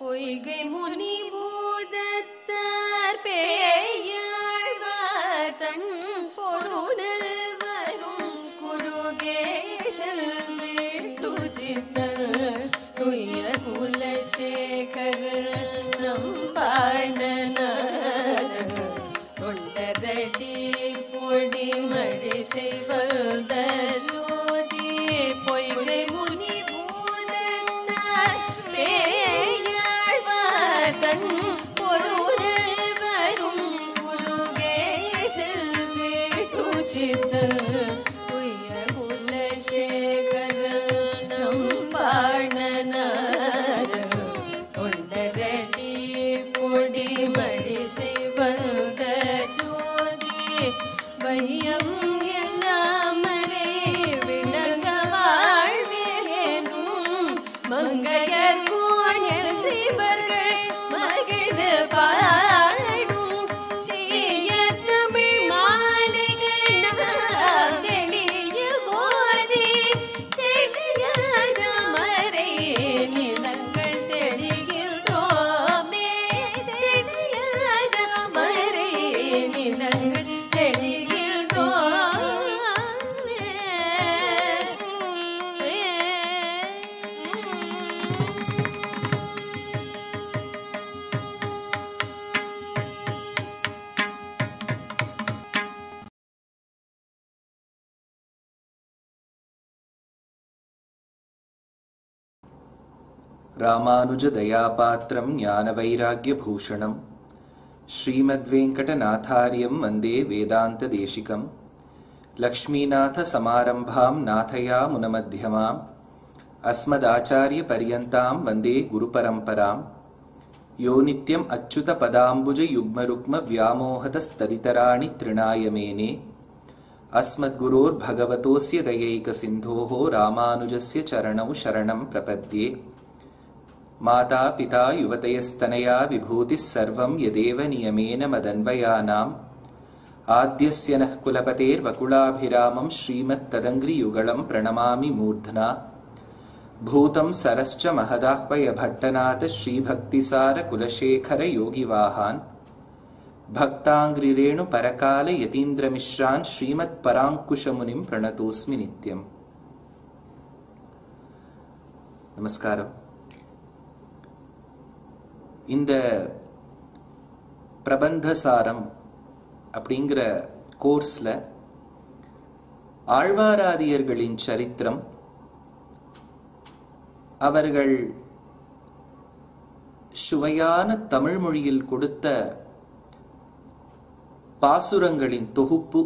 பொய்கை முனி பூதத்தார் பேயாழ்வார் தன் பொருளில் வரும் குருகேசல் வேட்டுச்சித்தல் துய குலசேகர் நம்பாணன தொண்டரடி பொடி மடி செய்வத ஜோதி பொய்கை முனி பூதத்தார் பேயாழ்வார் தன் பொருளில் வரும் குருகேசல் வேட்டுச்சித்தல் துய குலசேகர் நம்பாணன தொண்டரடி பொடி மடி செய்வத ஜோதி வையம் எல்லாமரே விளங்க வாழ்வேனும் மங்கையர் கோன் என்றிவர்கள் மகிழ்ந்து பாடும் செய்ய தமிழ் மாலைகள் நாம் தெளிய போதி தெளியாத மறை நிலங்கள் தெளிகின்றோமே தெளியாத மறை நிலங்கள் ராமானுஜதயாபாத்திரம் ஞானவைராக்யபூஷணம் ஸ்ரீமத்வேங்கடநாதார்யம் வந்தே வேதாந்ததேசிகம் லக்ஷ்மீநாதசமாரம்பாம் நாதயாமுனமத்யமாம் அஸ்மதாச்சார்யபர்யந்தாம் வந்தே குருபரம்பராம் யோ நித்யம் அச்சுதபதாம்புஜயுக்மருக்ம व्यामोहतस्तदितराणि तृणाय मेने अस्मद्गुरोर्भगवतोऽस्य दयैकसिन्धोः रामानुजस्य चरणौ शरणं प्रपद्ये माता पिता युवतयस्तनया विभूतिः सर्वं यदेव नियमेन मदन्वयानाम् आद्यस्य नः कुलपतेर्वकुलाभिरामं श्रीमत्तदङ्घ्रियुगलं प्रणमामि मूर्ध्ना भूतं सरश्च महदाह्वय भट्टनाथ श्रीभक्तिसार कुलशेखर योगिवाहान् भक्ताङ्घ्रिरेणु परकाल यतीन्द्रमिश्रान् श्रीमत्पराङ्कुशमुनिं प्रणतोऽस्मि नित्यम्। नमस्कारम्। இந்த பிரபந்தசாரம் அப்படிங்கிற கோர்ஸ்ல ஆழ்வாராதியர்களின் சரித்திரம், அவர்கள் சுவையான தமிழ் மொழியில் கொடுத்த பாசுரங்களின் தொகுப்பு,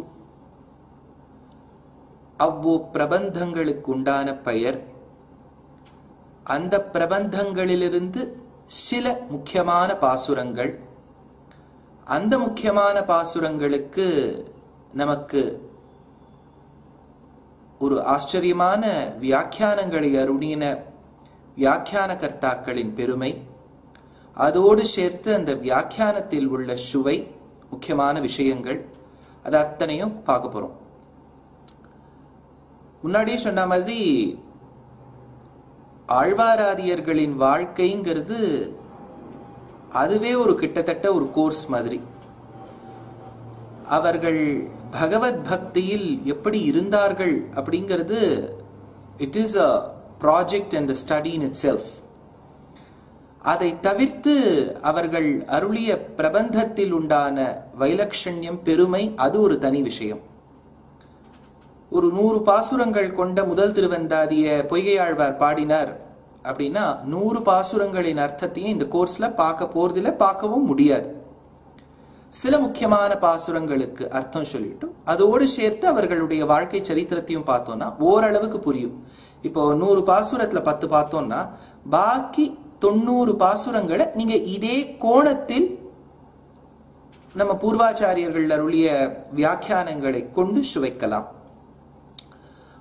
அவ்வோ பிரபந்தங்களுக்குண்டான பெயர், அந்த பிரபந்தங்களிலிருந்து சில முக்கியமான பாசுரங்கள், அந்த முக்கியமான பாசுரங்களுக்கு நமக்கு ஒரு ஆச்சரியமான வியாக்கியானங்களை அருளின வியாக்கியான கர்த்தாக்களின் பெருமை, அதோடு சேர்த்து அந்த வியாக்கியானத்தில் உள்ள சுவை, முக்கியமான விஷயங்கள், அது அத்தனையும் பார்க்க போறோம். முன்னாடியே சொன்ன மாதிரி ஆழ்வாராதியர்களின் வாழ்க்கைங்கிறது அதுவே ஒரு கிட்டத்தட்ட ஒரு கோர்ஸ் மாதிரி. அவர்கள் பகவத் பக்தியில் எப்படி இருந்தார்கள் அப்படிங்கிறது it is a project and study in it self. அதை தவிர்த்து அவர்கள் அருளிய பிரபந்தத்தில் உண்டான வைலட்சண்யம், பெருமை, அது ஒரு தனி விஷயம். ஒரு 100 பாசுரங்கள் கொண்ட முதல் திருவந்தாதிய பொய்கையாழ்வார் பாடினார் அப்படின்னா 100 பாசுரங்களின் அர்த்தத்தையும் இந்த கோர்ஸ்ல பார்க்க போறதில்ல, பார்க்கவும் முடியாது. சில முக்கியமான பாசுரங்களுக்கு அர்த்தம் சொல்லிட்டு அதோடு சேர்த்து அவர்களுடைய வாழ்க்கை சரித்திரத்தையும் பார்த்தோம்னா ஓரளவுக்கு புரியும். இப்போ 100 பாசுரத்துல 10 பார்த்தோம்னா பாக்கி 90 பாசுரங்களை நீங்க இதே கோணத்தில் நம்ம பூர்வாச்சாரியர்கள் அருளிய வியாக்கியானங்களை கொண்டு சுவைக்கலாம்.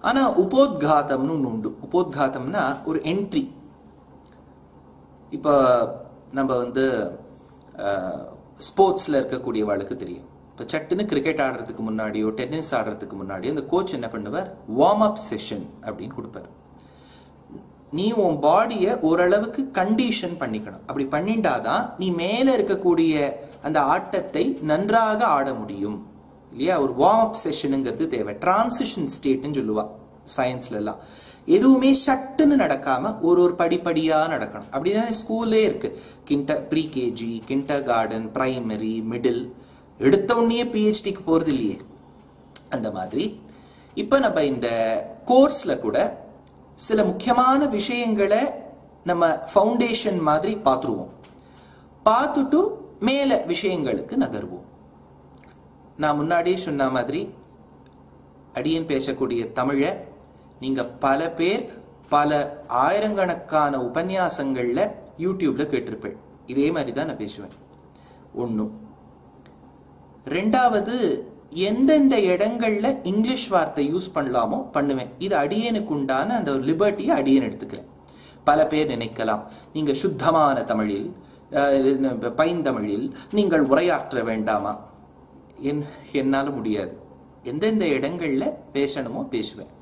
ஆனா உபோத்காதம்னு உண்டு. உபோத்காதம்னா ஒரு என்ட்ரி. இப்ப நம்ம ஸ்போர்ட்ஸ்ல இருக்கக்கூடியவாளுக்கு தெரியும். இப்போ சட்டுன்னு கிரிக்கெட் ஆடுறதுக்கு முன்னாடியோ டென்னிஸ் ஆடுறதுக்கு முன்னாடியோ அந்த கோச் என்ன பண்ணுவார், வார்ம் அப் செஷன் அப்படின்னு கொடுப்பார். நீ உன் பாடியை ஓரளவுக்கு கண்டிஷன் பண்ணிக்கணும். அப்படி பண்ணிண்டாதான் நீ மேல இருக்கக்கூடிய அந்த ஆட்டத்தை நன்றாக ஆட முடியும் இல்லையா? ஒரு வார்ம் அப் செஷனுங்கிறது தேவை. டிரான்சிஷன் ஸ்டேட்னு சொல்லுவா சயின்ஸ்ல எல்லாம். எதுவுமே சட்டுன்னு நடக்காம ஒரு படிப்படியா நடக்கணும். அப்படின்னா ஸ்கூல்லே இருக்கு, pre KG, kindergarten, primary, middle, எடுத்த உடனே பிஹெச்டிக்கு போறது இல்லையே. அந்த மாதிரி இப்ப நம்ம இந்த கோர்ஸ்ல கூட சில முக்கியமான விஷயங்களை நம்ம ஃபவுண்டேஷன் மாதிரி பார்த்துருவோம். பார்த்துட்டு மேல விஷயங்களுக்கு நகர்வோம். நான் முன்னாடியே சொன்ன மாதிரி அடியன் பேசக்கூடிய தமிழை நீங்க பல பேர் பல ஆயிரக்கணக்கான உபன்யாசங்கள்ல யூடியூப்ல கேட்டிருப்பேன். இதே மாதிரி தான் நான் பேசுவேன். ஒன்றும். ரெண்டாவது, எந்தெந்த இடங்கள்ல இங்கிலீஷ் வார்த்தை யூஸ் பண்ணலாமோ பண்ணுவேன். இது அடியனுக்கு உண்டான அந்த ஒரு லிபர்ட்டியை அடியன் எடுத்துக்கிறேன். பல பேர் நினைக்கலாம், நீங்க சுத்தமான தமிழில் பைந்தமிழில் நீங்கள் உரையாற்ற வேண்டாமா? என்னால முடியாது. எந்தெந்த இடங்கள்ல பேசணுமோ பேசுவேன்.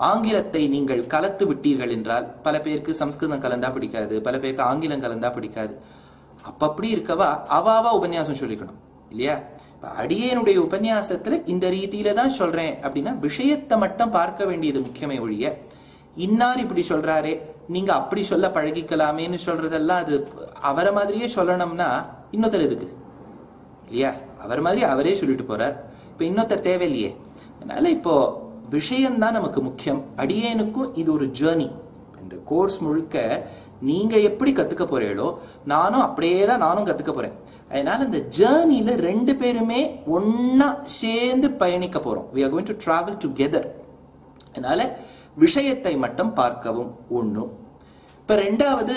ஆங்கிலத்தை நீங்கள் கலத்து விட்டீர்கள் என்றால், பல பேருக்கு சம்ஸ்கிருதம் கலந்தா பிடிக்காது, பல பேருக்கு ஆங்கிலம் கலந்தா பிடிக்காது. அப்படி இருக்கவா அவாவா உபன்யாசம் சொல்லிக்கணும் இல்லையா? அடியனுடைய உபன்யாசத்துல இந்த ரீதியில தான் சொல்றேன் அப்படின்னா விஷயத்தை மட்டும் பார்க்க வேண்டியது முக்கியமே ஒழிய, இன்னார் இப்படி சொல்றாரே நீங்க அப்படி சொல்ல பழகிக்கலாமேன்னு சொல்றதெல்லாம் அது அவரை மாதிரியே சொல்லணும்னா இன்னொருத்தர் எதுக்கு இல்லையா? அவர் மாதிரி அவரே சொல்லிட்டு போறார். இப்ப இன்னொருத்தர் தேவையில்லையே. அதனால இப்போ விஷயம்தான் நமக்கு முக்கியம். அடியேனுக்கும் இது ஒரு ஜேர்னி. இந்த கோர்ஸ் முழுக்க நீங்க எப்படி கத்துக்க போறீங்களோ நானும் அப்படியே தான் நானும் கத்துக்க போறேன். அதனால இந்த ஜேர்னில ரெண்டு பேருமே ஒன்னா சேர்ந்து பயணிக்க போறோம். we are going to travel together. அதனால விஷயத்தை மட்டும் பார்க்கவும் ஒண்ணும். இப்ப ரெண்டாவது,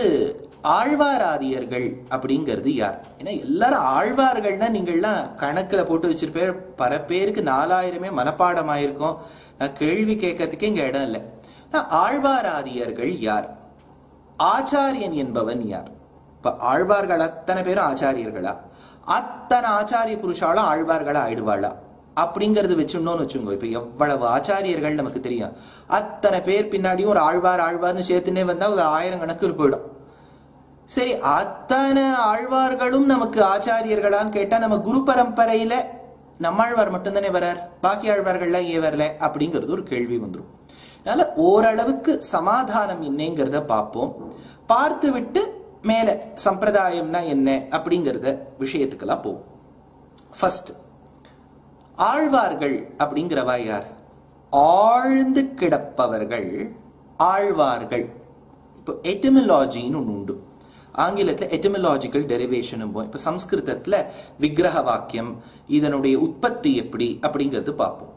ஆழ்வாராதியர்கள் அப்படிங்கிறது யார்? ஏன்னா எல்லாரும் ஆழ்வார்கள்னா நீங்கள்லாம் கணக்குல போட்டு வச்சிருப்பேன். பல பேருக்கு 4000 மனப்பாடமாயிருக்கும். நான் கேள்வி கேட்கறதுக்கே இங்க இடம் இல்லை. ஆழ்வாராதியர்கள் யார்? ஆச்சாரியன் என்பவன் யார்? இப்ப ஆழ்வார்கள் அத்தனை பேரும் ஆச்சாரியர்களா? அத்தனை ஆச்சாரிய புருஷாலும் ஆழ்வார்களா ஆயிடுவாளா அப்படிங்கறது வச்சுடணும்னு வச்சுங்க. இப்ப எவ்வளவு ஆச்சாரியர்கள் நமக்கு தெரியும். அத்தனை பேர் பின்னாடியும் ஒரு ஆழ்வார்னு சேர்த்துனே வந்தா ஒரு 1000 கணக்கு போயிடும். சரி, அத்தனை ஆழ்வார்களும் நமக்கு ஆச்சாரியர்களான்னு கேட்டா நம்ம குரு பரம்பரையில நம்மாழ்வார் மட்டும்தானே வரார், பாக்கி ஆழ்வார்கள்லாம் ஏன் வரல அப்படிங்கிறது ஒரு கேள்வி வந்துடும். அதனால ஓரளவுக்கு சமாதானம் என்னங்கிறத பார்ப்போம். பார்த்து விட்டு மேல சம்பிரதாயம்னா என்ன அப்படிங்கிறத விஷயத்துக்கெல்லாம் போவோம். ஃபர்ஸ்ட், ஆழ்வார்கள் அப்படிங்கிறவா யார்? ஆழ்ந்து கிடப்பவர்கள் ஆழ்வார்கள். இப்போ எட்டிமலாஜின்னு ஒன்று உண்டு. ஆங்கிலத்தில் எட்டிமலாஜிக்கல் டெரிவேஷன். இப்போ சம்ஸ்கிருதத்துல விக்கிரக வாக்கியம், இதனுடைய உற்பத்தி எப்படி அப்படிங்கிறது பார்ப்போம்.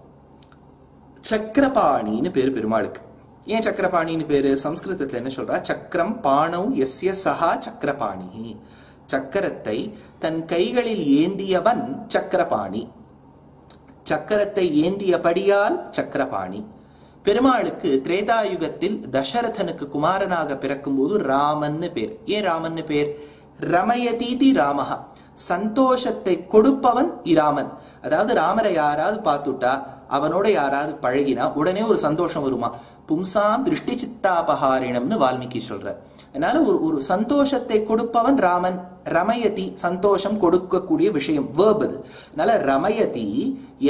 சக்கரபாணின்னு பேரு பெருமாளுக்கு. ஏன் சக்கரபாணின்னு பேரு? சம்ஸ்கிருதத்துல என்ன சொல்றா? சக்கரம் பாணவ் யஸ்ய சஹா சக்கரபாணி. சக்கரத்தை தன் கைகளில் ஏந்தியவன் சக்கரபாணி. சக்கரத்தை ஏந்தியபடியால் சக்கரபாணி. பெருமாளுக்கு திரேதாயுகத்தில் தசரதனுக்கு குமாரனாக பிறக்கும் போது ராமன்னு பேர். ஏன் ராமன்னு பேர்? ரமயதீதி ராமஹா, சந்தோஷத்தை கொடுப்பவன் இராமன். அதாவது ராமரை யாராவது பார்த்துட்டா, அவனோட யாராவது பழகினா உடனே ஒரு சந்தோஷம் வருமா. பும்சாம் திருஷ்டி சித்தாபஹாரிணம்னு வால்மீகி சொல்ற. அதனால ஒரு சந்தோஷத்தை கொடுப்பவன் ராமன். ரமயதி, சந்தோஷம் கொடுக்கக்கூடிய விஷயம், வேர்ப் அது. அதனால ரமயதி,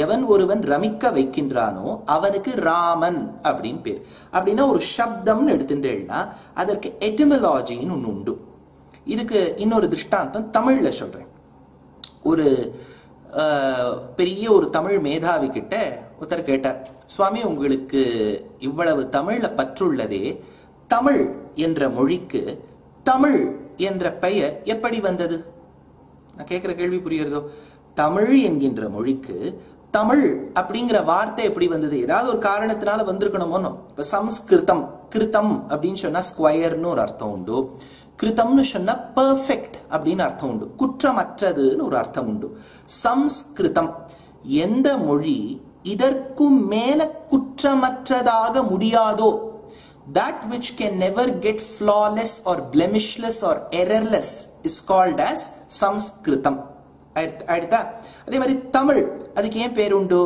எவன் ஒருவன் ரமிக்க வைக்கின்றானோ அவனுக்கு ராமன் அப்படின்னு பேர். அப்படின்னா ஒரு சப்தம்னு எடுத்துட்டேன்னா அதற்கு எட்டிமலாஜின்னு ஒன்று உண்டு. இதுக்கு இன்னொரு திருஷ்டாந்தம் தமிழ்ல சொல்றேன். ஒரு பெரிய ஒரு தமிழ் மேதாவி கிட்ட ஒருத்தர் கேட்டார், சுவாமி உங்களுக்கு இவ்வளவு தமிழ்ல பற்றுள்ளதே, தமிழ் என்ற மொழிக்கு தமிழ் என்ற பெயர் எப்படி வந்தது? நான் கேட்கிற கேள்வி புரியுறதோ? தமிழ் என்கின்ற மொழிக்கு தமிழ் அப்படிங்கிற வார்த்தை எப்படி வந்தது? ஏதாவது ஒரு காரணத்தினால வந்திருக்கணுமோ. இப்ப சம்ஸ்கிருதம், கிருத்தம் அப்படின்னு சொன்னா ஸ்கொயர்னு ஒரு அர்த்தம் உண்டு. கிருத்தம்னு சொன்னா பெர்ஃபெக்ட் அப்படின்னு அர்த்தம் உண்டு. குற்றமற்றதுன்னு ஒரு அர்த்தம் உண்டு. சம்ஸ்கிருதம், எந்த மொழி இதற்கும் மேல குற்றமற்றதாக முடியாதோ, that which can never get flawless or blemishless or errorless is called as Sanskritam. அடுத்தா அதே மாதிரி தமிழ், அதுக்கு ஏன் பேர் உண்டு?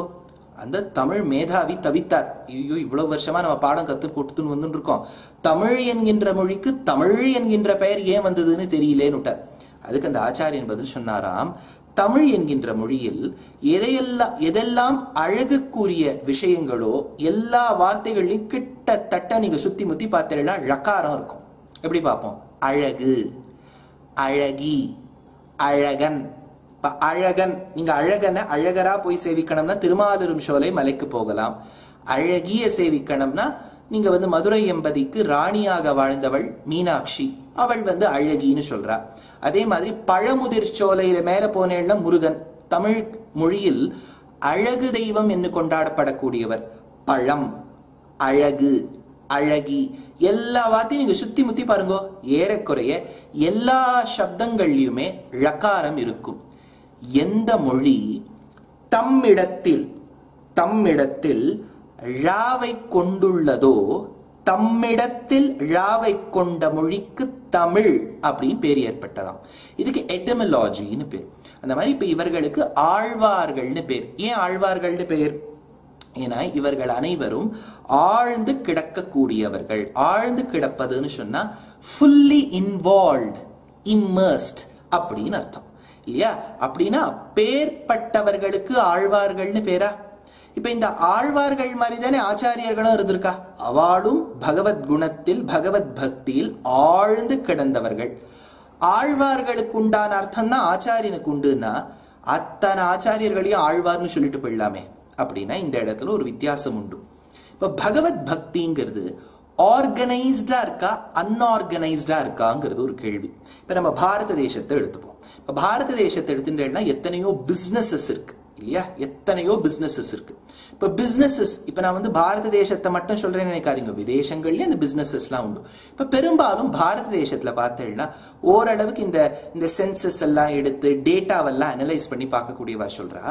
அந்த தமிழ் மேதாவி தவித்தார். ஐயோ, இவ்வளவு வருஷமா நம்ம பாடம் கத்து கொடுத்துன்னு வந்துட்டு இருக்கோம், தமிழ் என்கின்ற மொழிக்கு தமிழ் என்கின்ற பெயர் ஏன் வந்ததுன்னு தெரியலேன்னு விட்டார். அதுக்கு அந்த ஆச்சாரியன் பதில் சொன்னாராம், தமிழ் என்கின்ற மொழியில் எதெல்லாம் அழகுக்குரிய விஷயங்களோ எல்லா வார்த்தைகளையும் கிட்டத்தட்ட நீங்க சுத்தி முத்தி பார்த்தீங்கன்னா ழகாரம் இருக்கும். எப்படி பார்ப்போம்? அழகு, அழகி, அழகன். அழகன், நீங்க அழகனை அழகரா போய் சேவிக்கணும்னா திருமாலிரும் சோலை மலைக்கு போகலாம். அழகிய சேவிக்கணும்னா நீங்க மதுரை எம்பதிக்கு ராணியாக வாழ்ந்தவள் மீனாட்சி, அவள் அழகின்னு சொல்றா. அதே மாதிரி பழமுதிர் சோலையில மேல போனேன்னா முருகன். தமிழ் மொழியில் அழகு தெய்வம் என்று கொண்டாடப்படக்கூடியவர் பழம், அழகு, அழகி. எல்லா வார்த்தையும் நீங்க சுத்தி முத்தி பாருங்க, ஏறக்குறைய எல்லா சப்தங்கள்லயுமே ழகாரம் இருக்கும். எந்த மொழி தம்மிடத்தில் ழாவை கொண்டுள்ளதோ தம்மிடத்தில் ழாவை கொண்ட மொழிக்கு தமிழ் அப்படின்னு பேர் ஏற்பட்டதாம். இதுக்கு எட்டமலாஜின்னு பேர். அந்த மாதிரி இப்ப இவர்களுக்கு ஆழ்வார்கள்னு பேர். ஏன் ஆழ்வார்கள்னு பேர்? ஏன்னா இவர்கள் அனைவரும் ஆழ்ந்து கிடக்கக்கூடியவர்கள். ஆழ்ந்து கிடப்பதுன்னு சொன்னா ஃபுல்லி இன்வால்வ்ட், இம்மர்ஸ்ட் அப்படின்னு அர்த்தம் இல்லையா? அப்படின்னா பேர்பட்டவர்களுக்கு ஆழ்வார்கள்னு பேரா? இப்ப இந்த ஆழ்வார்கள் மாதிரி தானே ஆச்சாரியர்களும் இருந்திருக்கா. அவளும் பகவத் குணத்தில் பகவத் பக்தியில் ஆழ்ந்து கிடந்தவர்கள். ஆழ்வார்களுக்கு உண்டான அர்த்தம் தான் ஆச்சாரியனுக்கு உண்டுன்னா அத்தனை ஆச்சாரியர்களையும் ஆழ்வார்னு சொல்லிட்டு போயிடலாமே. அப்படின்னா இந்த இடத்துல ஒரு வித்தியாசம் உண்டு. இப்ப பகவத் பக்திங்கிறது ஆர்கனைஸ்டா இருக்கா அன்ஆர்கனைஸ்டா இருக்காங்கிறது ஒரு கேள்வி. இப்ப நம்ம பாரத தேசத்தை எடுத்துப்போம். இப்ப பாரத தேசத்தை எடுத்துட்டேன்னா எத்தனையோ பிசினஸஸ் இருக்கு இல்லையா? எத்தனையோ பிசினஸஸ் இருக்கு. இப்ப பிசினஸஸ், இப்ப நான் பாரத தேசத்தை மட்டும் சொல்றேன்னு நினைக்காதீங்க, விதேசங்கள்லயும் அந்த பிசினஸஸ் எல்லாம் உண்டு. இப்ப பெரும்பாலும் பாரத தேசத்துல பார்த்தேன்னா ஓரளவுக்கு இந்த சென்சஸ் எல்லாம் எடுத்து டேட்டாவெல்லாம் அனலைஸ் பண்ணி பார்க்கக்கூடியவா சொல்றா,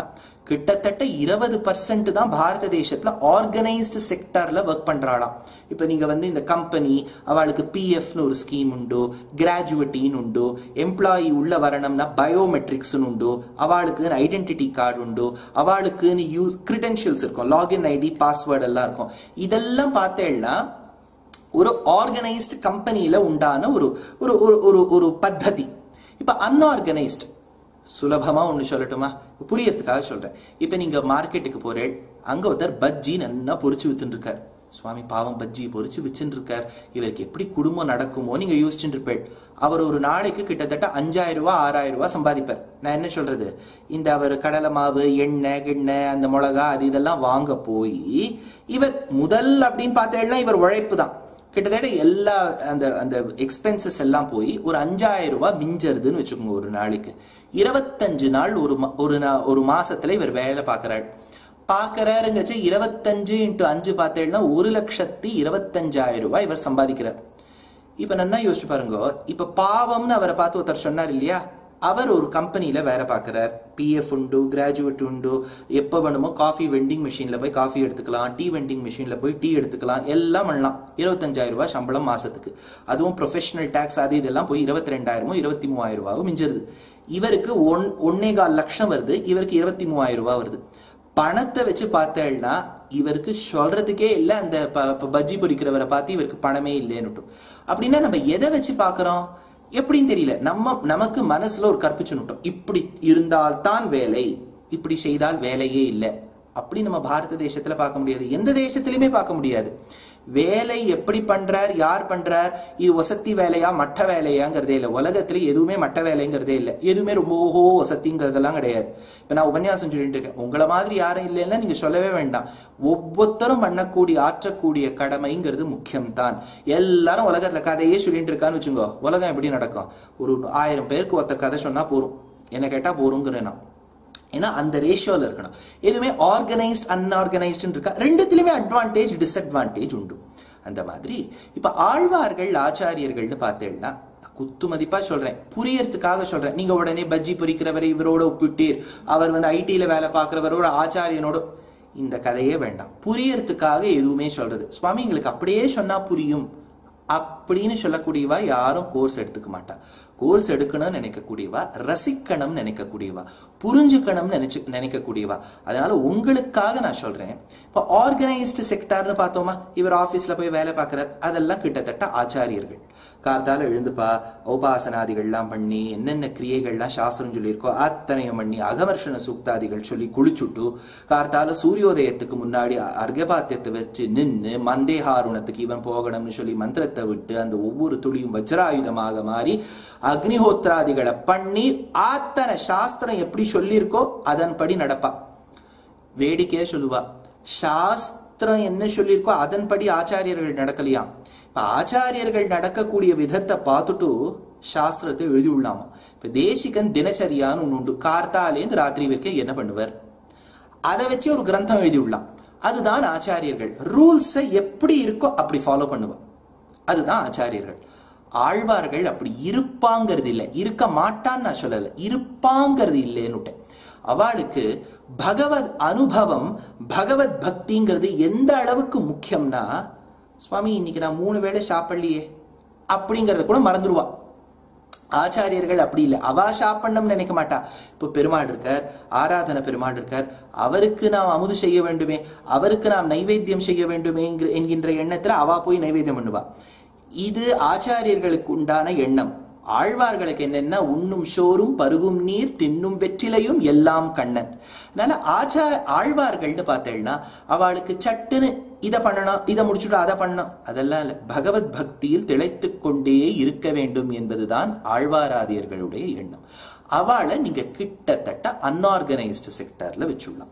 கிட்டத்தட்ட 20% தான் பாரத தேசத்துல ஆர்கனைஸ்டு செக்டர்ல ஒர்க் பண்றாளாம். இப்ப நீங்க இந்த கம்பெனி அவளுக்கு பிஎஃப்னு ஒரு ஸ்கீம் உண்டு, கிராஜுவேட்டின்னு உண்டு, எம்ப்ளாயி உள்ள வரணும்னா பயோமெட்ரிக்ஸ் உண்டு, அவளுக்கு ஐடென்டிட்டி கார்டு உண்டு, அவளுக்கு யூஸ் கிரெடென்ஷியல்ஸ் இருக்கும், லாகின் ஐடி பாஸ்வேர்டு எல்லாம் இருக்கும். இதெல்லாம் பார்த்தேன்னா ஒரு ஆர்கனைஸ்டு கம்பெனியில உண்டான ஒரு பத்ததி. இப்ப அன்ஆர்கனைஸ்டு, சுலபமா ஒண்ணு சொல்லட்டுமா, புரியறதுக்காக சொல்றேன். இப்ப நீங்க மார்க்கெட்டுக்கு போறேன், அங்க ஒருத்தர் பஜ்ஜி நல்லா பொரிச்சு வித்துட்டு இருக்கார். சுவாமி பாவம் பஜ்ஜி பொரிச்சு விச்சுட்டு இருக்கார், இவருக்கு எப்படி குடும்பம் நடக்குமோ நீங்க யோசிச்சுட்டு இருப்பேன். அவர் ஒரு நாளைக்கு கிட்டத்தட்ட 5000 ரூபாய் 6000 ரூபாய் சம்பாதிப்பார். நான் என்ன சொல்றது, இந்த அவர் கடலை மாவு, எண்ணெய் கிண்ணெய், அந்த மிளகா அது இதெல்லாம் வாங்க போய் இவர் முதல் அப்படின்னு பார்த்தேன்னா இவர் உழைப்பு தான். கிட்டத்தட்ட எல்லா அந்த எக்ஸ்பென்சஸ் எல்லாம் போய் ஒரு 5000 ரூபாய் மிஞ்சருதுன்னு வச்சுக்கோங்க ஒரு நாளைக்கு. 25 நாள் ஒரு மாசத்துல இவர் வேலை பாக்குறாருங்கச்சு. 25 × 5 பார்த்தேன்னா 1,25,000 ரூபாய் இவர் சம்பாதிக்கிறார். இப்ப நல்லா யோசிச்சு பாருங்க. இப்ப பாவம்னு அவரை பார்த்து ஒருத்தர் சொன்னார் இல்லையா, அவர் ஒரு கம்பெனியில வேலை பார்க்கிறார். பிஎஃப் உண்டு, கிராஜுவேட் உண்டு, எப்ப வேணுமோ காஃபி வெண்டிங் மிஷின்ல போய் காஃபி எடுத்துக்கலாம், டீ வெண்டிங் மிஷின்ல போய் டீ எடுத்துக்கலாம், எல்லாம் பண்ணலாம். 25,000 ரூபாய் சம்பளம் மாசத்துக்கு. அதுவும் ப்ரொஃபஷனல் டாக்ஸ் அது இதெல்லாம் போய் 22,000 23,000 ரூபாவும் மிஞ்சிருது. இவருக்கு 1.25 லட்சம் வருது, இவருக்கு 23,000 ரூபாய் வருது. பணத்தை வச்சு பார்த்தேன்னா இவருக்கு சொல்றதுக்கே இல்லை. அந்த பஜ்ஜி பொரிக்கிறவரை பார்த்து இவருக்கு பணமே இல்லைன்னு. அப்படின்னா நம்ம எதை வச்சு பாக்குறோம் எப்படின்னு தெரியல. நமக்கு மனசுல ஒரு கற்பிச்சுட்டோம், இப்படி இருந்தால்தான் வேலை, இப்படி செய்தால் வேலையே இல்லை. அப்படி நம்ம பாரத தேசத்துல பார்க்க முடியாது, எந்த தேசத்திலுமே பார்க்க முடியாது. வேலை எப்படி பண்றார், யார் பண்றார், இது வசதி வேலையா மட்ட வேலையாங்கிறதே இல்லை. உலகத்துல எதுவுமே மட்ட வேலைங்கிறதே இல்லை, எதுவுமே ரொம்ப ஓஹோ வசதிங்கிறதெல்லாம் கிடையாது. இப்ப நான் உபன்யாசம் சொல்லிட்டு இருக்கேன், உங்களை மாதிரி யாரும் இல்லைன்னா நீங்க சொல்லவே வேண்டாம். ஒவ்வொருத்தரும் பண்ணக்கூடிய ஆற்றக்கூடிய கடமைங்கிறது முக்கியம்தான். எல்லாரும் உலகத்துல கதையே சொல்லிட்டு இருக்கான்னு வச்சுக்கோ, உலகம் எப்படி நடக்கும்? ஒரு 1000 பேருக்கு ஒருத்த கதை சொன்னா போறோம், என்ன கேட்டா போறோங்கிறேன் நான். ஏன்னா அந்த ரேஷியோல இருக்கணும். எதுவுமே ஆர்கனைஸ்ட் அன்ஆர்கனைஸ்ட் இருக்கா, ரெண்டுத்திலுமே அட்வான்டேஜ் டிஸ்அட்வான்டேஜ் உண்டு. அந்த மாதிரி இப்ப ஆழ்வார்கள் ஆச்சாரியர்கள்னு பார்த்தேன்னா குத்து மதிப்பா சொல்றேன், புரியறதுக்காக சொல்றேன். நீங்க உடனே பஜ்ஜி பொரிக்கிறவரை இவரோட ஒப்பிட்டீர், அவர் ஐடில வேலை பார்க்கிறவரோட ஆச்சாரியனோட, இந்த கதையே வேண்டாம். புரியறதுக்காக எதுவுமே சொல்றது. சுவாமி எங்களுக்கு அப்படியே சொன்னா புரியும் அப்படின்னு சொல்லக்கூடியவா யாரும் கோர்ஸ் எடுத்துக்க மாட்டா. கோர்ஸ் எடுக்கணும்னு நினைக்கக்கூடியவா, ரசிக்கணும்னு நினைக்கக்கூடியவா, புரிஞ்சுக்கணும்னு நினைக்கக்கூடியவா. அதனால உங்களுக்காக நான் சொல்றேன். இப்போ ஆர்கனைஸ்டு செக்டார்னு பார்த்தோமா, இவர் ஆபீஸ்ல போய் வேலை பார்க்கிறார், அதெல்லாம் கிட்டத்தட்ட ஆச்சாரியர்கள். கார்த்தால எழுந்துப்பா உபாசனாதிகள்லாம் பண்ணி என்னென்ன கிரியைகள்லாம் சாஸ்திரம் சொல்லியிருக்கோ அத்தனையும் பண்ணி அகவர்ஷண சூக்தாதிகள் சொல்லி குளிச்சுட்டு கார்த்தால சூரியோதயத்துக்கு முன்னாடி அர்கபாத்தியத்தை வச்சு நின்று மந்தேஹாருணத்துக்கு இவன் போகணும்னு சொல்லி மந்திரத்தை விட்டு அந்த ஒவ்வொரு துளியும் வஜ்ராயுதமாக மாறி அக்னிஹோத்ராதிகளை பண்ணி அத்தனை சாஸ்திரம் எப்படி சொல்லியிருக்கோ அதன்படி நடப்பா. வேடிக்கையா சொல்லுவா, சாஸ்திரம் என்ன சொல்லியிருக்கோ அதன்படி ஆச்சாரியர்கள் நடக்கலையா. ஆச்சாரியர்கள் நடக்கக்கூடிய விதத்தை பார்த்துட்டு சாஸ்திரத்தை எழுதி உள்ளாமா. இப்ப தேசிகன் தினச்சரியான்னு ஒண்ணு உண்டு. கார்த்தாலேந்து ராத்திரி வரைக்கும் என்ன பண்ணுவார், அதை வச்சு ஒரு கிரந்தம் எழுதி உள்ளாம். அதுதான் ஆச்சாரியர்கள். ரூல்ஸை எப்படி இருக்கோ அப்படி ஃபாலோ பண்ணுவார். அதுதான் ஆச்சாரியர்கள். ஆழ்வார்கள் அப்படி இருப்பாங்கிறது இல்லை, இருக்க மாட்டான்னு நான் சொல்லல, இருப்பாங்கிறது இல்லைன்னு. அவளுக்கு பகவத் அனுபவம், பகவத் பக்திங்கிறது எந்த அளவுக்கு முக்கியம்னா, சுவாமி இன்னைக்கு நான் 3 வேளை சாப்பிடலையே அப்படிங்கறத கூட மறந்துடுவா. ஆச்சாரியர்கள் அப்படி இல்லை, அவா சாப்பிடணும்னு நினைக்க மாட்டா. இப்போ பெருமாள் இருக்கார், ஆராதனை பெருமாள் இருக்கார், அவருக்கு நாம் அமுது செய்ய வேண்டுமே, அவருக்கு நாம் நைவேத்தியம் செய்ய வேண்டுமே என்கின்ற எண்ணத்துல அவா போய் நைவேத்தியம் பண்ணுவா. இது ஆச்சாரியர்களுக்கு உண்டான எண்ணம். ஆழ்வார்களுக்கு என்னன்னா, உண்ணும் சோறும் பருகும் நீர் தின்னும் வெற்றிலையும் எல்லாம் கண்ணன். அதனால ஆழ்வார்கள்னு பார்த்தேன்னா அவளுக்கு சட்டுன்னு இதை பண்ணணும், இதை முடிச்சுட்டு அதை பண்ணணும், அதெல்லாம் இல்லை. பகவத் பக்தியில் திளைத்து கொண்டே இருக்க வேண்டும் என்பதுதான் ஆழ்வாராதியர்களுடைய எண்ணம். அவளை நீங்க கிட்டத்தட்ட அன்ஆர்கனைஸ்டு செக்டர்ல வச்சுடலாம்.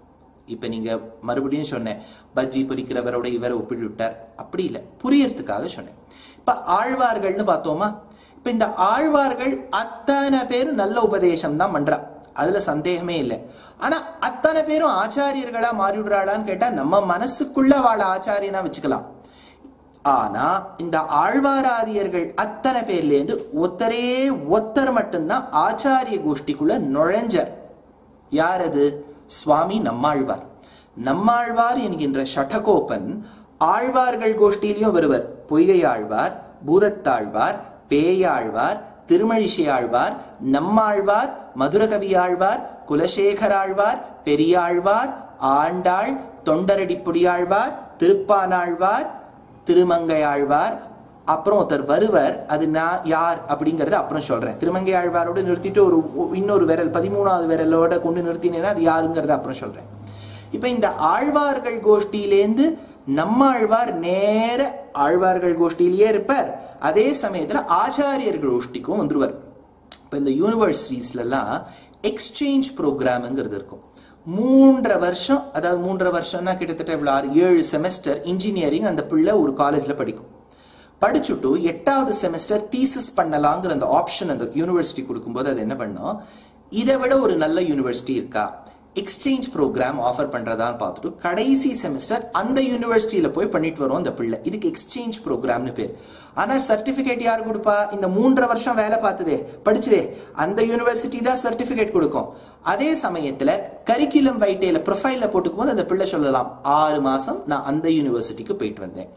இப்ப நீங்க மறுபடியும் சொன்னேன், பஜ்ஜி பொரிக்கிறவரோட இவரை ஒப்பிட்டு விட்டார், அப்படி இல்லை, புரியறதுக்காக சொன்னேன். இப்ப ஆழ்வார்கள்னு பார்த்தோமா, இப்ப இந்த ஆழ்வார்கள் அத்தனை பேரும் நல்ல உபதேசம் தான் பண்றா, அதுல சந்தேகமே இல்லை. ஆனா அத்தனை பேரும் ஆச்சாரியர்களா மாறிவிடுறாளான்னு கேட்டா நம்ம மனசுக்குள்ள அவளை ஆச்சாரியனா வச்சுக்கலாம். ஆனா இந்த ஆழ்வாராதியர்கள் அத்தனை பேர்ல இருந்து ஒத்தர் மட்டும்தான் ஆச்சாரிய கோஷ்டிக்குள்ள நுழைஞ்சார். யார் அது? சுவாமி நம்மாழ்வார். நம்மாழ்வார் என்கின்ற ஷடகோபன் ஆழ்வார்கள் கோஷ்டியிலையும் வருவர். பொய்கை ஆழ்வார், பூதத்தாழ்வார், பேயாழ்வார், திருமழிசை ஆழ்வார், நம்மாழ்வார், மதுரகவி ஆழ்வார், குலசேகர ஆழ்வார், பெரியாழ்வார், ஆண்டாள், தொண்டரடிப்புடியாழ்வார், திருப்பானாழ்வார், திருமங்கை ஆழ்வார், அப்புறம் ஒருத்தர் வருவர். அது நான் யார் அப்படிங்கறத அப்புறம் சொல்றேன். திருமங்கை ஆழ்வாரோட நிறுத்திட்டு இன்னொரு விரல் 13வது விரலோட கொண்டு நிறுத்தினேன்னா அது யாருங்கிறத அப்புறம் சொல்றேன். இப்ப இந்த ஆழ்வார்கள் கோஷ்டியிலேந்து நம்மாழ்வார் நேர ஆழ்வார்கள் கோஷ்டியிலேயே இருப்பார். அதே சமயத்துல ஆச்சாரியர்கள் கோஷ்டிக்கும் வந்துருவார். இப்ப இந்த யூனிவர்சிட்டிஸ்லாம் எக்ஸ்சேஞ்ச் ப்ரோக்ராம்ங்கிறது இருக்கும். 3 வருஷம், அதாவது 3 வருஷம்னா கிட்டத்தட்ட 7 செமஸ்டர் இன்ஜினியரிங் அந்த பிள்ளை ஒரு காலேஜ்ல படிக்கும். படிச்சுட்டு 8வது செமஸ்டர் தீசிஸ் பண்ணலாங்கிற அந்த ஆப்ஷன் அந்த யூனிவர்சிட்டி கொடுக்கும்போது அது என்ன பண்ணும், இதை விட ஒரு நல்ல யூனிவர்சிட்டி இருக்கா, எக்ஸ்சேஞ்ச் ப்ரோக்ராம் ஆஃபர் பண்றதான்னு பார்த்துட்டு கடைசி செமஸ்டர் அந்த யூனிவர்சிட்டியில போய் பண்ணிட்டு வரும் அந்த பிள்ளை. இதுக்கு எக்ஸ்சேஞ்ச் ப்ரோக்ராம்னு பேர். ஆனா சர்டிபிகேட் யார் கொடுப்பா? இந்த 3 வருஷம் வேலை பார்த்ததே படிச்சதே அந்த யூனிவர்சிட்டி தான் சர்டிபிகேட் கொடுக்கும். அதே சமயத்துல கரிக்குலம் வைட்டேல ப்ரொஃபைல்ல போட்டுக்கும் போது அந்த பிள்ளை சொல்லலாம், 6 மாசம் நான் அந்த யூனிவர்சிட்டிக்கு போயிட்டு வந்தேன்.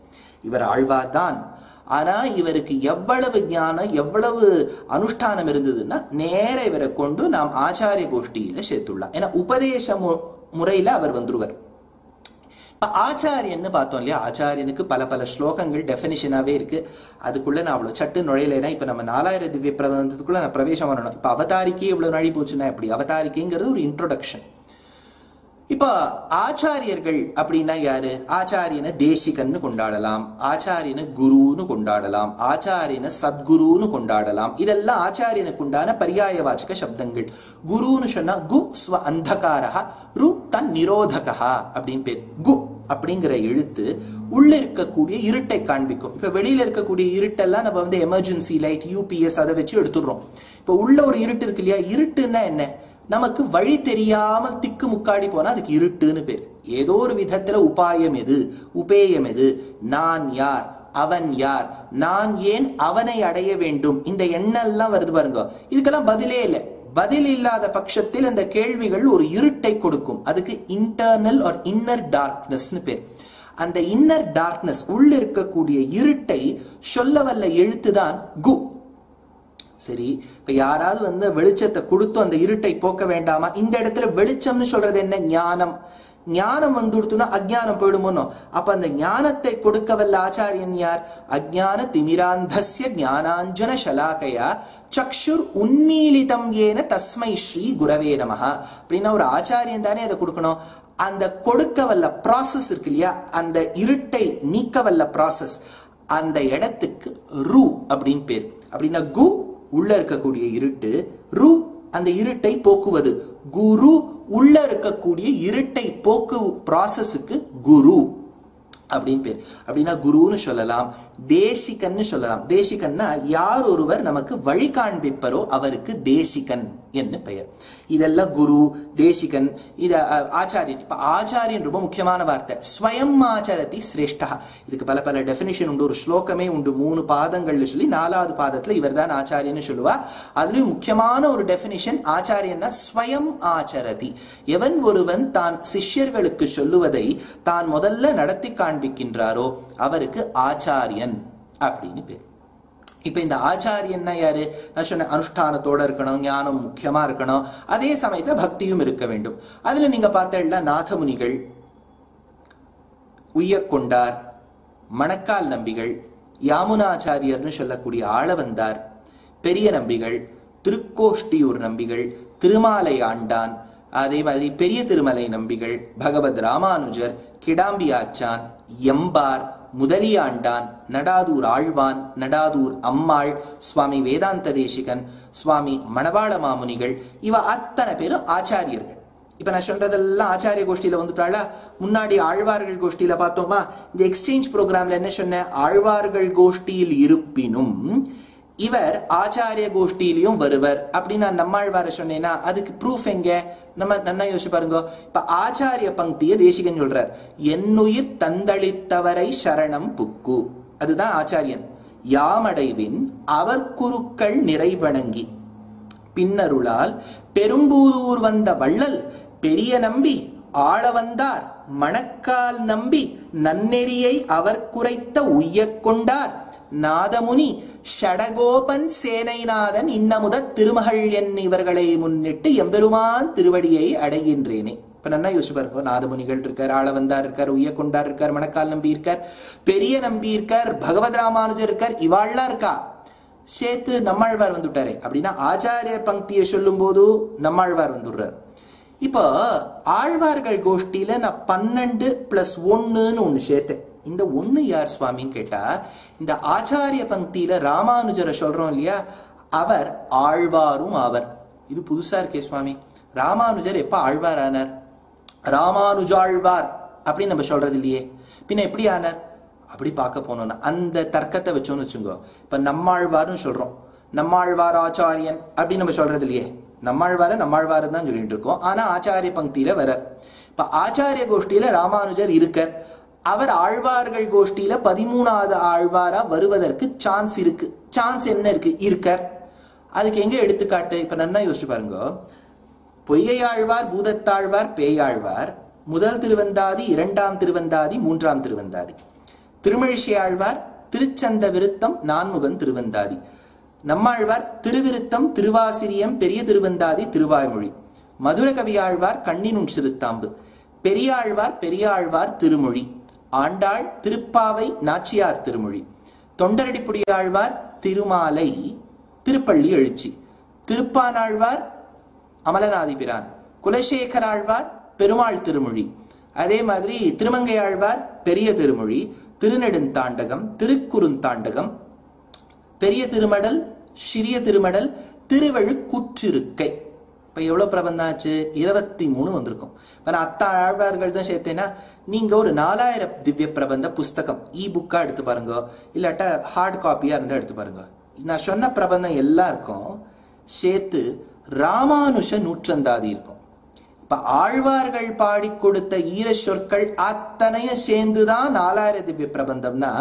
இவர் ஆழ்வார் தான். ஆனா இவருக்கு எவ்வளவு ஞானம், எவ்வளவு அனுஷ்டானம் இருந்ததுன்னா நேர இவரை கொண்டு நாம் ஆச்சாரிய கோஷ்டியில சேர்த்துள்ளலாம். ஏன்னா உபதேச முறையில அவர் வந்துருவர். ஆச்சாரியன்னு பார்த்தோம் இல்லையா, ஆச்சாரியனுக்கு பல பல ஸ்லோகங்கள் டெபினிஷனாவே இருக்கு. அதுக்குள்ள நான் அவ்வளவு சட்டு நுழையில. இப்ப நம்ம 4000 திவ்ய பிரபந்தத்துக்குள்ள நான் பிரவேசம் வரணும். இப்ப அவதாரிக்கே இவ்வளவு நாழி போச்சுன்னா எப்படி? அவதாரிக்கைங்கிறது ஒரு இன்ட்ரோடக்ஷன். இப்ப ஆச்சாரியர்கள் அப்படின்னா யாரு? ஆச்சாரியனை தேசிகன்னு கொண்டாடலாம், ஆச்சாரியனை குருன்னு கொண்டாடலாம், ஆச்சாரியனை சத்குருன்னு கொண்டாடலாம். இதெல்லாம் ஆச்சாரியனுக்கு உண்டான பரியாயவாச்சக சப்தங்கள். குருன்னு சொன்னா கு ஸ்வ அந்தகாரஹ, ரு தன் நிரோதகா அப்படின்னு பேர். கு அப்படிங்கிற எழுத்து உள்ள இருக்கக்கூடிய இருட்டை காண்பிக்கும். இப்ப வெளியில இருக்கக்கூடிய இருட்டெல்லாம் நம்ம வந்து எமர்ஜென்சி லைட், யூபிஎஸ் அதை வச்சு எடுத்துடுறோம். இப்ப உள்ள ஒரு இருட்டு இருக்கு இல்லையா, இருட்டுன்னா என்ன? நமக்கு வழி தெரியாமல் திக்கு முக்காடி போனா அதுக்கு இருட்டுன்னு பேர். ஏதோ ஒரு விதத்துல உபாயம் எது, உபேயம் எது, நான் யார், அவன் யார், நான் ஏன் அவனை அடைய வேண்டும், இந்த எண்ணம் எல்லாம் வருது பாருங்க. இதுக்கெல்லாம் பதிலே இல்லை. பதில் இல்லாத பட்சத்தில் அந்த கேள்விகள் ஒரு இருட்டை கொடுக்கும். அதுக்கு இன்டர்னல் ஆர் இன்னர் டார்க்னஸ்னு பேர். அந்த இன்னர் டார்க்னஸ், உள்ள இருக்கக்கூடிய இருட்டை சொல்ல வல்ல எழுத்துதான் கு. சரி, இப்ப யாராவது வெளிச்சத்தை கொடுத்து அந்த இருட்டை போக்க வேண்டாமா? இந்த இடத்துல வெளிச்சம்னு சொல்றது என்ன? ஞானம். ஞானம் வந்துடுத்துனா அஜ்ஞானம் போயிடுமோனோ. அப்ப அந்த ஞானத்தை கொடுக்க வல்ல ஆச்சாரியன் யார்? அஜ்ஞான திமிராந்தஸ்ய ஞானாஞ்சன ஷலாகயா சக்ஷுர் உன்மீலிதம் ஏன தஸ்மை ஸ்ரீ குரவே நமஹ. அப்படின்னா ஒரு ஆச்சாரியன் தானே அதை கொடுக்கணும். அந்த கொடுக்க வல்ல ப்ராசஸ் இருக்கு இல்லையா, அந்த இருட்டை நீக்க வல்ல ப்ராசஸ், அந்த இடத்துக்கு ரு அப்படின்னு பேர். அப்படின்னா கு உள்ள இருக்கக்கூடிய இருட்டு, ரு அந்த இருட்டை போக்குவது. குரு உள்ள இருக்கக்கூடிய இருட்டை போக்கு ப்ராசஸுக்கு குரு அப்படின்னு பேர். அப்படின்னா குருன்னு சொல்லலாம், தேசிகன்னு சொல்லலாம். தேசிகன்னா யார் ஒருவர் நமக்கு வழி காண்பிப்பரோ அவருக்கு தேசிகன் என்று பெயர். இதெல்லாம் குரு, தேசிகன், இது ஆச்சாரியன். இப்ப ஆச்சாரியன் ரொம்ப முக்கியமான வார்த்தை. ஸ்வயம் ஆச்சரதி சிரேஷ்டா. இதுக்கு பல பல டெபினிஷன் உண்டு. ஒரு ஸ்லோகமே உண்டு 3 பாதங்கள்ல சொல்லி 4வது பாதத்துல இவர் தான் ஆச்சாரியன்னு சொல்லுவா. அதுலயும் முக்கியமான ஒரு டெபினிஷன் ஆச்சாரியன்னா ஸ்வயம் ஆச்சரதி. எவன் ஒருவன் தான் சிஷ்யர்களுக்கு சொல்லுவதை தான் முதல்ல நடத்தி காண்பிக்கின்றாரோ அவருக்கு ஆச்சாரியன் அப்படின்னு பேர். இப்ப இந்த ஆச்சாரியன்னா யாரு? நான் சொன்ன அனுஷ்டானத்தோட இருக்கணும், ஞானம் முக்கியமா இருக்கணும், அதே சமயத்துல பக்தியும் இருக்க வேண்டும். அதுல நீங்க பார்த்தா நாதமுனிகள், உய்யக்கொண்டார், மணக்கால் நம்பிகள், யாமுனாச்சாரியர்னு சொல்லக்கூடிய ஆளவந்தார், பெரிய நம்பிகள், திருக்கோஷ்டியூர் நம்பிகள், திருமாலை ஆண்டான், அதே மாதிரி பெரிய திருமலை நம்பிகள், பகவத் ராமானுஜர், கிடாம்பி ஆச்சான், எம்பார், முதலியாண்டான், நடாதூர் ஆழ்வான், நடாதூர் அம்மாள், சுவாமி வேதாந்த தேசிகன், சுவாமி மணவாள மாமுனிகள், இவ அத்தனை பேரும் ஆச்சாரியர்கள். இப்ப நான் சொல்றதெல்லாம் ஆச்சாரிய கோஷ்டியில வந்துட்டாளா? முன்னாடி ஆழ்வார்கள் கோஷ்டியில பார்த்தோமா? இந்த எக்ஸ்சேஞ்ச் ப்ரோக்ராம்ல என்ன சொன்ன? ஆழ்வார்கள் கோஷ்டியில் இருப்பினும் இவர் ஆச்சாரிய கோஷ்டியிலையும் வருவர் அப்படின்னு நான் நம்மாழ்வார சொன்னேன்னா அதுக்கு ப்ரூஃப் எங்க? நம்ம நல்லா யோசிச்சு பாருங்க. இப்ப ஆச்சாரிய பங்கிய தேசிகன் சொல்றார், என்னுயிர் தந்தளித்தவரை சரணம் புக்கு. அதுதான் ஆச்சாரியன். யாமடைவின் அவர் குருக்கள் நிறைவணங்கி பின்னருளால் பெரும்பூதூர் வந்த வள்ளல் பெரிய நம்பி ஆள வந்தார் மணக்கால் நம்பி நன்னெறியை அவர் குறைத்த உய்யக் கொண்டார் நாதமுனி ஷடகோபன் சேனைநாதன் இன்னமுத திருமகள் என் இவர்களை முன்னிட்டு எம்பெருமான் திருவடியை அடைகின்றேனே. இப்ப நல்லா யோசிச்சு பாருங்க. நாதமுனிகள் இருக்கார், ஆளவந்தார் இருக்கார், உய்யக்கொண்டார் இருக்கார், மணக்கால் நம்பி இருக்கார், பெரிய நம்பி இருக்கார், பகவத் ராமானுஜர் இருக்கார், இவாள்லாம் இருக்கா. சேர்த்து நம்மாழ்வார் வந்துட்டாரே. அப்படின்னா ஆச்சாரிய பங்கியை சொல்லும் போது நம்மாழ்வார் வந்துடுறார். இப்போ ஆழ்வார்கள் கோஷ்டியில நான் 12 + 1ன்னு ஒண்ணு சேர்த்தேன். இந்த 1 யார் சுவாமின்னு கேட்டா, இந்த ஆச்சாரிய பங்கியில ராமானுஜரை சொல்றோம் இல்லையா, அவர் ஆழ்வாரும் ஆவர். இது புதுசா இருக்கே சுவாமி. ராமானுஜர் எப்ப ஆழ்வார் ஆனார்? ராமானுஜாழ்வார் அப்படின்னு நம்ம சொல்றது இல்லையே, பின்ன எப்படி ஆனார்? அப்படி பார்க்க போனோம்னா அந்த தர்க்கத்தை வச்சோன்னு வச்சுங்கோ. இப்ப நம்மாழ்வார்னு சொல்றோம், நம்மாழ்வார் ஆச்சாரியன் அப்படின்னு நம்ம சொல்றது இல்லையே. நம்மாழ்வார் தான் சொல்லிட்டு இருக்கோம். ஆனா ஆச்சாரிய பங்கியில வர. இப்ப ஆச்சாரிய கோஷ்டியில ராமானுஜர் இருக்கார். அவர் ஆழ்வார்கள் கோஷ்டியில 13வது ஆழ்வாரா வருவதற்கு சான்ஸ் இருக்கு. சான்ஸ் என்ன இருக்கு? இருக்கார். அதுக்கு எங்க எடுத்துக்காட்டு? இப்ப நல்லா யோசிச்சு பாருங்க. பொய்யாழ்வார், பூதத்தாழ்வார், பேயாழ்வார், முதல் திருவந்தாதி, 2ஆம் திருவந்தாதி, 3ஆம் திருவந்தாதி, திருமழிசை ஆழ்வார், திருச்சந்த விருத்தம், நான்முகன் திருவந்தாதி, நம்மாழ்வார் திருவிருத்தம், திருவாசிரியம், பெரிய திருவந்தாதி, திருவாய்மொழி, மதுர கவியாழ்வார், கண்ணினுன் சிறுத்தாம்பு, பெரியாழ்வார் திருமொழி, ஆண்டாள் திருப்பாவை, நாச்சியார் திருமொழி, தொண்டரடிப்புடியாழ்வார் திருமாலை, திருப்பள்ளி எழுச்சி, திருப்பானாழ்வார் அமலநாதிபிரான், குலசேகராழ்வார் பெருமாள் திருமொழி, அதே மாதிரி திருமங்கையாழ்வார் பெரிய திருமொழி, திருநெடுந்தாண்டகம், திருக்குறுந்தாண்டகம், பெரிய திருமடல், சிறிய திருமடல், திருவழுக்கூற்றிருக்கை. இப்ப எவ்வளவு பிரபந்தம் ஆச்சு? 23 வந்திருக்கும். அத்தா ஆழ்வார்கள் தான் சேர்த்தேன்னா நீங்க ஒரு 4000 திவ்ய பிரபந்த புஸ்தகம் புக்கா எடுத்து பாருங்க, இல்லாட்ட ஹார்ட் காப்பியா இருந்தா எடுத்து பாருங்க. நான் சொன்ன பிரபந்தம் எல்லாம் இருக்கும். சேர்த்து ராமானுஷ நூற்றந்தாதி இருக்கும். இப்ப ஆழ்வார்கள் பாடி கொடுத்த ஈர சொற்கள் அத்தனையும் சேர்ந்துதான் 4000 திவ்ய பிரபந்தம்னா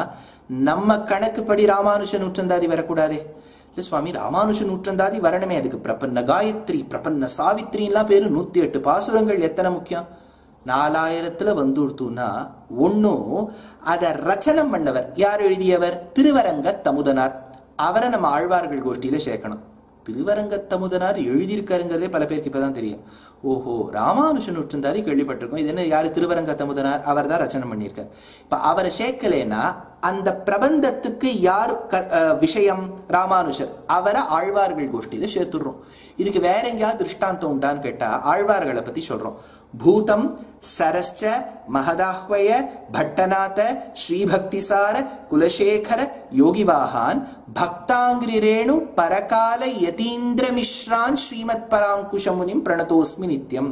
நம்ம கணக்குப்படி ராமானுஷ நூற்றந்தாதி வரக்கூடாதே. இல்ல சுவாமி, ராமானுஷ நூற்றந்தாதி வரணுமே. அதுக்கு பிரபன்ன காயத்ரி, பிரபன்ன சாவித்ரி எல்லாம் பேரு, 108 பாசுரங்கள் எத்தனை முக்கியம்? 4000த்துல வந்துடுத்துனா ஒன்னும் அதை ரச்சனம் பண்ணவர் யார் எழுதியவர்? திருவரங்க தமுதனார். அவரை நம்ம ஆழ்வார்கள் கோஷ்டியில சேர்க்கணும். திருவரங்க தமுதனார் எழுதியிருக்காருங்கிறதே பல பேருக்கு இப்பதான் தெரியும். ஓஹோ, ராமானுஷன் உற்றந்தாதி கேள்விப்பட்டிருக்கோம். இது என்ன, யாரு திருவரங்க தமுதனார்? அவர் தான் ரச்சனை பண்ணியிருக்கார். இப்ப அவரை சேர்க்கலைன்னா அந்த பிரபந்தத்துக்கு யார் விஷயம்? ராமானுஷர். அவரை ஆழ்வார்கள் கோஷ்டியில சேர்த்துடுறோம். இதுக்கு வேற எங்கேயாவது திருஷ்டாந்தம் உண்டான்னு கேட்டா ஆழ்வார்களை பத்தி சொல்றோம். பூதம் சரஸ்ச மகதாஹ்வய பட்டநாத ஸ்ரீபக்திசார குலசேகர யோகிவாகான் பக்தாங்கிரேணு பரகால யதீந்திர மிஸ்ரான் ஸ்ரீமத் பராங்குஷமுனிம் பிரணதோஸ்மி நித்யம்.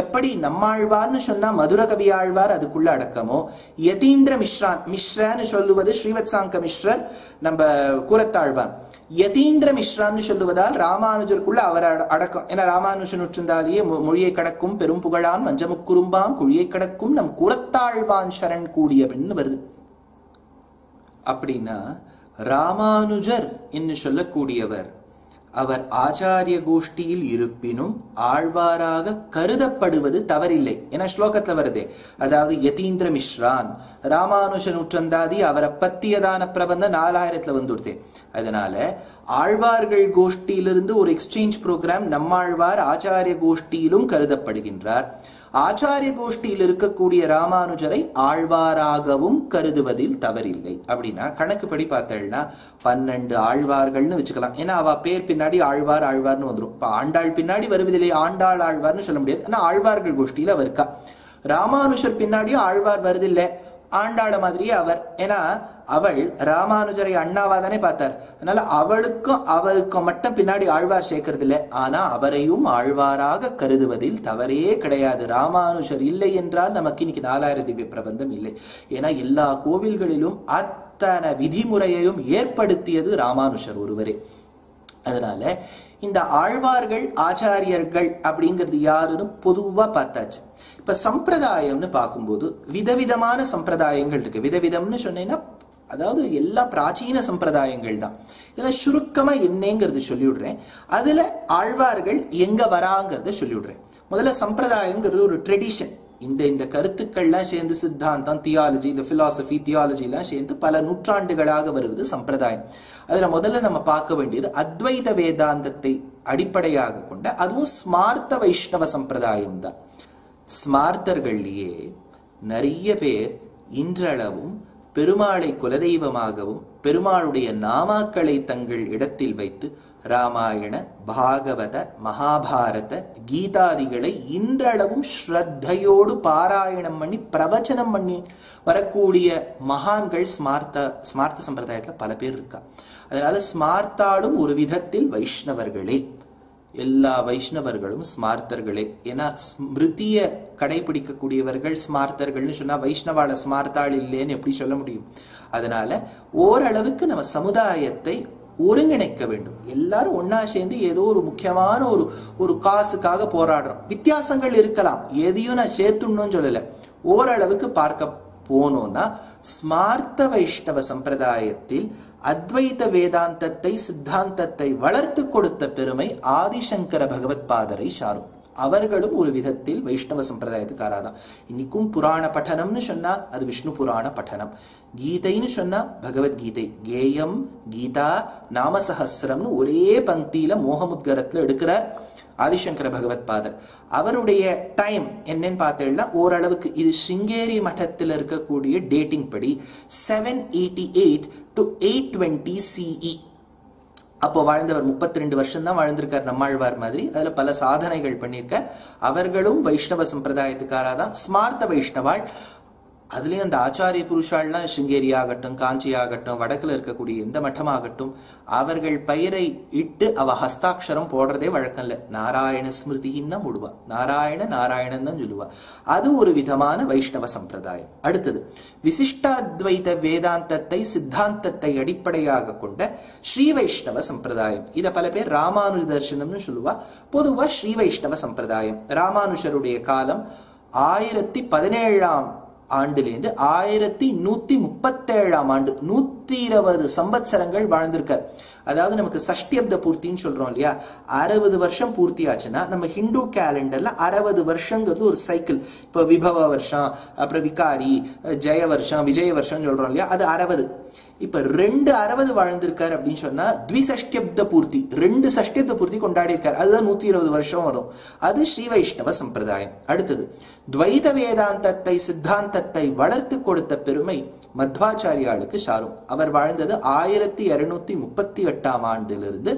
எப்படி நம்மாழ்வார்னு சொன்னா மதுர கவி ஆழ்வார் அதுக்குள்ள அடக்கமோ, யதீந்திர மிஸ்ரான், மிஸ்ரான்னு சொல்லுவது ஸ்ரீவத்சாங்க மிஸ்ரர் நம்ம கூரத்தாழ்வான், யதீந்திர மிஸ்ரான்னு சொல்லுவதால் ராமானுஜருக்குள்ள அவர் அடக்கம். ஏன்னா ராமானுஜன் உற்றந்தாலேயே மொழியை கடக்கும் பெரும் புகழான் மஞ்சமுக்குறும்பாம் குழியை கடக்கும் நம் கூரத்தாழ்வான் சரண் கூடிய பெண் வருது. அப்படின்னா ராமானுஜர் என்று சொல்லக்கூடியவர் அவர் ஆச்சாரிய கோஷ்டியில் இருப்பினும் ஆழ்வாராக கருதப்படுவது தவறில்லை. ஏன்னா ஸ்லோகத்துல வருதே, அதாவது யதீந்திர மிஸ்ரான் ராமானுஜன் உற்றந்தாதி அவரை பத்தியதான பிரபந்தம் 4000 வந்துடுதே. அதனால ஆழ்வார்கள் கோஷ்டியிலிருந்து ஒரு எக்ஸ்சேஞ்ச் ப்ரோக்ராம் நம்மாழ்வார் ஆச்சாரிய கோஷ்டியிலும் கருதப்படுகின்றார். ஆச்சாரிய கோஷ்டியில் இருக்கக்கூடிய ராமானுஜரை ஆழ்வாராகவும் கருதுவதில் தவறில்லை. அப்படின்னா கணக்குப்படி பார்த்தேன்னா 12 ஆழ்வார்கள்னு வச்சுக்கலாம். ஏன்னா அவ பேர் பின்னாடி ஆழ்வார் ஆழ்வார்னு வந்துடும். இப்ப ஆண்டாள் பின்னாடி வருவதில்லை, ஆண்டாள் ஆழ்வார்னு சொல்ல முடியாது. ஆனா ஆழ்வார்கள் கோஷ்டியில அவர் இருக்கா. ராமானுஜர் பின்னாடியும் ஆழ்வார் வருதில்லை, ஆண்டாள மாதிரியே அவர். ஏன்னா அவள் ராமானுஜரை அண்ணாவா தானே பார்த்தார். அதனால அவளுக்கும் அவருக்கும் மட்டும் பின்னாடி ஆழ்வார் சேர்க்கறது இல்லை. ஆனா அவரையும் ஆழ்வாராக கருதுவதில் தவறே கிடையாது. ராமானுஜர் இல்லை என்றால் நமக்கு இன்னைக்கு 4000 திவ்ய பிரபந்தம் இல்லை. ஏன்னா எல்லா கோவில்களிலும் அத்தனை விதிமுறையையும் ஏற்படுத்தியது ராமானுஜர் ஒருவரே. அதனால இந்த ஆழ்வார்கள் ஆச்சாரியர்கள் அப்படிங்கிறது யாருன்னு பொதுவா பார்த்தாச்சு. இப்ப சம்பிரதாயம்னு பார்க்கும்போது விதவிதமான சம்பிரதாயங்கள் இருக்கு. விதவிதம்னு சொன்னீங்கன்னா அதாவது எல்லா பிராச்சீன சம்பிரதாயங்கள் தான். இதுல சுருக்கமா என்னங்கிறது சொல்லிவிடுறேன். அதுல ஆழ்வார்கள் எங்க வராங்கிறத சொல்லிவிடுறேன். முதல்ல சம்பிரதாயங்கிறது ஒரு ட்ரெடிஷன். இந்த கருத்துக்கள்லாம் சேர்ந்து சித்தாந்தம், தியாலஜி, இந்த பிலாசபி தியாலஜி எல்லாம் சேர்ந்து பல நூற்றாண்டுகளாக வருவது சம்பிரதாயம். அதுல முதல்ல நம்ம பார்க்க வேண்டியது அத்வைத வேதாந்தத்தை அடிப்படையாக கொண்ட அதுவும் ஸ்மார்த்த வைஷ்ணவ சம்பிரதாயம் தான். ஸ்மார்த்தர்கள்லயே நிறைய பேர் இன்றளவும் பெருமாளை குலதெய்வமாகவும் பெருமாளுடைய நாமாக்களை தங்கள் இடத்தில் வைத்து ராமாயண பாகவத மகாபாரத கீதாதிகளை இன்றளவும் ஸ்ரத்தையோடு பாராயணம் பண்ணி பிரவச்சனம் பண்ணி வரக்கூடிய மகான்கள் ஸ்மார்த்த சம்பிரதாயத்துல பல பேர் இருக்கா. அதனால ஸ்மார்த்தாடும் ஒரு விதத்தில் வைஷ்ணவர்களே. எல்லா வைஷ்ணவர்களும் ஸ்மார்த்தர்களே. ஏன்னா ஸ்மிருதிய கடைபிடிக்கக்கூடியவர்கள் ஸ்மார்த்தர்கள்னு சொன்னா வைஷ்ணவால ஸ்மார்த்தாள் இல்லைன்னு எப்படி சொல்ல முடியும்? அதனால ஓரளவுக்கு நம்ம சமுதாயத்தை ஒருங்கிணைக்க வேண்டும். எல்லாரும் ஒன்னா சேர்ந்து ஏதோ ஒரு முக்கியமான ஒரு காசுக்காக போராடுறோம். வித்தியாசங்கள் இருக்கலாம், எதையும் நான் சேர்த்துணும்னு சொல்லல. ஓரளவுக்கு பார்க்க போனோம்னா ஸ்மார்த்த வைஷ்ணவ சம்பிரதாயத்தில் அத்வைத வேதாந்தத்தை சித்தாந்தத்தை வளர்த்து கொடுத்த பெருமை ஆதிசங்கர பகவத் பாதரை சாரும். அவர்களும் ஒரு விதத்தில் வைஷ்ணவ சம்பிரதாயத்துக்காராதான். இன்னைக்கும் புராண பட்டனம்னு சொன்னா அது விஷ்ணு புராண பட்டனம். கீதைன்னு சொன்னா பகவத்கீதை, கேயம் கீதா நாமசஹஸ்ரம்னு ஒரே பங்கியில மோகமுத்கரத்துல எடுக்கிற ஆதிசங்கர பகவத் பாதர். அவருடைய டைம் என்னன்னு பார்த்தீங்கன்னா ஓரளவுக்கு இது சிங்கேரி மட்டத்தில் இருக்கக்கூடிய டேட்டிங் படி 788 to 820 CE. அப்போ வாழ்ந்தவர் 32 வருஷம் தான் வாழ்ந்திருக்கார் நம்மாழ்வார் மாதிரி. அதுல பல சாதனைகள் பண்ணியிருக்கார். அவர்களும் வைஷ்ணவ சம்பிரதாயத்துக்காராதான். ஸ்மார்த்த வைஷ்ணவாள் அதுலயும் அந்த ஆச்சாரிய புருஷாள்லாம் சிங்கேரி ஆகட்டும், காஞ்சி ஆகட்டும், வடக்குல இருக்கக்கூடிய எந்த மட்டமாகட்டும் அவர்கள் பெயரை இட்டு அவ ஹஸ்தாட்சரம் போடுறதே வழக்கம் இல்லை. நாராயண ஸ்மிருதின்னு தான் போடுவா. நாராயணன் தான் சொல்லுவா. அது ஒரு விதமான வைஷ்ணவ சம்பிரதாயம். அடுத்தது விசிஷ்டாத்வைத வேதாந்தத்தை சித்தாந்தத்தை அடிப்படையாக கொண்ட ஸ்ரீ வைஷ்ணவ சம்பிரதாயம். இத பல பேர் ராமானுஜ தர்சனம்னு சொல்லுவா. பொதுவா ஸ்ரீ வைஷ்ணவ சம்பிரதாயம் ராமானுஷருடைய காலம் 1017 ஆண்டிலிருந்து 1137 ஆண்டு, 120 சம்பத்சரங்கள் வாழ்ந்திருக்கார். அதாவது நமக்கு சஷ்டியப்த பூர்த்தின்னு சொல்றோம் இல்லையா, 60 வருஷம் பூர்த்தி ஆச்சுன்னா நம்ம ஹிந்து கேலண்டர்ல 60 வருஷங்கிறது ஒரு சைக்கிள். இப்போ விபவ வருஷம், அப்புறம் விகாரி, ஜெய வருஷம், விஜய வருஷம் சொல்றோம் இல்லையா, அது 60. இப்ப 2 60 வாழ்ந்திருக்காரு அப்படின்னு சொன்னா த்விசஷ்டியப்த பூர்த்தி, 2 சஷ்டியப்த பூர்த்தி கொண்டாடி இருக்காரு. அதுதான் 120 வருஷம் வரும். அது ஸ்ரீ வைஷ்ணவ சம்பிரதாயம். அடுத்தது துவைத வேதாந்தத்தை சித்தாந்தத்தை வளர்த்து கொடுத்த பெருமை மத்வாச்சாரியாளுக்கு சாரும். அவர் வாழ்ந்தது 1238 ஆண்டிலிருந்து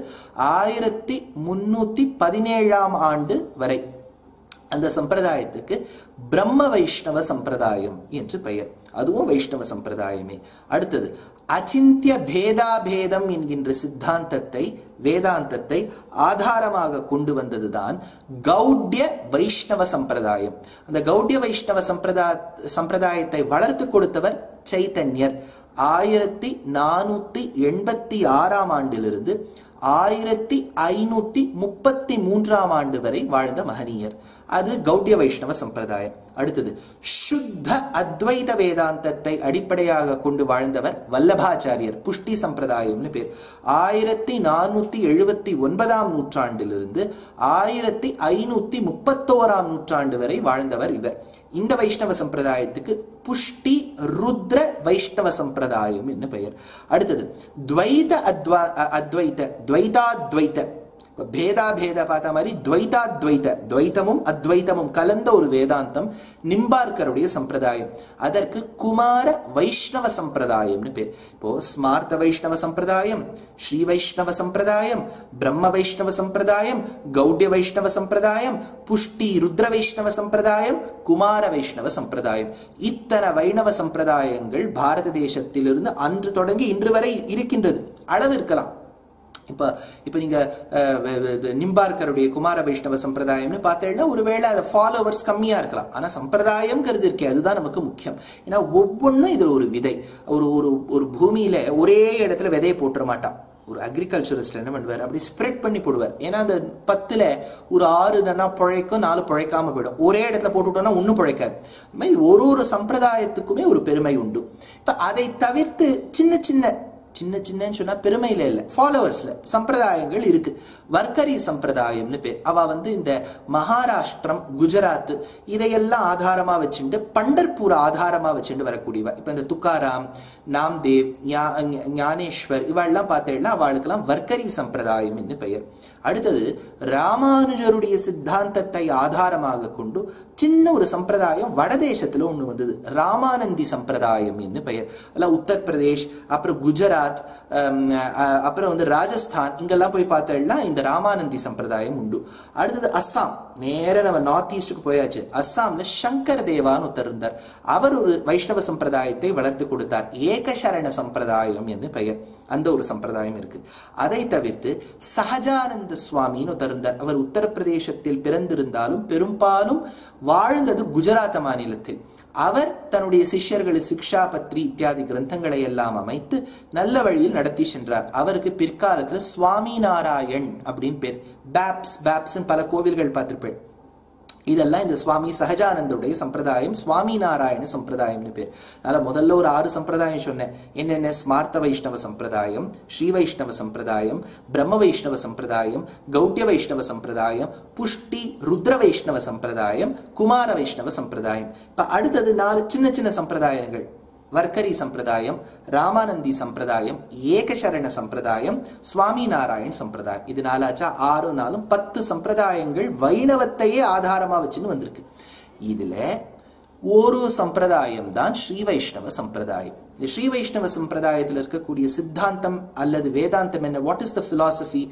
1317 ஆண்டு வரை. அந்த சம்பிரதாயத்துக்கு பிரம்ம வைஷ்ணவ சம்பிரதாயம் என்று பெயர். அதுவும் வைஷ்ணவ சம்பிரதாயமே. அடுத்தது அச்சிந்திய பேதாபேதம் என்கின்ற சித்தாந்தத்தை வேதாந்தத்தை ஆதாரமாக கொண்டு வந்ததுதான் கௌட்ய வைஷ்ணவ சம்பிரதாயம். அந்த கௌட்ய வைஷ்ணவ சம்பிரதாயத்தை வளர்த்து கொடுத்தவர் சைத்தன்யர். 1486 ஆண்டிலிருந்து 1533 ஆண்டு வரை வாழ்ந்த மகனீயர். அது கௌட்ய வைஷ்ணவ சம்பிரதாயம். அடுத்தது சுத்த அத்வைத வேதாந்தத்தை அடிப்படையாக கொண்டு வாழ்ந்தவர் வல்லபாச்சாரியர். புஷ்டி சம்பிரதாயம்னு பேர். 1479 நூற்றாண்டிலிருந்து 1531 நூற்றாண்டு வரை வாழ்ந்தவர் இவர். இந்த வைஷ்ணவ சம்பிரதாயத்துக்கு புஷ்டி ருத்ர வைஷ்ணவ சம்பிரதாயம் என்று பெயர். அடுத்தது துவைத அத்வைத துவைதாத்வைத, பேதா பேத பார்த்த மாதிரி துவைதாத்வைத, துவைத்தமும் அத்வைத்தமும் கலந்த ஒரு வேதாந்தம் நிம்பார்க்கருடைய சம்பிரதாயம். அதற்கு குமார வைஷ்ணவ சம்பிரதாயம்னு பேர். இப்போ ஸ்மார்த்த வைஷ்ணவ சம்பிரதாயம், ஸ்ரீ வைஷ்ணவ சம்பிரதாயம், பிரம்ம வைஷ்ணவ சம்பிரதாயம், கௌட்ய வைஷ்ணவ சம்பிரதாயம், புஷ்டி ருத்ர வைஷ்ணவ சம்பிரதாயம், குமார வைஷ்ணவ சம்பிரதாயம். இத்தனை வைணவ சம்பிரதாயங்கள் பாரத தேசத்திலிருந்து அன்று தொடங்கி இன்று வரை இருக்கின்றது. அளவு இருக்கலாம். இப்ப நீங்க நிம்பார்க்கருடைய குமார வைஷ்ணவ சம்பிரதாயம்னு பார்த்தீங்கன்னா ஒருவேளை அதை ஃபாலோவர்ஸ் கம்மியா இருக்கலாம். ஆனா சம்பிரதாயம் இருக்கே, அதுதான் நமக்கு முக்கியம். ஏன்னா ஒவ்வொன்றும் இதுல ஒரு விதை. ஒரு பூமியில ஒரே இடத்துல விதையை போட்டுற மாட்டான். ஒரு அக்ரிகல்ச்சரிஸ்ட் என்ன பண்ணுவார், அப்படி ஸ்ப்ரெட் பண்ணி போடுவார். ஏன்னா அந்த 10ல ஒரு 6 பிழைக்கும், 4 பிழைக்காம போயிடும். ஒரே இடத்துல போட்டுட்டோம்னா ஒன்னும் பிழைக்காது. ஒரு சம்பிரதாயத்துக்குமே ஒரு பெருமை உண்டு. இப்ப அதை தவிர்த்து சின்ன சின்னன்னு சொன்னா பெருமையில இல்ல, ஃபாலோவர்ஸ்ல சம்பிரதாயங்கள் இருக்கு. வர்க்கரி சம்பிரதாயம்னு பேர். அவ இந்த மகாராஷ்டிரம், குஜராத் இதையெல்லாம் ஆதாரமா வச்சுட்டு பண்டர்பூர் ஆதாரமா வச்சுட்டு வரக்கூடியவ. இப்ப இந்த துக்காராம், நாம்தேவ், ஞானேஸ்வர் இவெல்லாம் பார்த்தேன்னா அவளுக்கெல்லாம் வர்க்கரி சம்பிரதாயம் என்று பெயர். அடுத்தது ராமானுஜருடைய சித்தாந்தத்தை ஆதாரமாக கொண்டு சின்ன ஒரு சம்பிரதாயம் வடதேசத்துல ஒண்ணு வந்தது, ராமானந்தி சம்பிரதாயம் என்று பெயர். அல்ல உத்தரப்பிரதேஷ், அப்புறம் குஜராத், அப்புறம் ராஜஸ்தான் இங்கெல்லாம் போய் பார்த்தா இந்த ராமானந்தி சம்பிரதாயம் உண்டு. அடுத்தது அஸ்ஸாம், நேர நம்ம நார்த் ஈஸ்டுக்கு போயாச்சு. அஸ்ஸாம்ல சங்கர் தேவான்னு ஒருத்தர் இருந்தார். அவர் ஒரு வைஷ்ணவ சம்பிரதாயத்தை வளர்த்து கொடுத்தார். ஏகசரண சம்பிரதாயம் என்று பெயர். அந்த ஒரு சம்பிரதாயம் இருக்கு. அதை தவிர்த்து சஹஜானந்த சுவாமின்னு ஒருத்தர் இருந்தார். அவர் உத்தரப்பிரதேசத்தில் பிறந்திருந்தாலும் பெரும்பாலும் வாழ்ந்தது குஜராத் மாநிலத்தில். அவர் தன்னுடைய சிஷ்யர்களை சிக்ஷா பத்ரி இத்தியாதி கிரந்தங்களை எல்லாம் அமைத்து நல்ல வழியில் நடத்தி சென்றார். அவருக்கு பிற்காலத்துல சுவாமி நாராயண் அப்படின்னு பேர். பேப்ஸ் பல கோவில்கள் பார்த்திருப்பேன். இதெல்லாம் இந்த சுவாமி சஹஜானந்தருடைய சம்பிரதாயம், சுவாமி நாராயண சம்பிரதாயம்னு பேர். அதனால முதல்ல ஒரு 6 சம்பிரதாயம் சொன்னேன். என்னென்ன? ஸ்மார்த்த வைஷ்ணவ சம்பிரதாயம், ஸ்ரீ வைஷ்ணவ சம்பிரதாயம், பிரம்ம வைஷ்ணவ சம்பிரதாயம், கௌட்ய வைஷ்ணவ சம்பிரதாயம், புஷ்டி ருத்ர வைஷ்ணவ சம்பிரதாயம், குமார வைஷ்ணவ சம்பிரதாயம். இப்ப அடுத்தது 4 சின்ன சம்பிரதாயங்கள். வர்க்கரி சம்பிரதாயம், ராமானந்தி சம்பிரதாயம், ஏகசரண சம்பிரதாயம், சுவாமி நாராயண் சம்பிரதாயம். இது 4 6 10 சம்பிரதாயங்கள் வைணவத்தையே ஆதாரமா வச்சுன்னு வந்திருக்கு. இதுல ஒரு சம்பிரதாயம் தான் ஸ்ரீ வைஷ்ணவ சம்பிரதாயம். இந்த ஸ்ரீ வைஷ்ணவ சம்பிரதாயத்தில் இருக்கக்கூடிய சித்தாந்தம் அல்லது வேதாந்தம் என்ன? What is the philosophy?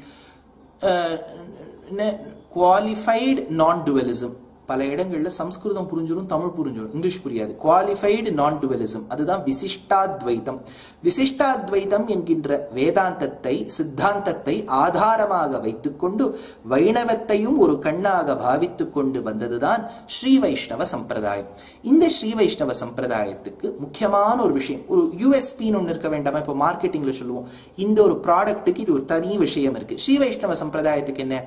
Qualified நான் டுவலிசம். பல இடங்கள்ல சம்ஸ்கிருதம் புரிஞ்சிடும், தமிழ் புரிஞ்சிடும், இங்கிலீஷ் புரியாது. குவாலிஃபைடு நான் டுவலிசம், அதுதான் விசிஷ்டாத்வைதம். விசிஷ்டாத்வைதம் என்கின்ற வேதாந்தத்தை, சித்தாந்தத்தை ஆதாரமாக வைத்துக்கொண்டு வைணவத்தையும் ஒரு கண்ணாக பாவித்துக் கொண்டு வந்ததுதான் ஸ்ரீ வைஷ்ணவ சம்பிரதாயம். இந்த ஸ்ரீ வைஷ்ணவ சம்பிரதாயத்துக்கு முக்கியமான ஒரு விஷயம், ஒரு யூஎஸ்பின்னு ஒன்று இருக்க வேண்டாமா? இப்போ மார்க்கெட்டிங்ல சொல்லுவோம், இந்த ஒரு ப்ராடக்ட்டுக்கு இது ஒரு தனி விஷயம் இருக்கு. ஸ்ரீ வைஷ்ணவ சம்பிரதாயத்துக்கு என்ன?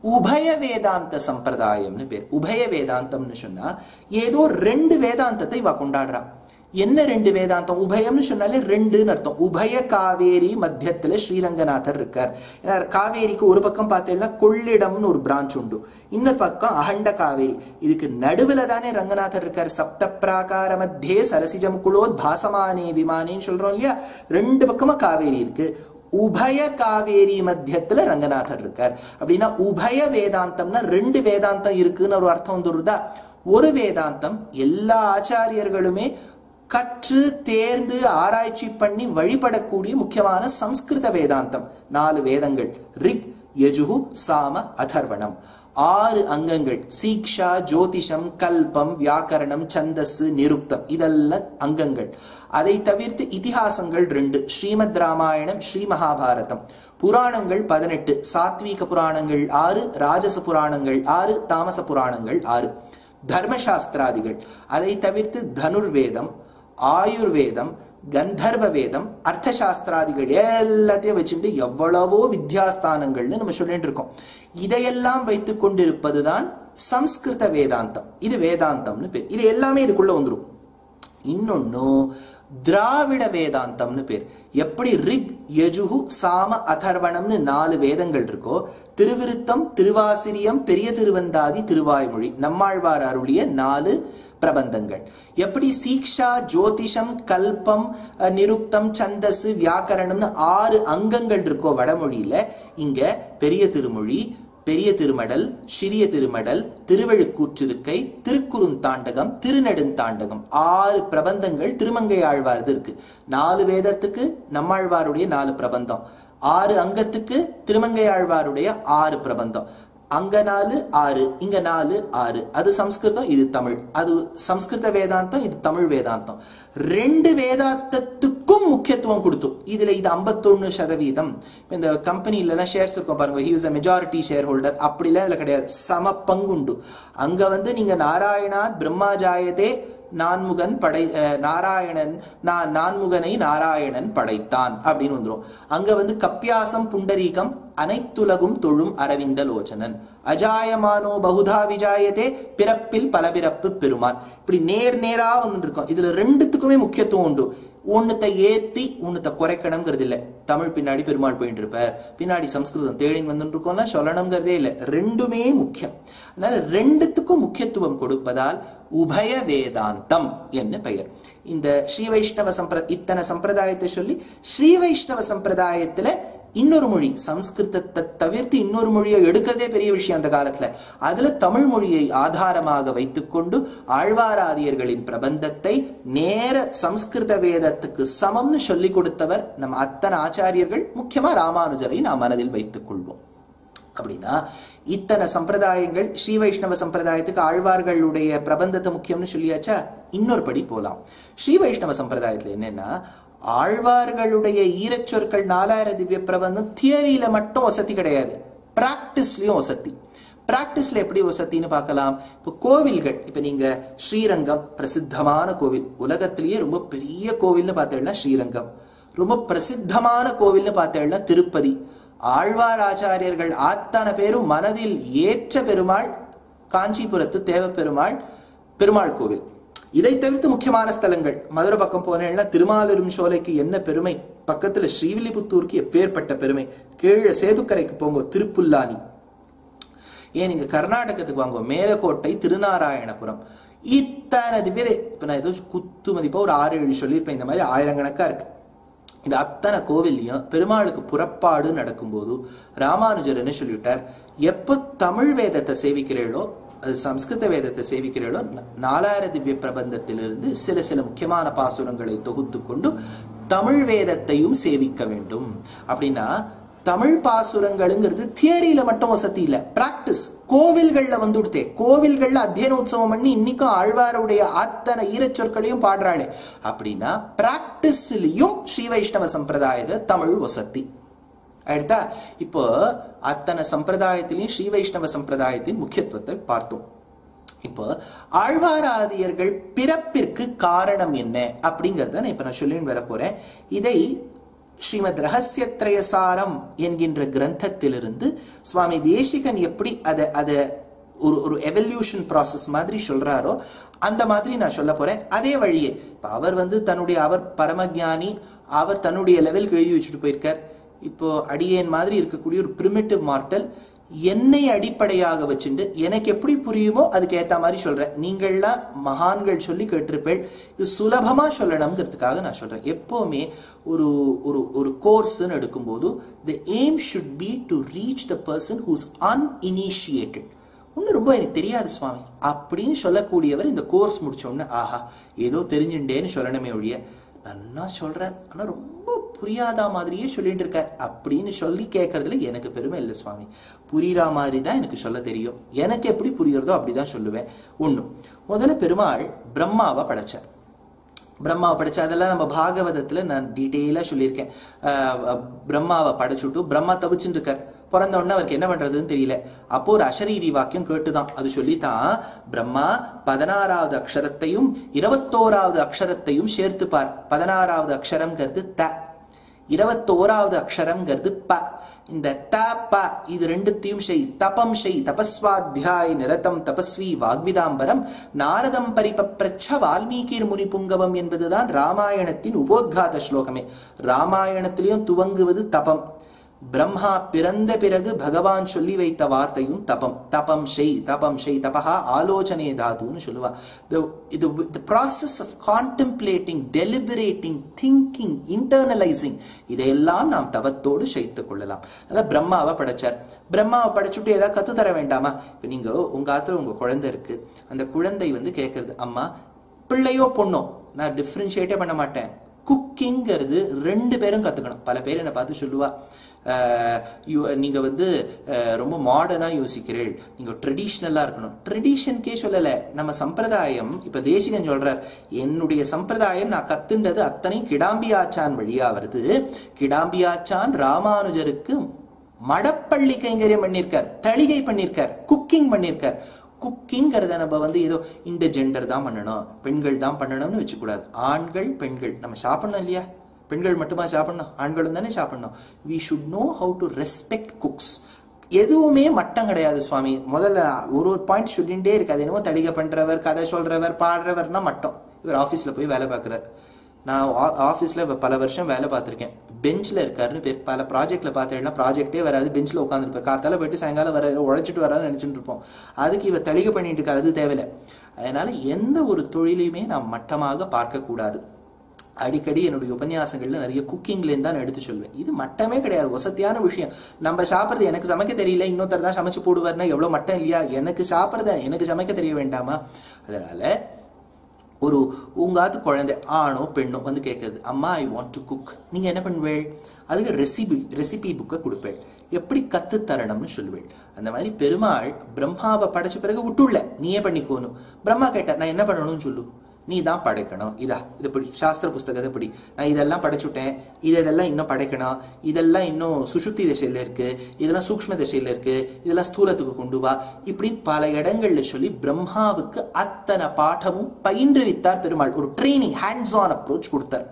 உபய வேதாந்த சம்பிரதாயம்னு பேர். உபய வேதாந்தம்னு சொன்னா ஏதோ 2 வேதாந்தத்தை இவ கொண்டாடுறா. என்ன ரெண்டு வேதாந்தம்? உபயம்னு சொன்னாலே ரெண்டுன்னு அர்த்தம். உபய காவேரி மத்தியத்துல ஸ்ரீரங்கநாதர் இருக்கார். காவேரிக்கு ஒரு பக்கம் பார்த்தீங்கன்னா கொள்ளிடம்னு ஒரு பிரான்ச் உண்டு, இன்னொரு பக்கம் அகண்ட காவேரி. இதுக்கு நடுவுல தானே ரங்கநாதர் இருக்கார். சப்த பிராகார மத்தியே சரசிஜம் குலோத் பாசமானே விமானேன்னு சொல்றோம் இல்லையா? ரெண்டு பக்கமா காவேரி இருக்கு. உபய காவேரி மத்தியத்துல ரங்கநாதர் இருக்கார். அப்படின்னா உபய வேதாந்தம்னா ரெண்டு வேதாந்தம் இருக்குன்னு ஒரு அர்த்தம் வந்துருதா? ஒரு வேதாந்தம் எல்லா ஆச்சாரியர்களுமே கற்று தேர்ந்து ஆராய்ச்சி பண்ணி வழிபடக்கூடிய முக்கியமான சம்ஸ்கிருத வேதாந்தம். 4 வேதங்கள், ரிக், யஜுஹு, சாம, அதர்வணம். 6 அங்கங்கள், சீக்ஷா, ஜோதிஷம், கல்பம், வியாக்கரணம், சந்தஸ், நிருக்தம், இதெல்லாம் அங்கங்கள். அதை தவிர்த்து இதிகாசங்கள் 2, ஸ்ரீமத் ராமாயணம், ஸ்ரீ மகாபாரதம். புராணங்கள் 18, சாத்வீக புராணங்கள் 6, ராஜச புராணங்கள் 6, தாமச புராணங்கள் 6. தர்மசாஸ்திராதிகள், அதை தவிர்த்து தனுர்வேதம், ஆயுர்வேதம், கந்தர்வ வேதம், அர்த்தசாஸ்திராதிகள் எல்லாத்தையும் வச்சுட்டு எவ்வளவோ வித்யாஸ்தானங்கள்னு நம்ம சொல்லிட்டு இருக்கோம். இதையெல்லாம் வைத்துக் கொண்டிருப்பதுதான் சம்ஸ்கிருத வேதாந்தம். இது வேதாந்தம்னு பேர். இது எல்லாமே இதுக்குள்ள வந்துடும். இன்னொன்னு திராவிட வேதாந்தம்னு பேர். எப்படி ரிக், யஜுஹு, சாம, அதர்வணம்னு 4 வேதங்கள் இருக்கோ, திருவிருத்தம், திருவாசிரியம், பெரிய திருவந்தாதி, திருவாய்மொழி, நம்மாழ்வார் அருளிய 4 பிரபந்தங்கள். எப்படி சீக்ஷா, ஜோதிஷம், கல்பம், நிருக்தம், சந்தஸ், வியாக்கரணம்னு 6 அங்கங்கள் இருக்கோ வடமொழியில, இங்க பெரிய திருமொழி, பெரிய திருமடல், சிறிய திருமடல், திருவழுக்கூற்றிருக்கை, திருக்குறுந்தாண்டகம், திருநெடுந்தாண்டகம், 6 பிரபந்தங்கள் திருமங்கை ஆழ்வார்து இருக்கு. 4 வேதத்துக்கு நம்மாழ்வாருடைய 4 பிரபந்தம், 6 அங்கத்துக்கு திருமங்கை ஆழ்வாருடைய 6 பிரபந்தம். அங்க 4 6, இங்க 4 6. அது சம்ஸ்கிருதம், இது தமிழ். அது சம்ஸ்கிருத வேதாந்தம், இது தமிழ் வேதாந்தம். 2 வேதாந்தத்துக்கும் முக்கியத்துவம் கொடுத்து இதுல இது 51%. இந்த கம்பெனில ஷேர்ஸ் இருக்கும் பாருங்க, he was a majority shareholder. அப்படிலாம் இதுல கிடையாது, சம பங்குண்டு. அங்க நீங்க நாராயணாத் பிரம்மா ஜாயதே, நான்முகன் நாராயணன் நான்முகனை நாராயணன் படைத்தான் அப்படின்னு வந்துரும். அங்க கப்பியாசம் புண்டரீகம், அனைத்துலகும் தொழும் அரவிந்த லோச்சனன், அஜாயமானோ பகுதா விஜாயதே, பிறப்பில் பல பிறப்பு பெருமான். இப்படி நேரா வந்துட்டு இருக்கோம். இதுல 2த்துக்குமே முக்கியத்துவம் உண்டு. ஒன்னுத்தை ஏத்தி ஒன்னுத்தை குறைக்கணுங்கிறது இல்ல. தமிழ் பின்னாடி பெருமாள் போயிட்டு இருப்பார், பின்னாடி சம்ஸ்கிருதம் தேடின்னு வந்துட்டு இருக்கோம்னா சொல்லணுங்கிறதே இல்லை. 2மே முக்கியம். அதனால 2த்துக்கும் முக்கியத்துவம் கொடுப்பதால் உபய வேதாந்தம் என்ன பெயர். இந்த ஸ்ரீ வைஷ்ணவ இத்தனை சம்பிரதாயத்தை சொல்லி ஸ்ரீ வைஷ்ணவ சம்பிரதாயத்துல இன்னொரு மொழி, சம்ஸ்கிருதத்தை தவிர்த்து இன்னொரு மொழியை எடுக்கிறதே பெரிய விஷயம் அந்த காலத்துல. அதுல தமிழ் மொழியை ஆதாரமாக வைத்துக்கொண்டு ஆழ்வாராதியர்களின் பிரபந்தத்தை நேர சம்ஸ்கிருத வேதத்துக்கு சமம்னு சொல்லி கொடுத்தவர் நம்ம அத்தனை ஆச்சாரியர்கள். முக்கியமா ராமானுஜரை நாம் மனதில் வைத்துக் கொள்வோம். அப்படின்னா இத்தனை சம்பிரதாயங்கள், ஸ்ரீ வைஷ்ணவ சம்பிரதாயத்துக்கு ஆழ்வார்களுடைய பிரபந்தத்தை முக்கியம்னு சொல்லியாச்சா, இன்னொரு படி போலாம். ஸ்ரீ வைஷ்ணவ சம்பிரதாயத்துல என்னன்னா, ஆழ்வார்களுடைய ஈரச்சொற்கள் 4000 திவ்ய பிரபந்தம் தியரியில மட்டும் வசதி கிடையாது, பிராக்டிஸ்லயும் வசதி. பிராக்டிஸ்ல எப்படி வசத்தின்னு பார்க்கலாம். இப்போ கோவில்கள், இப்ப நீங்க ஸ்ரீரங்கம் பிரசித்தமான கோவில், உலகத்திலேயே ரொம்ப பெரிய கோவில்னு பார்த்தேன்னா ஸ்ரீரங்கம். ரொம்ப பிரசித்தமான கோவில்னு பார்த்தேன்னா திருப்பதி. ஆழ்வார் ஆச்சாரியர்கள் அத்தனை பேரும் மனதில் ஏற்ற பெருமாள் காஞ்சிபுரத்து தேவ பெருமாள் கோவில். இதை தவிர்த்து முக்கியமான ஸ்தலங்கள், மதுரை பக்கம் போனேன்னா திருமாலிரும் சோலைக்கு என்ன பெருமை, பக்கத்துல ஸ்ரீவில்லிபுத்தூருக்கு எப்பேற்பட்ட பெருமை, கீழே சேதுக்கரைக்கு போங்க திருப்புல்லானி, ஏன் நீங்க கர்நாடகத்துக்கு வாங்க மேலக்கோட்டை, திருநாராயணபுரம், இத்தனை திவ்யதை. இப்ப நான் ஏதோ குத்து மதிப்பா ஒரு 6-7 சொல்லியிருப்பேன், இந்த மாதிரி ஆயிரக்கணக்கா இருக்கு. இந்த அத்தனை கோவில்லையும் பெருமாளுக்கு புறப்பாடு நடக்கும்போது ராமானுஜர் என்ன சொல்லிவிட்டார், எப்ப தமிழ் வேதத்தை சேவிக்கிறீர்களோ, அது சம்ஸ்கிருத வேதத்தை சேவிக்கிறீர்களோ, 4000 திவ்ய பிரபந்தத்திலிருந்து சில முக்கியமான பாசுரங்களை தொகுத்து கொண்டு தமிழ் வேதத்தையும் சேவிக்க வேண்டும். அப்படின்னா தமிழ் பாசுரங்கள்ங்கிறது தியரியில மட்டும் வசதி இல்ல, பிராக்டிஸ். கோவில்கள்ல வந்துடுத்தே, கோவில்கள்ல அத்தியன உற்சவம் பண்ணி இன்னைக்கும் ஆழ்வாருடைய அத்தனை ஈரச்சொற்களையும் பாடுறாளே. அப்படின்னா பிராக்டிஸ்லயும் ஸ்ரீ வைஷ்ணவ சம்பிரதாயத்தை தமிழ் வசதி ஆயிடுதா. இப்போ அத்தனை சம்பிரதாயத்திலையும் ஸ்ரீ வைஷ்ணவ சம்பிரதாயத்தின் முக்கியத்துவத்தை பார்த்தோம். இப்போ ஆழ்வாராதியர்கள் பிறப்பிற்கு காரணம் என்ன அப்படிங்கறத நான் இப்ப சொல்லின்னு வர போறேன். இதை ஸ்ரீமத் ரகசியத்ரயசாரம் என்கின்ற கிரந்தத்திலிருந்து சுவாமி தேசிகன் எப்படி அதை ஒரு ஒரு எவல்யூஷன் ப்ராசஸ் மாதிரி சொல்றாரோ அந்த மாதிரி நான் சொல்ல போறேன். அதே வழியே இப்ப அவர் அவர் பரமஞானி, அவர் தன்னுடைய லெவலுக்கு எழுதி வச்சுட்டு போயிருக்கார். இப்போ அடியேன் மாதிரி இருக்கக்கூடிய ஒரு பிரிமிட்டிவ் மார்டல் என்னை அடிப்படையாக வச்சுட்டு எனக்கு எப்படி புரியுமோ அதுக்கு ஏத்த மாதிரி சொல்றேன். நீங்கள்லாம் மகான்கள் சொல்லி கேட்டிருப்பேள், இது சுலபமா சொல்லணுங்கிறதுக்காக நான் சொல்றேன். எப்பவுமே ஒரு ஒரு ஒரு கோர்ஸ்ன்னு எடுக்கும்போது the aim should be to reach the person who's uninitiated. ஒன்னும் ரொம்ப எனக்கு தெரியாது சுவாமி அப்படின்னு சொல்லக்கூடியவர் இந்த கோர்ஸ் முடிச்ச உடனே ஆஹா ஏதோ தெரிஞ்சுட்டேன்னு சொல்லணுமே ஒழிய நல்லா சொல்றார் ஆனா ரொம்ப புரியாத மாதிரியே சொல்லிட்டு இருக்கார் அப்படின்னு சொல்லி கேட்கறதுல எனக்கு பெருமை இல்லை சுவாமி. புரியுற மாதிரி தான் எனக்கு சொல்ல தெரியும். எனக்கு எப்படி புரியுறதோ அப்படிதான் சொல்லுவேன். முதல்ல பெருமாள் பிரம்மாவை படைச்சார். பிரம்மாவை படைச்சா அதெல்லாம் நம்ம பாகவதத்துல நான் டீட்டெயிலா சொல்லியிருக்கேன். பிரம்மாவை படைச்சுட்டு பிரம்மா தவிச்சுட்டு இருக்கார். பிறந்த உடனே அவருக்கு என்ன பண்றதுன்னு தெரியல. அப்போ ஒரு அசரீரி வாக்கியம் கேட்டுதான். அது சொல்லித்தான் பிரம்மா 16வது அக்ஷரத்தையும் 21வது அக்ஷரத்தையும் சேர்த்துப்பார். 16வது அக்ஷரம்ங்கிறது த, 21வது அக்ஷரம்ங்கிறது ப. இந்த த ப இது ரெண்டுத்தையும் செய், தபம் செய் தபஸ்வாத்தியாய நிரதம் தபஸ்வி வாக்விதாம்பரம் நாரதம் பரிபப்ரச்ச வால்மீகிர் முனி புங்கவம் என்பதுதான் ராமாயணத்தின் உபோத்காத ஸ்லோகமே. ராமாயணத்திலையும் துவங்குவது தபம். பிரம்மா பிறந்த பிறகு பகவான் சொல்லி வைத்த வார்த்தையும் தபம். தபம் செய் தபம் செய் தபஹா ஆலோசனை தாதுன்னு சொல்லுவா. The process of contemplating, deliberating, thinking, internalizing இதையெல்லாம் நாம் தவத்தோடு செய்து கொள்ளலாம். அதனால பிரம்மாவை படைச்சார். பிரம்மாவை படைச்சுட்டு ஏதாவது கத்து தர வேண்டாமா? இப்ப நீங்க உங்க ஆத்துல உங்க குழந்தை இருக்கு, அந்த குழந்தை கேட்கறது அம்மா பிள்ளையோ பொண்ணோ நான் டிஃபரன்ஷியேட்டே பண்ண மாட்டேன். குக்கிங்கிறது 2 பேரும் கத்துக்கணும். பல பேர் என்ன பார்த்து சொல்லுவா நீங்க ரொம்ப மாடர்னா யோசிக்கிறீள், நீங்க ட்ரெடிஷ்னலா இருக்கணும். ட்ரெடிஷனுக்கே சொல்லல, நம்ம சம்பிரதாயம். இப்ப தேசிகன் சொல்றார் என்னுடைய சம்பிரதாயம் நான் கத்துண்டது அத்தனை கிடாம்பியாச்சான் வழியா வருது. கிடாம்பியாச்சான் ராமானுஜருக்கு மடப்பள்ளி கைங்கரியம் பண்ணியிருக்கார், தளிகை பண்ணியிருக்கார், குக்கிங் பண்ணியிருக்கார். குக்கிங்கிறத நம்ம ஏதோ இந்த ஜெண்டர் தான் பண்ணணும், பெண்கள் தான் பண்ணணும்னு வச்சுக்கூடாது. ஆண்கள் பெண்கள் நம்ம சாப்பிடணும் இல்லையா? பெண்கள் மட்டுமா சாப்பிடணும்? ஆண்களும் தானே சாப்பிடணும். we should know how to respect cooks. எதுவுமே மட்டம் கிடையாது சுவாமி. முதல்ல ஒரு பாயிண்ட் சொல்லிகிட்டே இருக்காது. என்னவோ தடிகை பண்றவர், கதை சொல்றவர், பாடுறவர்னா மட்டம். இவர் ஆஃபீஸ்ல போய் வேலை பார்க்குறார். நான் ஆஃபீஸ்ல பல வருஷம் வேலை பார்த்துருக்கேன். பெஞ்சில் இருக்காருன்னு பல ப்ராஜெக்ட்ல பார்த்தேன்னா ப்ராஜெக்டே வராது, பெஞ்சில் உட்காந்துருப்பார். காத்தால போயிட்டு சாயங்காலம் வர உழைச்சிட்டு வரான்னு நினைச்சுட்டு இருப்போம். அதுக்கு இவர் தளிகை பண்ணிட்டு இருக்காரு, அது தேவையில்லை. அதனால எந்த ஒரு தொழிலையுமே நாம் மட்டமாக பார்க்க கூடாது. அடிக்கடி என்னுடைய உபன்யாசங்கள்ல நிறைய குக்கிங்லேருந்து தான் எடுத்து சொல்வேன். இது மட்டமே கிடையாது, வசதியான விஷயம். நம்ம சாப்பிட்றது எனக்கு சமைக்க தெரியல, இன்னொருத்தர் தான் சமைச்சு போடுவார்னா எவ்வளவு மட்டம் இல்லையா? எனக்கு சாப்பிட்றத எனக்கு சமைக்க தெரிய வேண்டாமா? அதனால உங்காத்து குழந்தை ஆணோ பெண்ணோ கேட்குறது அம்மா ஐ வாண்ட் டு குக், நீங்க என்ன பண்ணுவேள்? அதுக்கு ரெசிபி புக்கை கொடுப்பேள், எப்படி கத்து தரணும்னு சொல்லுவேள். அந்த மாதிரி பெருமாள் பிரம்மாவை படைச்ச பிறகு விட்டுள்ள நீயே பண்ணிக்கோணும். பிரம்மா கேட்டார் நான் என்ன பண்ணணும்னு சொல்லு. நீ தான் படைக்கணும். இது படி சாஸ்திர புஸ்தகத்தை படி, நான் இதெல்லாம் படைச்சுட்டேன், இதெல்லாம் இன்னும் படைக்கணும், இதெல்லாம் இன்னும் சுஷுப்தி திசையில இருக்கு, இதெல்லாம் சூக்ஷ்ம திசையில இருக்கு, இதெல்லாம் ஸ்தூலத்துக்கு கொண்டு வா, இப்படி பல இடங்கள்ல சொல்லி பிரம்மாவுக்கு அத்தனை பாடமும் பயின்றுவித்தார் பெருமாள். ஒரு ட்ரைனிங், ஹேண்ட்ஸ் ஆன் அப்ரோச் கொடுத்தார்.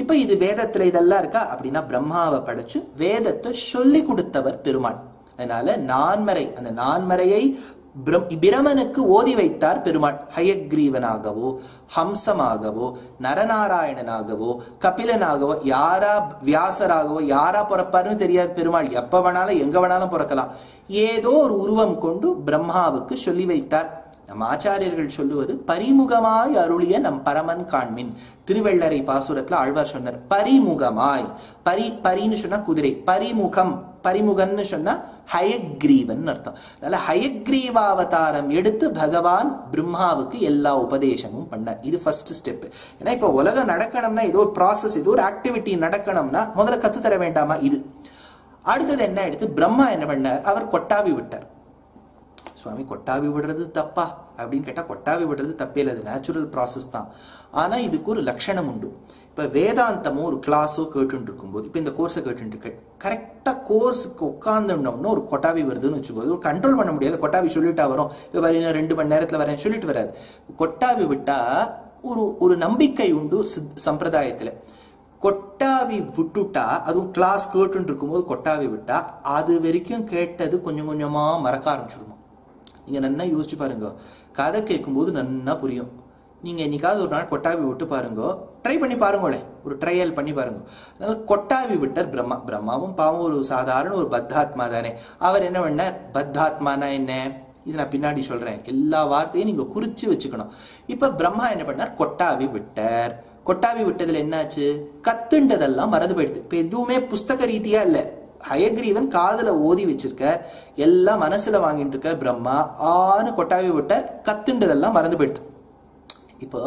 இப்ப இது வேதத்துல இதெல்லாம் இருக்கா அப்படின்னா பிரம்மாவை படைச்சு வேதத்தை சொல்லி கொடுத்தவர் பெருமாள். அதனால நான்மறை, அந்த நான்மறையை பிரமனுக்கு ஓதி வைத்தார் பெருமாள். ஹயக்ரீவனாகவோ ஹம்சமாகவோ நரநாராயணனாகவோ கபிலனாகவோ யாரா வியாசராகவோ யாரா பிறப்பாருன்னு தெரியாது பெருமாள். எப்ப வேணாலும் எங்க வேணாலும் பிறக்கலாம். ஏதோ ஒரு உருவம் கொண்டு பிரம்மாவுக்கு சொல்லி வைத்தார். நம் ஆச்சாரியர்கள் சொல்லுவது பரிமுகமாய் அருளிய நம் பரமன் காண்மின். திருவெள்ளரை பாசுரத்துல ஆழ்வார் சொன்னார் பரிமுகமாய். பரின்னு சொன்னா குதிரை, பரிமுகம், பரிமுகன்னு சொன்னா ஹயக்ரீவன் அர்த்தம். அதனால ஹயக்ரீவாவதாரம் எடுத்து பகவான் பிரம்மாவுக்கு எல்லா உபதேசமும் பண்ணார். இது ஃபர்ஸ்ட் ஸ்டெப். ஏன்னா இப்ப உலகம் நடக்கணும்னா, ஏதோ ஒரு ப்ராசஸ், ஏதோ ஒரு ஆக்டிவிட்டி நடக்கணும்னா முதல்ல கத்து தர வேண்டாமா? இது அடுத்தது என்ன எடுத்து பிரம்மா என்ன பண்ணார்? அவர் கொட்டாவி விட்டார். சுவாமி கொட்டாவி விடுறது தப்பா அப்படின்னு கேட்டா கொட்டாவி விடுறது தப்பே இல்லை, அது நேச்சுரல் ப்ராசஸ் தான். ஆனா இதுக்கு ஒரு லட்சணம் உண்டு. இப்ப வேதாந்தமோ ஒரு கிளாஸோ கேட்டு இருக்கும்போது, இப்ப இந்த கோர்ஸை கேட்டு இருக்கு, கரெக்டா கோர்ஸுக்கு உட்கார்ந்தோம்னா ஒரு கொட்டாவி வருதுன்னு வச்சுக்கோது, ஒரு கண்ட்ரோல் பண்ண முடியாது. கொட்டாவி சொல்லிட்டா வரும், இது மாதிரி 2 மணி நேரத்துல வரேன் சொல்லிட்டு வராது. கொட்டாவி விட்டா ஒரு நம்பிக்கை உண்டு சம்பிரதாயத்துல. கொட்டாவி விட்டுட்டா, அதுவும் கிளாஸ் கேட்டு இருக்கும்போது கொட்டாவி விட்டா அது வரைக்கும் கேட்டது கொஞ்சம் கொஞ்சமா மறக்க ஆரம்பிச்சிடுமா. நீங்க நன்னா யோசிச்சு பாருங்க, கதை கேட்கும்போது நன்னா புரியும். நீங்க என்னைக்காவது ஒரு நாள் கொட்டாவி விட்டு பாருங்க, ட்ரை பண்ணி பாருங்களே, ஒரு ட்ரையல் பண்ணி பாருங்க. அதனால கொட்டாவி விட்டார் பிரம்மா. பிரம்மாவும் பாவம் ஒரு சாதாரண ஒரு பத்தாத்மா தானே. அவர் என்ன பண்ணார், பத்தாத்மானா என்ன இது நான் பின்னாடி சொல்றேன், எல்லா வார்த்தையும் நீங்க குறிச்சு வச்சுக்கணும். இப்ப பிரம்மா என்ன பண்ணார், கொட்டாவி விட்டார். கொட்டாவி விட்டதுல என்னாச்சு, கத்துண்டதெல்லாம் மறந்து போயிடுது. இப்ப எதுவுமே புஸ்தக ரீதியா இல்ல, ஹயக்ரீவன் காதுல ஓதி வச்சிருக்கார், எல்லாம் மனசுல வாங்கிட்டு இருக்கார். பிரம்மா கொட்டாவி விட்டார், கத்துண்டதெல்லாம் மறந்து போயிடுது. இப்போ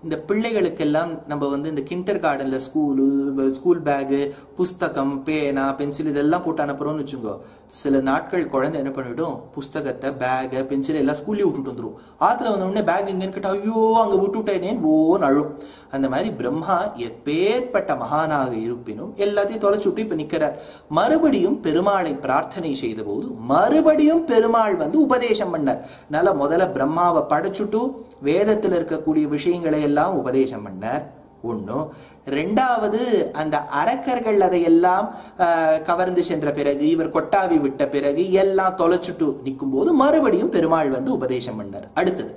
இந்த பிள்ளைகளுக்கெல்லாம் நம்ம இந்த கிண்டர் கார்டன்ல ஸ்கூல் பேகு, புஸ்தகம், பேனா, பென்சில் இதெல்லாம் போட்டு அனுப்புறோம்னு வச்சுக்கோ, சில நாட்கள் குழந்தை என்ன பண்ணிடும், புஸ்தகத்தை, பேக, பென்சில் எல்லாம் ஸ்கூல்லேயே விட்டுட்டு வந்துடும். ஆத்துல வந்த உடனே பேக் எங்கன்னு கேட்டா, ஐயோ அங்க விட்டுட்டேனே ஓன்னு அழும். அந்த மாதிரி பிரம்மா எப்பேற்பட்ட மகானாக இருப்பினும் எல்லாத்தையும் தொலைச்சு விட்டு இப்ப நிக்கிறார். மறுபடியும் பெருமாளை பிரார்த்தனை செய்த போது மறுபடியும் பெருமாள் உபதேசம் பண்ணார். அதனால முதல்ல பிரம்மாவை படைச்சுட்டு வேதத்தில் இருக்கக்கூடிய விஷயங்களை எல்லாம் உபதேசம் பண்ணார். ஒன்னும். ரெண்டாவது, அந்த அரக்கர்கள் அதையெல்லாம் கவர்ந்து சென்ற பிறகு, இவர் கொட்டாவி விட்ட பிறகு எல்லாம் தொலைச்சுட்டு நிற்கும் போது மறுபடியும் பெருமாள் உபதேசம் பண்ணார். அடுத்தது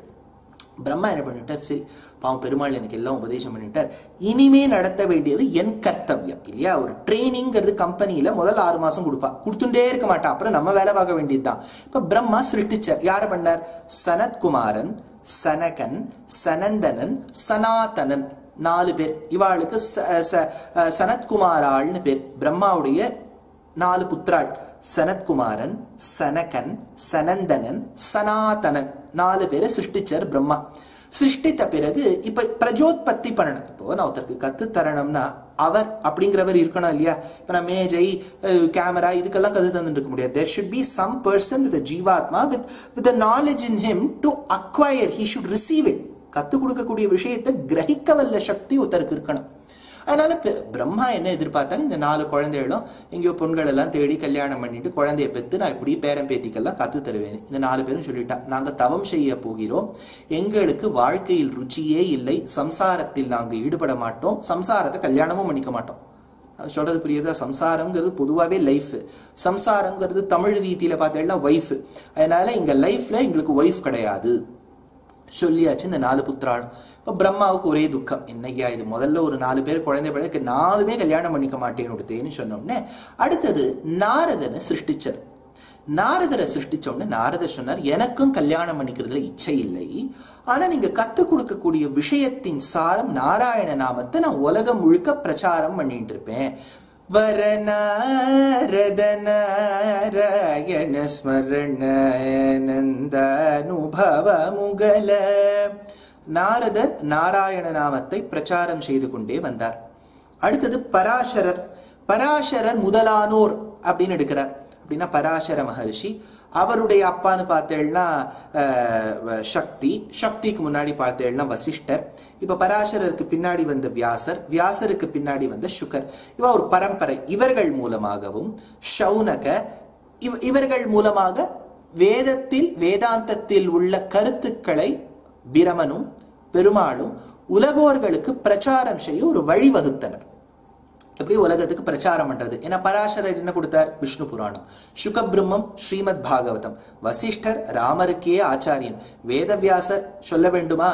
பிரம்மா என்ன பண்ணிட்டார், சரி பாவம் பெருமாள் எனக்கு எல்லாம் உபதேசம் பண்ணிட்டார், இனிமே நடத்த வேண்டியது என் கர்த்தவியம் இல்லையா. ஒரு ட்ரைனிங்கிறது கம்பெனியில முதல் 6 மாசம் கொடுத்துட்டே இருக்க மாட்டான், அப்புறம் நம்ம வேலை பார்க்க வேண்டியதுதான். இப்ப பிரம்மா சிருஷ்டிச்சார். யார பண்ணார், சனத்குமாரன், சனகன், சனந்தனன், சனாதனன், 4 பேர். இவாளுக்கு சனத்குமாராள்னு பேர். பிரம்மாவுடைய 4 புத்திராள், சனத்குமாரன், சனகன், சனந்தனன், சனாதனன், 4 பேரை சிருஷ்டிச்சார் பிரம்மா. சிருஷ்டித்த பிறகு இப்ப பிரஜோத்பத்தி பண்ணணும். இப்போ நான் ஒருத்தருக்கு கத்து தரணும்னா அவர் அப்படிங்கிறவர் இருக்கணும் இல்லையா. இப்ப நான் மேஜை, கேமரா இதுக்கெல்லாம் கத்து தந்துட்டு இருக்க முடியாது. There should be some person with a ஜீவாத்மா with the knowledge in him to acquire. He should receive it. கத்து கொடுக்கக்கூடிய விஷயத்தை கிரகிக்க வல்ல சக்தி ஒருத்தருக்கு இருக்கணும். அதனால பிரம்மா என்ன எதிர்பார்த்தாலும், இந்த 4 குழந்தைகளும் எங்கேயோ பொண்கள் எல்லாம் தேடி கல்யாணம் பண்ணிட்டு குழந்தைய பெற்று நான் இப்படி பேரன் பேத்திக்கெல்லாம் கத்து தருவேன். இந்த 4 பேரும் சொல்லிட்டா, நாங்க தவம் செய்ய போகிறோம், எங்களுக்கு வாழ்க்கையில் ருச்சியே இல்லை, சம்சாரத்தில் நாங்க ஈடுபட மாட்டோம், சம்சாரத்தை கல்யாணமும் பண்ணிக்க மாட்டோம். சொல்றது புரியுதா? சம்சாரம்ங்கிறது பொதுவாகவே லைஃப், சம்சாரம்ங்கிறது தமிழ் ரீதியில பார்த்தீங்கன்னா ஒய்ஃப். அதனால இங்க லைஃப்ல எங்களுக்கு ஒய்ஃப் கிடையாது சொல்லியாச்சு இந்த 4 புத்திராளும். இப்ப பிரம்மாவுக்கு ஒரே துக்கம், என்னையா இது முதல்ல ஒரு 4 பேர் குழந்தை பிள்ளைக்கு 4மே கல்யாணம் பண்ணிக்க மாட்டேன்னு சொன்னோடனே அடுத்தது நாரதனை சிருஷ்டிச்சார். நாரதரை சிருஷ்டிச்ச உடனே நாரதர் சொன்னார், எனக்கும் கல்யாணம் பண்ணிக்கிறதுல இச்சை இல்லை, ஆனா நீங்க கத்து கொடுக்கக்கூடிய விஷயத்தின் சாரம் நாராயண நாமத்தை நான் உலகம் முழுக்க பிரச்சாரம் பண்ணிட்டு இருப்பேன். வரநாரதநாராயண ஸ்மரண நந்தானுபவ முகல. நாரதர் நாராயண நாமத்தை பிரச்சாரம் செய்து கொண்டே வந்தார். அடுத்தது பராசரர். பராசரர் முதலானோர் அப்படின்னு எடுக்கிறார். அப்படின்னா பராசர மகர்ஷி, அவருடைய அப்பான்னு பார்த்தேன்னா சக்தி, சக்திக்கு முன்னாடி பார்த்தேன்னா வசிஷ்டர், இப்ப பராசரருக்கு பின்னாடி வந்த வியாசர், வியாசருக்கு பின்னாடி வந்த சுகர். இவ ஒரு பரம்பரை. இவர்கள் மூலமாகவும் சௌனக இவர்கள் மூலமாக வேதத்தில் வேதாந்தத்தில் உள்ள கருத்துக்களை பிரமனும் பெருமாளும் உலகோர்களுக்கு பிரச்சாரம் செய்ய ஒரு வழிவகுத்தனர். எப்படி உலகத்துக்கு பிரச்சாரம் பண்றது? ஏன்னா பராசரர் என்ன கொடுத்தார், விஷ்ணு புராணம், சுகபிரம்மம் ஸ்ரீமத் பாகவதம், வசிஷ்டர் ராமருக்கே ஆச்சாரியன், வேதவியாசர் சொல்ல வேண்டுமா,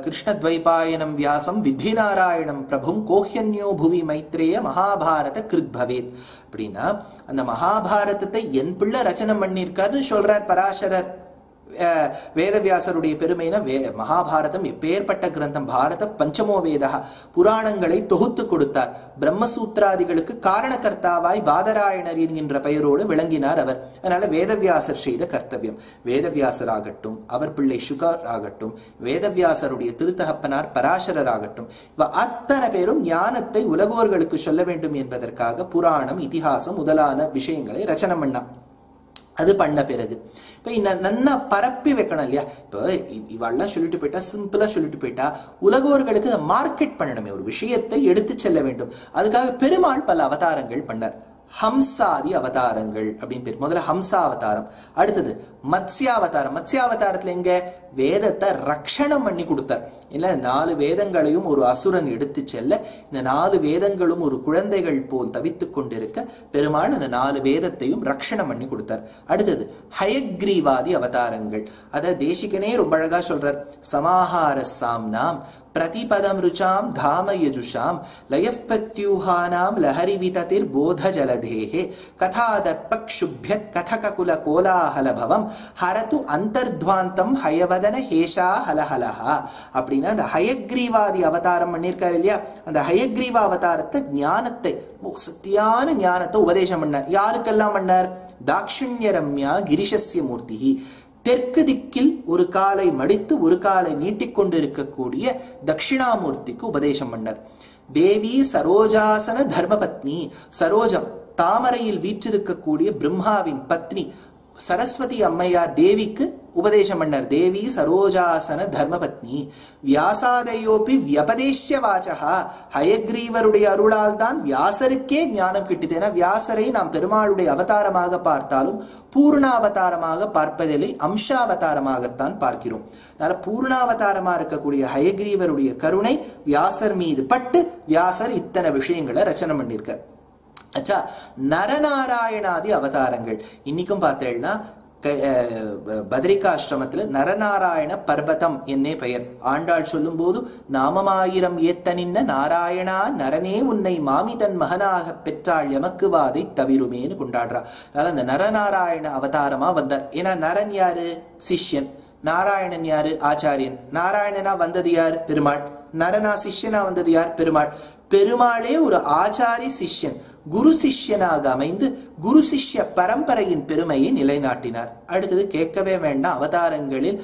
கிருஷ்ணத்வைபாயனம் வியாசம் வித்தி நாராயணம் பிரபும் கோஹ்யன்யோ புவி மைத்ரேய மகாபாரத கிருத் பவேத். அப்படின்னா அந்த மகாபாரதத்தை என் பிள்ளை ரச்சனை பண்ணியிருக்காருன்னு சொல்றார் பராசரர். வேதவியாசருடைய பெருமைனா மகாபாரதம் எப்பேற்பட்ட கிரந்தம், பாரத பஞ்சமோ வேதா, புராணங்களை தொகுத்து கொடுத்தார். பிரம்மசூத்திராதிகளுக்கு காரணகர்த்தாவாய் பாதராயணர் என்கின்ற பெயரோடு விளங்கினார் அவர். அதனால வேதவியாசர் செய்த கர்த்தவியம். வேதவியாசர் ஆகட்டும், அவர் பிள்ளை சுகர் ஆகட்டும், வேதவியாசருடைய திருத்தகப்பனார் பராசரர் ஆகட்டும், இவ அத்தனை பேரும் ஞானத்தை உலகோர்களுக்கு சொல்ல வேண்டும் என்பதற்காக புராணம், இதிகாசம் முதலான விஷயங்களை ரச்சனை பண்ணார். அது பண்ண பிறகு இப்ப நன்னா பரப்பி வைக்கணும் இல்லையா. இப்போ இவெல்லாம் சொல்லிட்டு போயிட்டா, சிம்பிளா சொல்லிட்டு போயிட்டா, உலகோர்களுக்கு மார்க்கெட் பண்ணணுமே, ஒரு விஷயத்தை எடுத்து செல்ல வேண்டும். அதுக்காக பெருமாள் பல அவதாரங்கள் பண்ணார். ஹம்சாதி அவதாரங்கள் அப்படின்னு பேர். முதல்ல ஹம்சா அவதாரம், அடுத்தது மத்ஸ்யாவதாரம். மத்ஸ்யாவதாரத்துல எங்க வேதத்தை ரக்ஷணம் பண்ணி கொடுத்தார். இல்ல 4 வேதங்களையும் ஒரு அசுரன் எடுத்து செல்ல இந்த 4 வேதங்களும் ஒரு குழந்தைகள் போல் தவித்துக் கொண்டிருக்க பெருமாள் அந்த 4 வேதத்தையும் ரக்ஷணம் பண்ணி கொடுத்தார். அடுத்தது ஹயக்ரீவாதி அவதாரங்கள். அத தேசிகனே ரொம்ப அழகா சொல்றார். சமாஹார சாம்னாம் பிரதிபதம் ருச்சாம் தாம யஜுஷாம் லயஃபத்யூஹானாம் லஹரி விததிர் போத ஜலதேஹே கதாதர்பக் சுப்யத் கதககுல கோலாஹலபவம் ஹரது அந்தர்த்வாந்தம் ஹயவதன ஹேஷா ஹலஹலஹா. அப்படின்னா அந்த ஹயக்ரீவாதி அவதாரம் பண்ணியிருக்காரு இல்லையா, அந்த ஹயக்ரீவா அவதாரத்தை ஞானத்தை, சத்தியான ஞானத்தை உபதேசம் பண்ணார். யாருக்கெல்லாம் பண்ணார்? தாக்ஷிண்யரம்யா கிரிஷஸ்ய மூர்த்தி, தெற்கு திக்கில் ஒரு காலை மடித்து ஒரு காலை நீட்டிக்கொண்டு இருக்கக்கூடிய தட்சிணாமூர்த்திக்கு உபதேசம் பண்ணார். தேவி சரோஜாசன தர்மபத்னி, சரோஜம் தாமரையில் வீற்றிருக்கக்கூடிய பிரம்மாவின் பத்னி சரஸ்வதி அம்மையார் தேவிக்கு உபதேசம் பண்ணார். தேவி சரோஜாசன தர்மபத்னி. வியாசாதையோபி வியபதேஷ்ய வாச்சகா, ஹயக்ரீவருடைய அருளால் தான் வியாசருக்கே ஞானம் கிட்டியது. ஏன்னா வியாசரை நாம் பெருமாளுடைய அவதாரமாக பார்த்தாலும் பூர்ணாவதாரமாக பார்ப்பதில்லை, அம்சாவதாரமாகத்தான் பார்க்கிறோம். அதனால பூர்ணாவதாரமா இருக்கக்கூடிய ஹயக்ரீவருடைய கருணை வியாசர் மீது பட்டு வியாசர் இத்தனை விஷயங்களை ரச்சனை பண்ணியிருக்கார். அச்சா, நரநாராயணாதி அவதாரங்கள் இன்னைக்கும் பார்த்தேன்னா பத்ரிகாசிரமத்துல நரநாராயண பர்வதம் என்னே பெயர். ஆண்டாள் சொல்லும் போது நாமமாயிரம் ஏத்த நின்ன நாராயணா நரனே உன்னை மாமி தன் மகனாக பெற்றாள் எமக்கு வாதை தவிருமேன்னு கொண்டாடுறா. அதனால அந்த நரநாராயண அவதாரமா வந்தார். ஏன்னா நரன் யாரு? சிஷ்யன். நாராயணன் யாரு? ஆச்சாரியன். நாராயணனா வந்தது யார்? பெருமாள். நரனா சிஷ்யனா வந்தது யார்? பெருமாள். பெருமாளே ஒரு ஆச்சாரி சிஷ்யன், குரு சிஷ்யனாக அமைந்து குரு சிஷ்ய பரம்பரையின் பெருமையை நிலைநாட்டினார். அடுத்தது கேட்கவே வேண்டாம், அவதாரங்களில்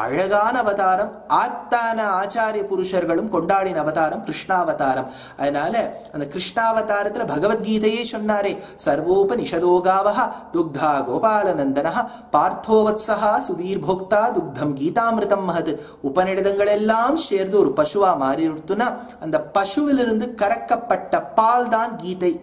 அழகான அவதாரம், ஆத்தான ஆச்சாரிய புருஷர்களும் கொண்டாடின அவதாரம் கிருஷ்ணாவதாரம். அதனால அந்த கிருஷ்ணாவதாரத்துல பகவத்கீதையே சொன்னாரே, சர்வோபனிஷதோகாவஹ துக்தா கோபாலநந்தனஹ பார்த்தோவத்ஸஹா சுதீர் போக்தா துக்தம் கீதாமிருதம் மகத். உபநிடதங்கள் எல்லாம் சேர்ந்து ஒரு பசுவா மாறிடுத்துனா அந்த பசுவிலிருந்து கறக்கப்பட்ட பால் தான் கீதை.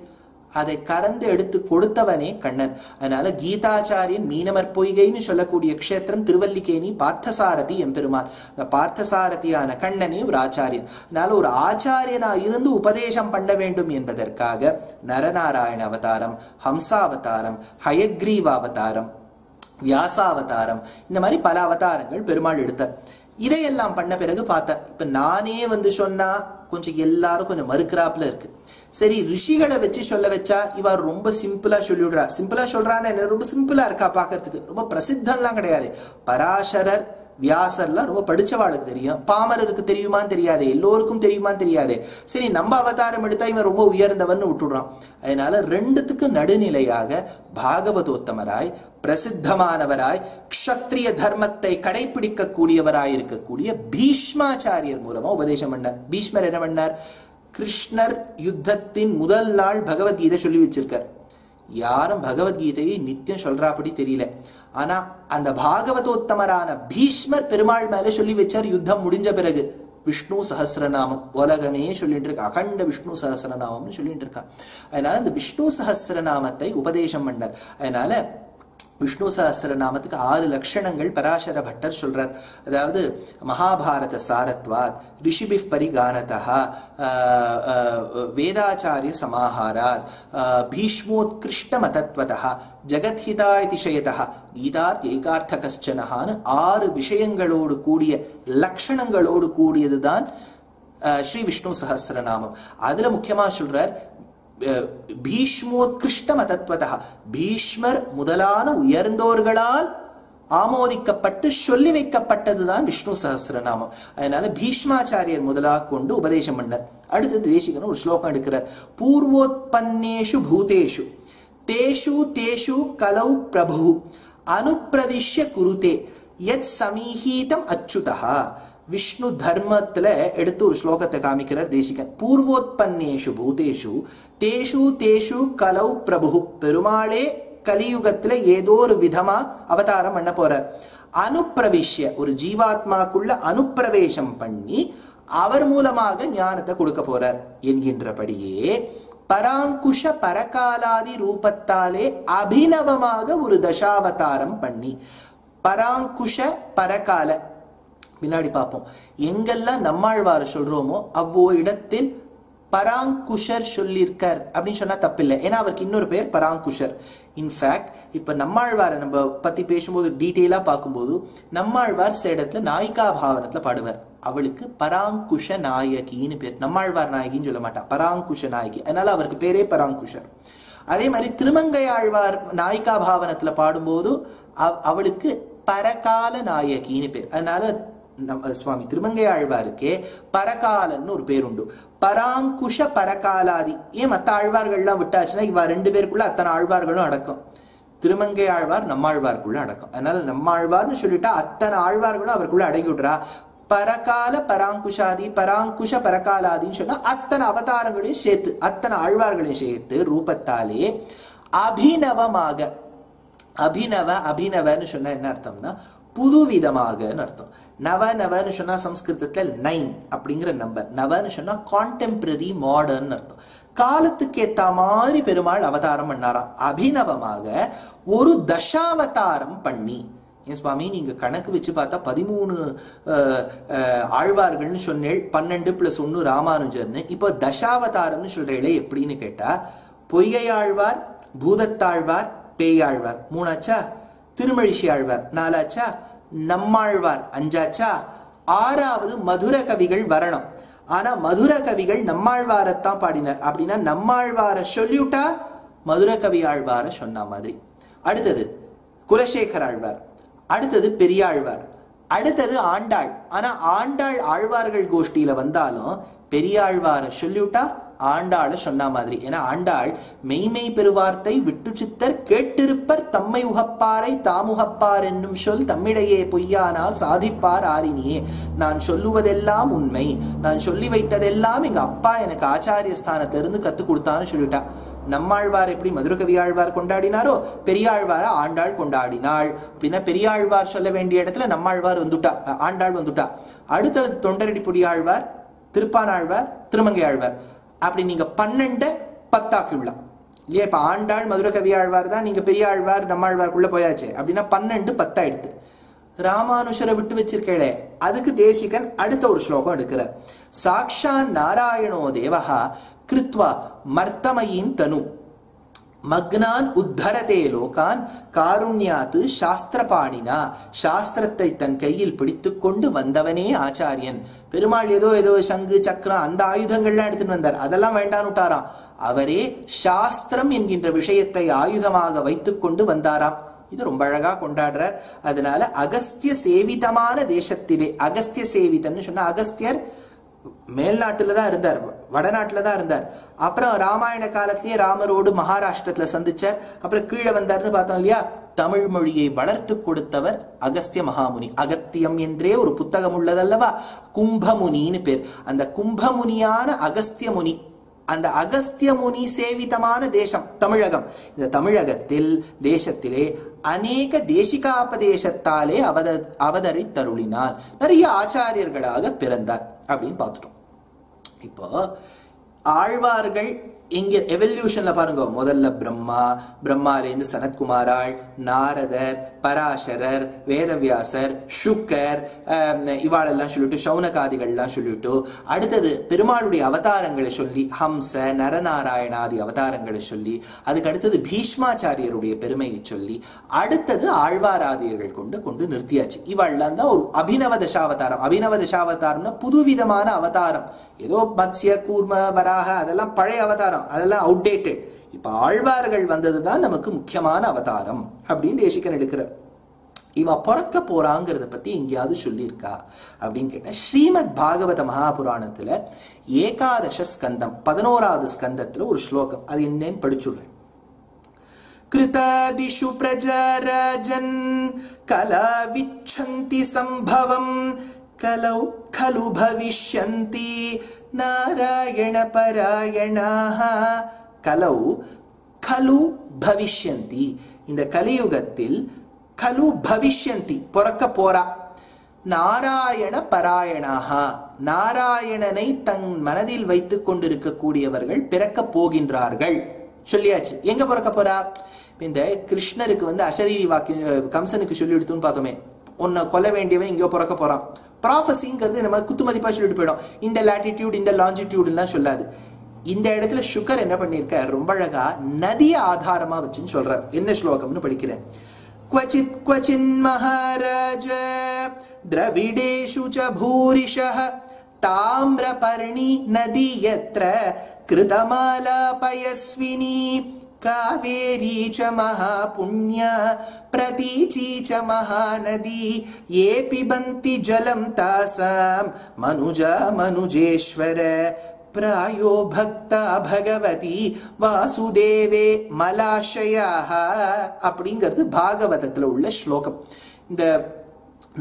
அதை கறந்து எடுத்து கொடுத்தவனே கண்ணன். அதனால கீதாச்சாரியன் மீனமர் பொய்கைன்னு சொல்லக்கூடிய க்ஷேத்திரம் திருவல்லிக்கேணி பார்த்தசாரதி எம்பெருமான். அந்த பார்த்தசாரதியான கண்ணனே ஒரு ஆச்சாரியன். அதனால ஒரு ஆச்சாரியனா இருந்து உபதேசம் பண்ண வேண்டும் என்பதற்காக நரநாராயண அவதாரம், ஹம்சாவதாரம், ஹயக்ரீவாவதாரம், வியாசாவதாரம், இந்த மாதிரி பல அவதாரங்கள் பெருமாள் எடுத்தார். இதையெல்லாம் பண்ண பிறகு பார்த்தா, இப்ப நானே சொன்னா கொஞ்சம் எல்லாரும் கொஞ்சம் மறுக்கிறாப்புல இருக்கு. சரி, ரிஷிகளை வச்சு சொல்ல வச்சா இவர் ரொம்ப சிம்பிளா சொல்லிவிடுறா. சிம்பிளா சொல்றான்னு ரொம்ப சிம்பிளா இருக்கா பாக்கிறதுக்கு, ரொம்ப பிரசித்தம்லாம் கிடையாது. பராசரர் வியாசர்லாம் ரொம்ப படிச்சவாளுக்கு தெரியும், பாமரருக்கு தெரியுமான்னு தெரியாது, எல்லோருக்கும் தெரியுமான்னு தெரியாது. சரி, நம்ம அவதாரம் எடுத்தா இவன் ரொம்ப உயர்ந்தவன் விட்டுடுறான். அதனால ரெண்டுத்துக்கு நடுநிலையாக பாகவதோத்தமராய் பிரசித்தமானவராய் க்ஷத்ரிய தர்மத்தை கடைபிடிக்க கூடியவராய் இருக்கக்கூடிய பீஷ்மாச்சாரியர் மூலமா உபதேசம் பண்ணார். பீஷ்மர் என்ன பண்ணார்? கிருஷ்ணர் யுத்தத்தின் முதல் நாள் பகவத்கீதை சொல்லி வச்சிருக்கார். யாரும் பகவத்கீதையை நித்தியம் சொல்றாப்படி தெரியல. ஆனா அந்த பாகவதோத்தமரான பீஷ்மர் பெருமாள் மேல சொல்லி வச்சார். யுத்தம் முடிஞ்ச பிறகு விஷ்ணு சஹஸ்ரநாமம் உலகமே சொல்லிட்டு இருக்கா, அகண்ட விஷ்ணு சஹஸ்ரநாமம்னு சொல்லிட்டு இருக்கா. அதனால அந்த விஷ்ணு சஹஸ்ரநாமத்தை உபதேசம் பண்ணார். அதனால விஷ்ணு சஹஸ்ரநாமத்துக்கு 6 லட்சணங்கள் பராசர பட்டர் சொல்றார். அதாவது மகாபாரத சாரத்வாத், ரிஷிபிஃப் பரிகானதஹ, வேதாச்சாரிய சமாஹாராத், பீஷ்மோத்கிருஷ்ட மதத்வதஹ, ஜகத்ஹிதாதிசயதஹ, கீதார்த் ஏகார்த்தகஸ்சனஹான்னு 6 விஷயங்களோடு கூடிய லட்சணங்களோடு கூடியதுதான் ஸ்ரீ விஷ்ணு சஹஸ்ரநாமம். அதுல முக்கியமா சொல்றார் பீஷ்மோத்கிருஷ்ட மதத்வதஹ, பீஷ்மர் முதலான உயர்ந்தோர்களால் ஆமோதிக்கப்பட்டு சொல்லி வைக்கப்பட்டதுதான் விஷ்ணு சஹஸ்ரநாமம். அதனால பீஷ்மாச்சாரியர் முதலாக கொண்டு உபதேசம் பண்ணார். அடுத்தது தேசிகன் ஒரு ஸ்லோகம் எடுக்கிறார். பூர்வோத்பன்னேஷு பூதேஷு தேஷு தேஷு கலௌ பிரபு அனுப்பிரதிஷ்ய குருதே யத் சமீஹீதம் அச்சுதஹ. விஷ்ணு தர்மத்துல எடுத்து ஒரு ஸ்லோகத்தை காமிக்கிறார் தேசிகன். பூர்வோத்பன்னேஷு பூதேஷு தேஷு தேஷு கலௌ பிரபு, பெருமாளே கலியுகத்துல ஏதோ ஒரு விதமா அவதாரம் பண்ண போறார். அனுப்பிரவிஷ்ய, ஒரு ஜீவாத்மாக்குள்ள அனுப்பிரவேசம் பண்ணி அவர் மூலமாக ஞானத்தை கொடுக்க போறார் என்கின்றபடியே பராங்குஷ பரகாலாதி ரூபத்தாலே அபிநவமாக ஒரு தசாவதாரம் பண்ணி. பராங்குஷ பரகால பின்னாடி பார்ப்போம். எங்கெல்லாம் நம்மாழ்வார சொல்றோமோ அவ்வோ இடத்தில் பராங்குஷர் சொல்லியிருக்கார் அப்படின்னு சொன்னா தப்பில்லை. ஏன்னா அவருக்கு இன்னொரு பேர் பராங்குஷர். இன்ஃபேக்ட் இப்ப நம்மாழ்வாரை நம்ம பத்தி பேசும்போது டீட்டெயிலா பார்க்கும்போது நம்மாழ்வார் சில இடத்துல நாயிகா பாவனத்துல பாடுவார். அவளுக்கு பராங்குஷ நாயகின்னு பேர். நம்மாழ்வார் நாயகின்னு சொல்ல மாட்டா, பராங்குஷ நாயகி. அதனால அவருக்கு பேரே பராங்குஷர். அதே மாதிரி திருமங்கையாழ்வார் நாயிகா பாவனத்துல பாடும்போது அவளுக்கு பரகால நாயகின்னு பேர். அதனால சுவாமி திருமங்கையாழ்வாருக்கே பரகாலன்னு ஒரு பேர் உண்டு. பராங்குஷ பரகாலாதி. ஏன் மற்ற ஆழ்வார்கள்லாம் விட்டாச்சுன்னா இவ ரெண்டு பேருக்குள்ள அத்தனை ஆழ்வார்களும் அடக்கம். திருமங்கை ஆழ்வார் நம்மாழ்வாருக்குள்ள அடக்கம். அதனால நம்மாழ்வார்னு சொல்லிட்டா அத்தனை ஆழ்வார்களும் அவருக்குள்ள அடங்கி விடுறா. பரகால பராங்குஷாதி பராங்குஷ பரகாலாதின்னு சொன்னா அத்தனை அவதாரங்களையும் சேர்த்து அத்தனை ஆழ்வார்களையும் சேர்த்து ரூபத்தாலே அபிநவமாக. அபிநவன்னு சொன்னா என்ன அர்த்தம்னா புதுவிதமாக அர்த்தம். நவ நவன்னு சொன்னா சம்ஸ்கிருதத்துல 9 அப்படிங்கிற நம்பர். நவன்னு சொன்னா கான்டெம்பரரி மாடர்ன் அர்த்தம். காலத்துக்கு ஏத்த மாதிரி பெருமாள் அவதாரம் பண்ணாராம். அபிநவமாக ஒரு தசாவதாரம் பண்ணி. ஏன் சுவாமி நீங்க கணக்கு வச்சு பார்த்தா 13 ஆழ்வார்கள்னு சொன்னேள், 12 + 1 ராமானுஜர்னு. இப்போ தசாவதாரம்னு சொல்றீங்களே எப்படின்னு கேட்டா, பொய்கை ஆழ்வார், பூதத்தாழ்வார், பேயாழ்வார் 3 ஆச்சா, திருமழிசை ஆழ்வார் 4 ஆச்சா, நம்மாழ்வார் 5 ஆச்சா, 6வது மதுர கவிகள் வரணும். ஆனா மதுர கவிகள் நம்மாழ்வாரத்தான் பாடினார். அப்படின்னா நம்மாழ்வார சொல்லிவிட்டா மதுர கவி ஆழ்வார சொன்ன மாதிரி. அடுத்தது குலசேகர ஆழ்வார், அடுத்தது பெரியாழ்வார், அடுத்தது ஆண்டாள். ஆனா ஆண்டாள் ஆழ்வார்கள் கோஷ்டியில வந்தாலும் பெரியாழ்வார சொல்லிவிட்டா ஆண்டாள சொன்ன மாதிரி. ஏன்னா ஆண்டாள் மெய்மை பெருவார்த்தை விட்டு சித்தர் கேட்டிருப்பர் தம்மை உகப்பாரை தாமுகப்பார் என்னும் சொல் தம்மிடையே பொய்யானால் சாதிப்பார் ஆரினியே. நான் சொல்லுவதெல்லாம் உண்மை, நான் சொல்லி வைத்ததெல்லாம் எங்க அப்பா எனக்கு ஆச்சாரிய ஸ்தானத்திலிருந்து கத்து கொடுத்தான்னு சொல்லிட்டா. நம்மாழ்வார் எப்படி மதுரகவி ஆழ்வார் கொண்டாடினாரோ பெரியாழ்வார ஆண்டாள் கொண்டாடினாள். அப்படின்னா பெரியாழ்வார் சொல்ல வேண்டிய இடத்துல நம்மாழ்வார் வந்துட்டா, ஆண்டாள் வந்துட்டா. அடுத்தது தொண்டரடிப்புடி ஆழ்வார், திருப்பானாழ்வார், திருமங்கை ஆழ்வார். அப்படி நீங்க 12 10 விழா இல்லையா? இப்ப ஆண்டாள் மதுரகவி ஆழ்வார் தான், நீங்க பெரிய ஆழ்வார் நம்மாழ்வாருக்குள்ள போயாச்சு. அப்படின்னா 12 10 ஆயிடுத்து. ராமானுஷரை விட்டு வச்சிருக்கே, அதுக்கு தேசிகன் அடுத்த ஒரு ஸ்லோகம் எடுக்கிறார். சாக்ஷான் நாராயணோ தேவஹா கிருத்வா மர்த்தமயின் தனு மக்னான் உத்தரதே லோகான் காருண்யாத்து சாஸ்திரபாணினா. சாஸ்திரத்தை தன் கையில் பிடித்து கொண்டு வந்தவனே ஆச்சாரியன். பெருமாள் ஏதோ சங்கு சக்கரம் அந்த ஆயுதங்கள்லாம் எடுத்துட்டு வந்தார், அதெல்லாம் வேண்டான்னு விட்டாராம். அவரே சாஸ்திரம் என்கின்ற விஷயத்தை ஆயுதமாக வைத்துக் கொண்டு வந்தாராம். இது ரொம்ப அழகா கொண்டாடுறார். அதனால அகஸ்திய சேவிதமான தேசத்திலே, அகஸ்திய சேவிதன்னு சொன்னா அகஸ்தியர் மேல்நாட்டுலதான் இருந்தார், வடநாட்டுலதான் இருந்தார். அப்புறம் ராமாயண காலத்திலேயே ராமரோடு மகாராஷ்டிரத்துல சந்திச்சார். அப்புறம் கீழே வந்தார்னு பார்த்தோம் இல்லையா? தமிழ் மொழியை வளர்த்து கொடுத்தவர் அகஸ்திய மகாமுனி. அகத்தியம் என்றே ஒரு புத்தகம் உள்ளதல்லவா, கும்பமுனின்னு பேர். அந்த கும்பமுனியான அகஸ்திய முனி, அந்த அகஸ்திய முனி சேவிதமான தேசம் தமிழகம். இந்த தமிழகத்தில் தேசத்திலே அநேக தேசிகாபதேசத்தாலே அவதரித்தருளினார். நிறைய ஆச்சாரியர்களாக பிறந்தார் அப்படின்னு பார்த்துட்டோம். இப்போ ஆழ்வார்கள் இங்க எவல்யூஷன்ல பாருங்க. முதல்ல பிரம்மாலேருந்து சனத்குமாராள், நாரதர், பராசரர், வேதவியாசர், சுக்கர், இவாளெல்லாம் சொல்லிட்டு சௌனகாதிகள்லாம் சொல்லிட்டு, அடுத்தது பெருமாளுடைய அவதாரங்களை சொல்லி ஹம்ச நரநாராயணாதி அவதாரங்களை சொல்லி, அதுக்கு அடுத்தது பீஷ்மாச்சாரியருடைய பெருமையை சொல்லி, அடுத்தது ஆழ்வாராதியர்கள் கொண்டு நிறுத்தியாச்சு. இவாள்லாம் தான் ஒரு அபிநவ தசாவதாரம். அபிநவ தசாவதாரம்னா புதுவிதமான அவதாரம். ஏதோ மத்ஸ்ய கூர்ம வராக அதெல்லாம் பழைய அவதாரம், அதெல்லாம் அவுடேட்டட். இப்ப ஆழ்வார்கள் வந்ததுதான் நமக்கு முக்கியமான அவதாரம் அப்படின்னு தேசிகன் எடுக்கிறார். இவ பிறக்க போறாங்கிறத பத்தி எங்கேயாவது சொல்லியிருக்கா அப்படின்னு கேட்டா, ஸ்ரீமத் பாகவத மகாபுராணத்துல ஏகாதச ஸ்கந்தம் 11வது ஸ்கந்தத்துல ஒரு ஸ்லோகம், அது என்னன்னு படிச்சுடுறேன். கிருதாதிஷு பிரஜரஜன் கலா விச்சந்தி சம்பவம் கலௌ கலு பவிஷ்யந்தி நாராயண பராயணாஹ. கலௌ கலு பவிஷ்யந்தி, இந்த கலியுகத்தில் கலு பவிஷ்யந்தி பிறக்க போறா. நாராயண பராயணாக, நாராயணனை தன் மனதில் வைத்துக் கொண்டிருக்கக்கூடியவர்கள் பிறக்க போகின்றார்கள். சொல்லியாச்சு. எங்க பிறக்க போறா? இந்த கிருஷ்ணருக்கு வந்து அசரீரி வாக்கியம் கம்சனுக்கு சொல்லி எடுத்துன்னு பார்த்தோமே, உன்னை கொல்ல வேண்டியவன் இங்கோ பிறக்க போறான். ப்ராஃபஸிங்கிறது இந்த மாதிரி குத்து மதிப்பா சொல்லிட்டு போயிடும். இந்த லாட்டிடியூட் இந்த லாஞ்சிடியூட் எல்லாம் சொல்லாது. இந்த இடத்துல சுகர் என்ன பண்ணிருக்க, ரொம்ப அழகா நதியை ஆதாரமா வச்சுன்னு சொல்றார். என்ன ஸ்லோகம்னு படிக்கிறேன். क्वचित् क्वचिन् महाराज द्रविडेषु च भूरिशः ताम्रपर्णी नदी यत्र कृतमाला पयस्विनी कावेरी च महापुण्या प्रतीची च महानदी ये पिबन्ति जलं तासां मनुजा मनुजेश्वर प्रायो भक्ता भगवती वासुदेवे मलाशयाः அப்படிங்கிறது பாகவதத்துல உள்ள ஸ்லோகம். இந்த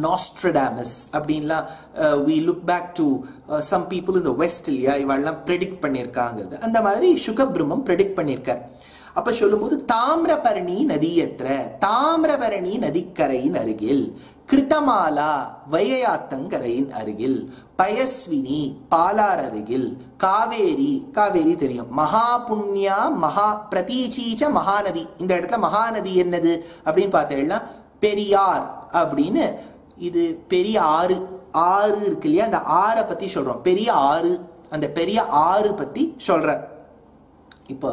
நாஸ்ட்ரடாமஸ் அப்படின்லாம் we look back to some people in the west இல்லையா, இவெல்லாம் ப்ரெடிக்ட் பண்ணியிருக்காங்கிறது. அந்த மாதிரி சுகபிரம்மம் ப்ரெடிக்ட் பண்ணியிருக்கார். அப்ப சொல்லும்போது தாமிரபரணி நதியத்திர, தாமிரபரணி நதிக்கரையின் அருகில், கிருத்தமாலா வைகையாத்தங்கரையின் அருகில், பயஸ்வினி பாலார் அருகில், காவேரி, காவேரி தெரியும், மகா புண்ணியா மகா பிரதீச்சீச்ச மகாநதி. இந்த இடத்துல மகாநதி என்னது அப்படின்னு பார்த்தேன்னா பெரியார் அப்படின்னு. இது பெரிய ஆறு, ஆறு இருக்கு இல்லையா, அந்த ஆறை பத்தி சொல்றோம். பெரிய ஆறு, அந்த பெரிய ஆறு பத்தி சொல்ற. இப்போ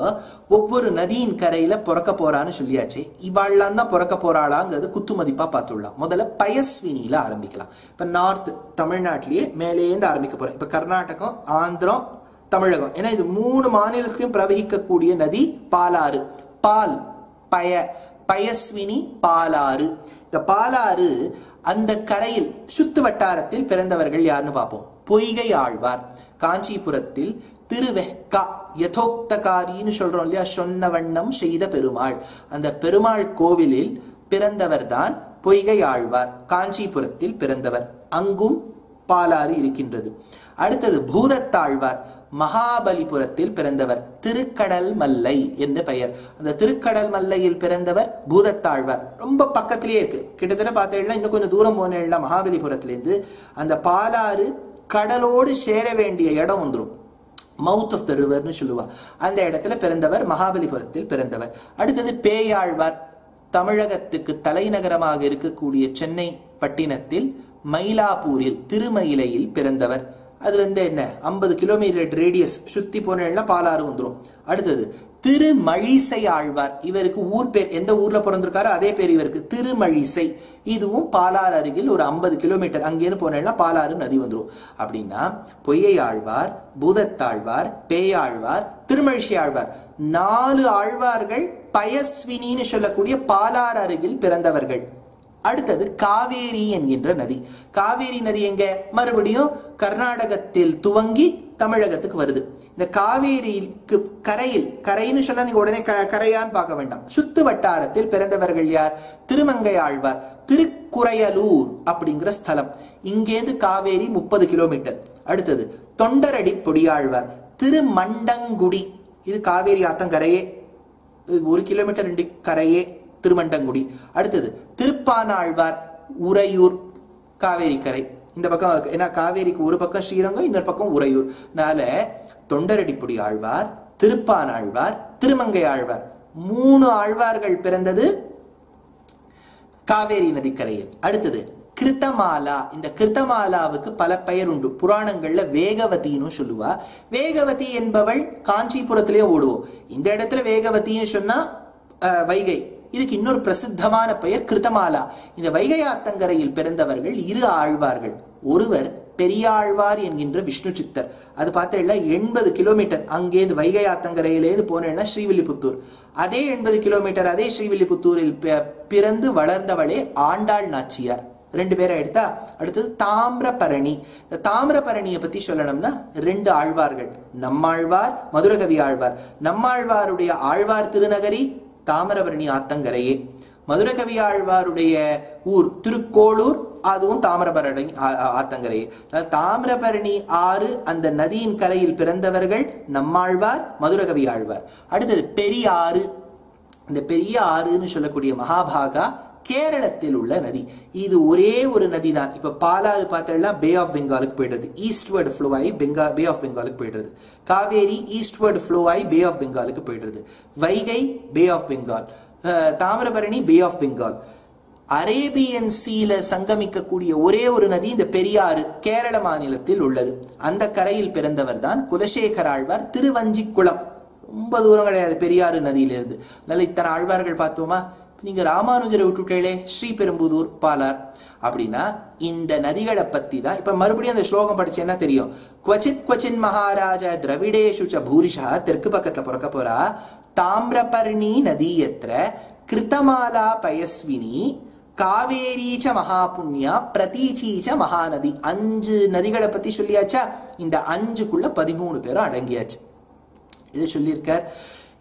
ஒவ்வொரு நதியின் கரையில பிறக்க போறான்னு சொல்லியாச்சு. இவாள்லாம் தான் பிறக்க போறாளாங்கிறது குத்து மதிப்பா பார்த்துடலாம். முதல்ல பயஸ்வினியில ஆரம்பிக்கலாம். இப்ப நார்த் தமிழ்நாட்டிலேயே மேலேந்து ஆரம்பிக்க போறேன். இப்ப கர்நாடகம், ஆந்திரம், தமிழகம், ஏன்னா இது 3 மாநிலத்திலும் பிரவகிக்கக்கூடிய நதி பாலாறு. பால் பய, பயஸ்வினி பாலாறு. இந்த பாலாறு அந்த கரையில் சுத்து வட்டாரத்தில் பிறந்தவர்கள் யாருன்னு பார்ப்போம். பொய்கை ஆழ்வார். காஞ்சிபுரத்தில் திருவெக்கா யதோக்தகாரின்னு சொல்றோம் இல்லையா, சொன்ன வண்ணம் செய்த பெருமாள். அந்த பெருமாள் கோவிலில் பிறந்தவர் தான் பொய்கை ஆழ்வார். காஞ்சிபுரத்தில் பிறந்தவர். அங்கும் பாலாறு இருக்கின்றது. அடுத்தது பூதத்தாழ்வார். மகாபலிபுரத்தில் பிறந்தவர். திருக்கடல் மல்லை என்று பெயர். அந்த திருக்கடல் மல்லையில் பிறந்தவர் பூதத்தாழ்வார். ரொம்ப பக்கத்திலேயே இருக்கு. கிட்டத்தட்ட பார்த்தீங்கன்னா இன்னும் கொஞ்சம் தூரம் போனேன்னா மகாபலிபுரத்திலேருந்து அந்த பாலாறு கடலோடு சேர வேண்டிய இடம் வந்துடும். மவுத் ஆஃப் த ரிவர்னு சொல்லுவா. அந்த இடத்துல பிறந்தவர், மகாபலிபுரத்தில் பிறந்தவர். அடுத்தது பேயாழ்வார். தமிழகத்துக்கு தலைநகரமாக இருக்கக்கூடிய சென்னை பட்டினத்தில் மயிலாப்பூரில் திருமயிலையில் பிறந்தவர். அதுல இருந்து என்ன 50 கிலோமீட்டர் ரேடியஸ் சுத்தி போனா பாலாறு வந்துடும். அடுத்தது திருமழிசை ஆழ்வார். இவருக்கு ஊர் பேர், எந்த ஊர்ல பிறந்திருக்காரோ அதே பேர் இவருக்கு, திருமழிசை. இதுவும் பாலாறு அருகில் ஒரு 50 கிலோமீட்டர் அங்கேன்னு போனா பாலாறு நதி வந்துடும். அப்படின்னா பொய்யை ஆழ்வார், பூதத்தாழ்வார், பேயாழ்வார், திருமழிசை ஆழ்வார், 4 ஆழ்வார்கள் பயஸ்வினின்னு சொல்லக்கூடிய பாலாறு அருகில் பிறந்தவர்கள். அடுத்தது காவேரி என்கின்ற நதி. காவேரி நதி எங்க? மறுபடியும் கர்நாடகத்தில் துவங்கி தமிழகத்துக்கு வருது. இந்த காவேரிக்கு கரையில், கரைன்னு சொன்னா நீங்க உடனே கரையான்னு பார்க்க வேண்டாம், சுத்து வட்டாரத்தில் பிறந்தவர்கள் யார்? திருமங்கை ஆழ்வார். திருக்குறையலூர் அப்படிங்கிற ஸ்தலம். இங்கேருந்து காவேரி 30 கிலோமீட்டர். அடுத்தது தொண்டரடி பொடியாழ்வார். திருமண்டங்குடி, இது காவேரி ஆத்தங்கரையே, 1 கிலோமீட்டர் 2 கரையே திருமண்டங்குடி. அடுத்தது திருப்பானாழ்வார், உறையூர், காவேரி கரை. இந்த பக்கம் ஏன்னா காவேரிக்கு ஒரு பக்கம் ஸ்ரீரங்கம், இன்னொரு பக்கம் உறையூர். நால தொண்டரடிப்புடி ஆழ்வார், திருப்பானாழ்வார், திருமங்கை ஆழ்வார், 3 ஆழ்வார்கள் பிறந்தது காவேரி நதிக்கரையில். அடுத்தது கிருத்தமாலா. இந்த கிருத்தமாலாவுக்கு பல பெயர் உண்டு. புராணங்கள்ல வேகவதினு சொல்லுவா. வேகவதி என்பவள் காஞ்சிபுரத்திலே ஓடுவோம். இந்த இடத்துல வேகவதின்னு சொன்னா வைகை. இதுக்கு இன்னொரு பிரசித்தமான பெயர் கிருத்தமாலா. இந்த வைகை ஆத்தங்கரையில் பிறந்தவர்கள் 2 ஆழ்வார்கள். ஒருவர் பெரியாழ்வார் என்கின்ற விஷ்ணு சித்தர். அது பார்த்தா 80 கிலோமீட்டர் அங்கேருந்து வைகை ஆத்தங்கரையிலேருந்து போனேன்னா ஸ்ரீவில்லிபுத்தூர். அதே 80 கிலோமீட்டர் அதே ஸ்ரீவில்லிபுத்தூரில் பிறந்து வளர்ந்தவளே ஆண்டாள் நாச்சியார். 2 பேரை எடுத்தா. அடுத்தது தாமிரபரணி. இந்த தாமிரபரணியை பத்தி சொல்லணும்னா 2 ஆழ்வார்கள், நம்மாழ்வார், மதுரகவி ஆழ்வார். நம்மாழ்வாருடைய ஆழ்வார் திருநகரி தாமிரபரணி ஆத்தங்கரையே. மதுரகவி ஆழ்வாருடைய ஊர் திருக்கோளூர், அதுவும் தாமிரபரணி ஆத்தங்கரையே. தாமிரபரணி ஆறு, அந்த நதியின் கரையில் பிறந்தவர்கள் நம்மாழ்வார், மதுரகவி ஆழ்வார். அடுத்தது பெரியாறு. இந்த பெரிய ஆறுன்னு சொல்லக்கூடிய மகாபாகா கேரளத்தில் உள்ள நதி. இது ஒரே ஒரு நதி தான். இப்ப பாலாறு பார்த்தா பே ஆஃப் பெங்காலுக்கு போயிடுறது, ஈஸ்ட்வர்டு ஃப்ளோ ஆகி பே ஆஃப் பெங்காலுக்கு போயிடுறது. காவேரி ஈஸ்ட்வர்டு ஃப்ளோ ஆகி பே ஆஃப் பெங்காலுக்கு போயிடுறது. Vaigai bay of Bengal, Thamirabarani bay of Bengal. Arabian சீல சங்கமிக்கக்கூடிய ஒரே ஒரு நதி இந்த பெரியாறு கேரள மாநிலத்தில் உள்ளது. அந்த கரையில் பிறந்தவர் தான் குலசேகர ஆழ்வார். திருவஞ்சிக்குளம் ரொம்ப தூரம் கிடையாது பெரியாறு நதியிலிருந்து. அதனால இத்தனை ஆழ்வார்கள் பார்த்தோமா. நீங்க ராமானுஜரை விட்டுட்டே ஸ்ரீபெரும்புதூர், பாலார் அப்படின்னா இந்த நதிகளை பத்தி தான். இப்ப மறுபடியும் அந்த ஸ்லோகம் படிச்சேன்னா தெரியும். குவச்சித் குவச்சின் மகாராஜ திரவிடேஷு ச பூரிஷா, தெற்கு பக்கத்துல பிறக்க போறா. தாமிரபர்ணி நதியத்திர கிருத்தமாலா பயஸ்வினி காவேரீச்ச மகாபுண்யா பிரதீச்சீச்ச மகாநதி. 5 நதிகளை பத்தி சொல்லியாச்சா. இந்த 5க்குள்ள 13 பேரும் அடங்கியாச்சு. இது சொல்லியிருக்கார்.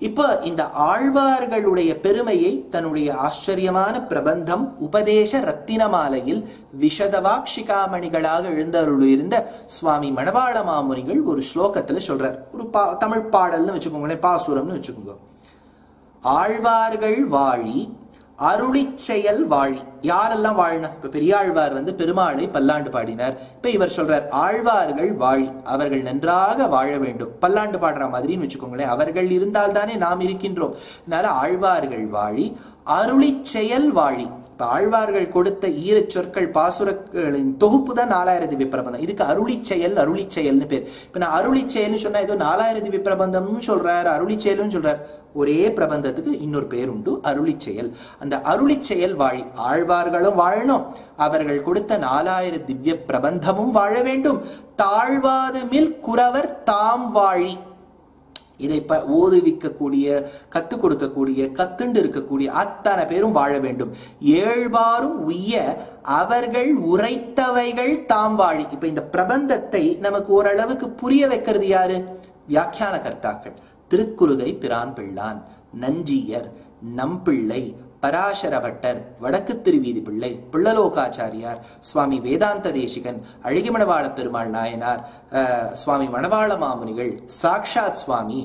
இப்ப இந்த ஆழ்வார்களுடைய பெருமையை தன்னுடைய ஆச்சரியமான பிரபந்தம் உபதேச ரத்தினமாலையில் விஷதவாக்ஷிகாமணிகளாக எழுந்தருளிருந்த சுவாமி மணவாள மாமுனிகள் ஒரு ஸ்லோகத்துல சொல்றார். ஒரு தமிழ் பாடல்னு வச்சுக்கோங்களேன், பாசுரம்னு வச்சுக்கோங்க. ஆழ்வார்கள் வாழி அருளிச் செயல் வாழி. யாரெல்லாம் வாழினா? இப்ப பெரியாழ்வார் பெருமாளை பல்லாண்டு பாடினார். இப்ப இவர் சொல்றார் ஆழ்வார்கள் வாழி, அவர்கள் நன்றாக வாழ வேண்டும். பல்லாண்டு பாடுற மாதிரின்னு வச்சுக்கோங்களேன். அவர்கள் இருந்தால் தானே நாம் இருக்கின்றோம். அதனால ஆழ்வார்கள் வாழி அருளிச் செயல் வாழி. இப்ப ஆழ்வார்கள் கொடுத்த ஈரச் சொற்கள் பாசுரங்களின் தொகுப்பு தான் 4000 திவ்ய பிரபந்தம். இதுக்கு அருளிச் செயல்னு பேர். இப்ப நான் அருளிச் செயல்னு சொன்னா ஏதோ 4000 திவ்ய பிரபந்தம்னு சொல்றாரு, அருளிச் செயல்னு சொல்றாரு. ஒரே பிரபந்தத்துக்கு இன்னொரு பேர் உண்டு, அருளிச் செயல். அந்த அருளிச் செயல் வாழி. ஆழ்வார்களும் வாழணும், அவர்கள் கொடுத்த 4000 திவ்ய பிரபந்தமும் வாழ வேண்டும். தாழ்வாது மில் குறவர் தாம் வாழி. இதை ஓதுவிக்கக்கூடிய, கத்துக் கொடுக்கக்கூடிய, கத்துண்டு இருக்கக்கூடிய அத்தனை பேரும் வாழ வேண்டும். ஏழ்வாரும் உய்ய அவர்கள் உரைத்தவைகள் தாம் வாழி. இப்ப இந்த பிரபந்தத்தை நமக்கு ஓரளவுக்கு புரிய வைக்கிறது யாரு? வியாக்கியான கர்த்தாக்கள். திருக்குறுகை பிரான் பிள்ளான், நஞ்சியர், நம்பிள்ளை, பராசர பட்டர், வடக்கு திருவீதி பிள்ளை, பிள்ளலோகாச்சாரியார், சுவாமி வேதாந்த தேசிகன், அழகிமணவாள பெருமாள் நாயனார், சுவாமி மணவாள மாமுனிகள், சாக்ஷாத் சுவாமி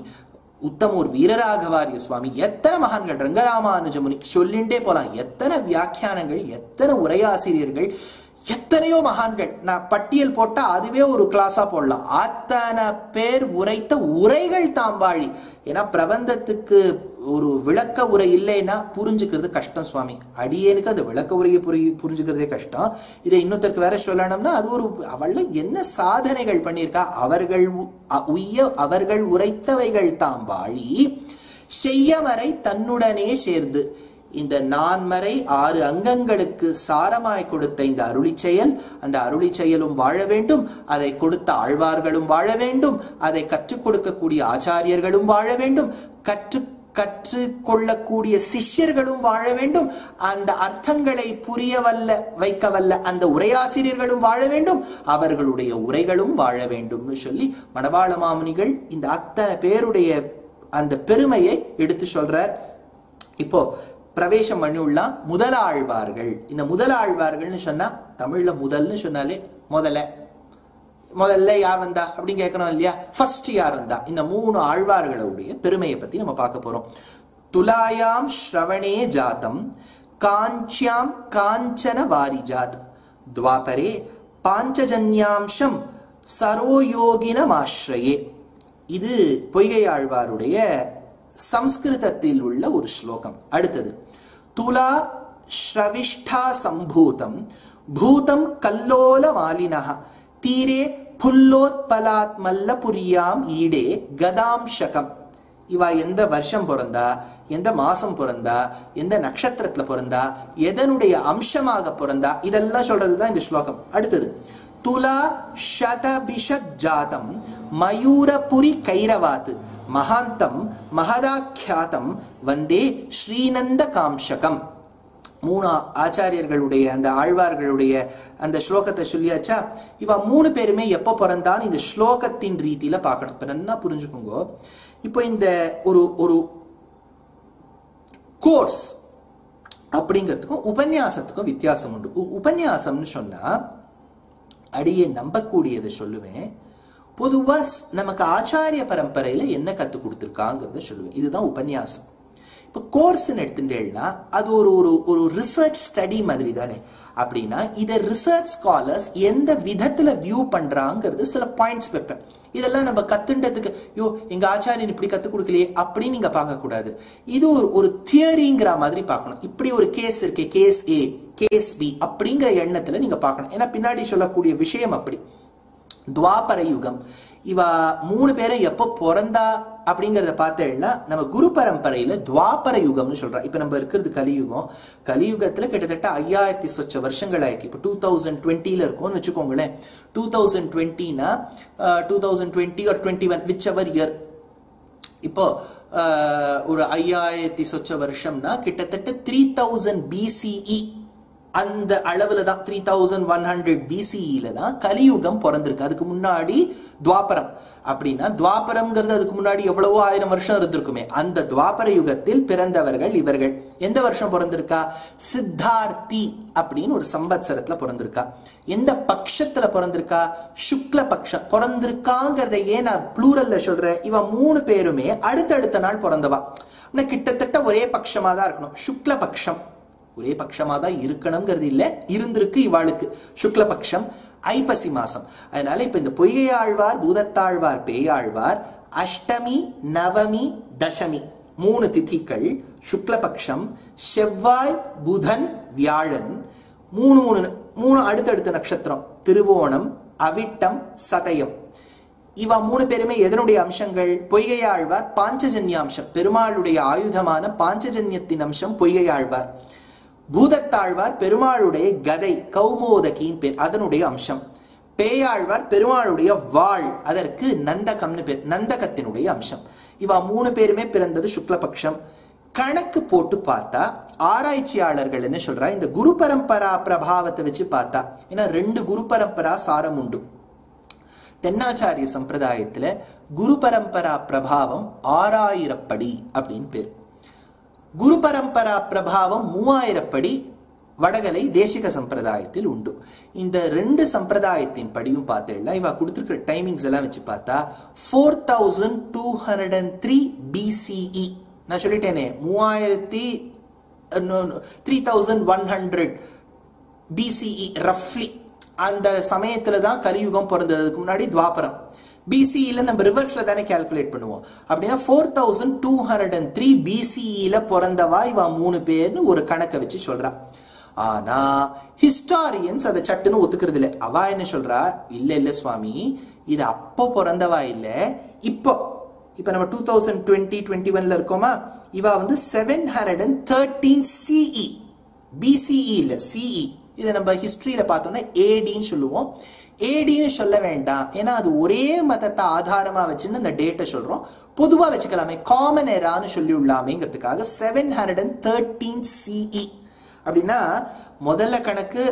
உத்தமூர் வீரராகவாரிய சுவாமி, எத்தனை மகான்கள், ரங்கராமானுஜமுனி, சொல்லிண்டே போலாம். எத்தனை வியாக்கியானங்கள், எத்தனை உரையாசிரியர்கள், எத்தனையோ மகான்கள். நான் பட்டியல் போட்டா அதுவே ஒரு கிளாஸா போடலாம். அத்தனை பேர் உரைத்த உரைகள் தாம்பாழி. ஏன்னா பிரபந்தத்துக்கு ஒரு விளக்க உரை இல்லைன்னா புரிஞ்சுக்கிறது கஷ்டம் சுவாமி. அடியேனுக்கு அந்த விளக்க உரையை புரிஞ்சுக்கிறதே கஷ்டம். இதை இன்னொருத்தருக்கு வேற சொல்லணும்னா அது ஒரு அவள் என்ன சாதனைகள் பண்ணியிருக்கா. அவர்கள் உரைத்தவைகள் தாம்பாழி செய்யமறை தன்னுடனே சேர்ந்து. இந்த 4 6 அங்கங்களுக்கு சாரமாய் கொடுத்த இந்த அருளிச் செயல், அந்த அருளிச் செயலும் வாழ வேண்டும். அதை கொடுத்த ஆழ்வார்களும் வாழ வேண்டும். அதை கற்றுக் கொடுக்கக்கூடிய ஆச்சாரியர்களும் வாழ வேண்டும். கற்றுக்கொள்ளக்கூடிய சிஷ்யர்களும் வாழ வேண்டும். அந்த அர்த்தங்களை வைக்கவல்ல அந்த உரையாசிரியர்களும் வாழ வேண்டும். அவர்களுடைய உரைகளும் வாழ வேண்டும் சொல்லி மணவாள மாமுனிகள் இந்த அத்தனை பேருடைய அந்த பெருமையை எடுத்து சொல்றார். இப்போ பிரவேசம் பண்ணியுள்ளா முதலாழ்வார்கள். இந்த முதலாழ்வார்கள்னு சொன்னா தமிழ்ல முதல்னு சொன்னாலே முதல்ல யார் வந்தா அப்படின்னு கேட்கணும் இல்லையா? ஃபர்ஸ்ட் யார் வந்தா? இந்த 3 ஆழ்வார்களுடைய பெருமையை பத்தி நம்ம பார்க்க போறோம். துலாயாம் ஸ்ரவணே ஜாதம் காஞ்சியாம் காஞ்சன வாரிஜாத் துவாபரே பாஞ்சஜன்யாம்சம் சரோயோகினமாஸ்ரயே. இது பொய்கை ஆழ்வாருடைய சம்ஸ்கிருதத்தில் உள்ள ஒரு ஸ்லோகம். அடுத்தது துலா ஸ்ரவிஷ்டா சம்பூதம் பூதம் கல்லோல மாலினஹ தீரே புல்லோத்பலாத் மல்லபுரியாம் ஈடே கதாம்சகம். இவா எந்த வருஷம் பிறந்தா, எந்த மாசம் பிறந்தா, எந்த நட்சத்திரத்துல பிறந்தா, எதனுடைய அம்சமாக பிறந்தா, இதெல்லாம் சொல்றதுதான் இந்த ஸ்லோகம். அடுத்தது துலா ஷதபிஷத் ஜாதம் மயூரபுரி கைரவாத் மகாந்தம் மகதாக்கியாதம் வந்தே ஸ்ரீநந்த காம்சகம். 3 ஆச்சாரியர்களுடைய அந்த ஆழ்வார்களுடைய அந்த ஸ்லோகத்தை சொல்லியாச்சா. இவ 3 பேருமே எப்ப பிறந்தான்னு இந்த ஸ்லோகத்தின் ரீதியில பார்க்கணும். இப்ப நல்லா புரிஞ்சுக்கோங்க. இப்போ இந்த ஒரு கோர்ஸ் அப்படிங்கிறதுக்கும் உபன்யாசத்துக்கும் வித்தியாசம் உண்டு. உபன்யாசம்னு சொன்னா அடியே நம்பக்கூடியதை சொல்லுவேன். பொதுவா நமக்கு ஆச்சாரிய பரம்பரையில என்ன கத்து கொடுத்துருக்காங்கிறத சொல்லுவேன். இதுதான் உபன்யாசம். இப்போ கோர்ஸ்ன்னு எடுத்துட்டேன்னா அது ஒரு ஒரு ஒரு ரிசர்ச் ஸ்டடி மாதிரி தானே. அப்படின்னா இதை ரிசர்ச் ஸ்காலர்ஸ் எந்த விதத்துல வியூ பண்றாங்கிறது சில பாயிண்ட்ஸ் வைப்பேன். இதெல்லாம் நம்ம கத்துண்டதுக்கு யோ எங்க ஆச்சாரியன் இப்படி கத்து கொடுக்கலையே அப்படின்னு நீங்க பார்க்க கூடாது. இது ஒரு தியரிங்கிற மாதிரி பார்க்கணும். இப்படி ஒரு கேஸ் இருக்கு, கேஸ் ஏ கேஸ் பி அப்படிங்கிற எண்ணத்துல நீங்க பார்க்கணும். ஏன்னா பின்னாடி சொல்லக்கூடிய விஷயம் அப்படி. துவாபர யுகம் இவ 3 பேரை எப்போ பிறந்தா அப்படிங்கறத பார்த்தேன்னா நம்ம குரு பரம்பரையில துவாபர யுகம்னு சொல்றோம். இப்ப நம்ம இருக்கிறது கலியுகம். கலியுகத்துல கிட்டத்தட்ட 5000 சொச்ச வருஷங்கள் ஆயிருக்கு. இப்போ 2020ல இருக்கோம்னு வச்சுக்கோங்களேன். 2020னா 2020 or 21 which ever year. இப்போ ஒரு 5000 சொச்ச வருஷம்னா கிட்டத்தட்ட 3000 BCE அந்த அளவுல தான் 3100 BCEல தான் கலியுகம் பிறந்திருக்கு. அதுக்கு முன்னாடி துவாபரம். அப்படின்னா துவாபரம்ங்கிறது அதுக்கு முன்னாடி எவ்வளவோ 1000 வருஷம் இருந்திருக்குமே. அந்த துவாபர யுகத்தில் பிறந்தவர்கள் இவர்கள். எந்த வருஷம் பிறந்திருக்கா? சித்தார்த்தி அப்படின்னு ஒரு சம்பத்சரத்துல பிறந்திருக்கா. எந்த பட்சத்துல பிறந்திருக்கா? சுக்ல பட்சம் பிறந்திருக்காங்கிறத ஏன் நான் ப்ளூரல்ல சொல்றேன்? இவன் 3 பேருமே அடுத்தடுத்த நாள் பிறந்தவா. கிட்டத்தட்ட ஒரே பட்சமா தான் இருக்கணும். சுக்ல பட்சம் ஒரே பட்சமா தான் இருக்கணுங்கிறது இல்ல, இருந்திருக்கு இவாளுக்கு சுக்லபக்ஷம் ஐப்பசி மாசம். அதனால இப்ப இந்த பொய்கையாழ்வார், பூதத்தாழ்வார், பேயாழ்வார் அஷ்டமி, நவமி, தசமி 3 திதிகள். சுக்லபக்ஷம் செவ்வாய், புதன், வியாழன் 3 அடுத்தடுத்த நட்சத்திரம். திருவோணம், அவிட்டம், சதயம். இவ 3 பேருமே எதனுடைய அம்சங்கள்? பொய்கையாழ்வார் பாஞ்சஜன்ய அம்சம், பெருமாளுடைய ஆயுதமான பாஞ்சஜன்யத்தின் அம்சம் பொய்கையாழ்வார். பூதத்தாழ்வார் பெருமாளுடைய கதை கௌமோதகின் பேர், அதனுடைய அம்சம். பேயாழ்வார் பெருமாளுடைய வாழ், அதற்கு நந்தகம்னு பேர், நந்தகத்தினுடைய அம்சம். இவ 3 பேருமே பிறந்தது சுக்லபக்ஷம். கணக்கு போட்டு பார்த்தா ஆராய்ச்சியாளர்கள் என்ன சொல்றா, இந்த குரு பரம்பரா பிரபாவத்தை வச்சு பார்த்தா, ஏன்னா 2 குரு பரம்பரா சாரம் உண்டு. தென்னாச்சாரிய சம்பிரதாயத்துல குரு பரம்பரா பிரபாவம் 6000 படி அப்படின்னு பேர். குரு பரம்பரா பிரபாவம் 3000 படி வடகலை தேசிக சம்பிரதாயத்தில் உண்டு. இந்த 2 சம்பிரதாயத்தின் படியும் பார்த்தேன்னா இவ கொடுத்திருக்கிற டைமிங்ஸ் எல்லாம் வச்சு பார்த்தா 4203 BCE. நான் சொல்லிட்டேனே 3100 BCE ரஃப்லி. அந்த சமயத்துல தான் கலியுகம் பிறந்ததுக்கு முன்னாடி துவாபரம். BCEல நம்ம ரிவர்ஸ்ல தானே கால்குலேட் பண்ணுவோம். அப்படின்னா 4203 BCEல பிறந்தவா இவ 3 பேர்னு ஒரு கணக்கை வச்சு சொல்றா. ஆனா ஹிஸ்டாரியன்ஸ் அதை சட்டுன்னு ஒத்துக்கிறது இல்லை. அவ என்ன சொல்றா, இல்ல சுவாமி, இது அப்போ பிறந்தவா இல்ல, இப்போ நம்ம 2020-21ல இருக்கோமா, இவ 713 CE. BCE இல்ல, CE. இதை நம்ம ஹிஸ்டரியில பார்த்தோம்னா ADன்னு சொல்லுவோம். ADன்னு சொல்ல வேண்டாம், ஏன்னா அது ஒரே மதத்தை ஆதாரமா வச்சுன்னு அந்த டேட்டை சொல்றோம். பொதுவா வச்சுக்கலாமே, காமன் எரான்னு சொல்லி உள்ளாமேங்கிறதுக்காக 713 CE. அப்படின்னா முதல்ல கணக்கு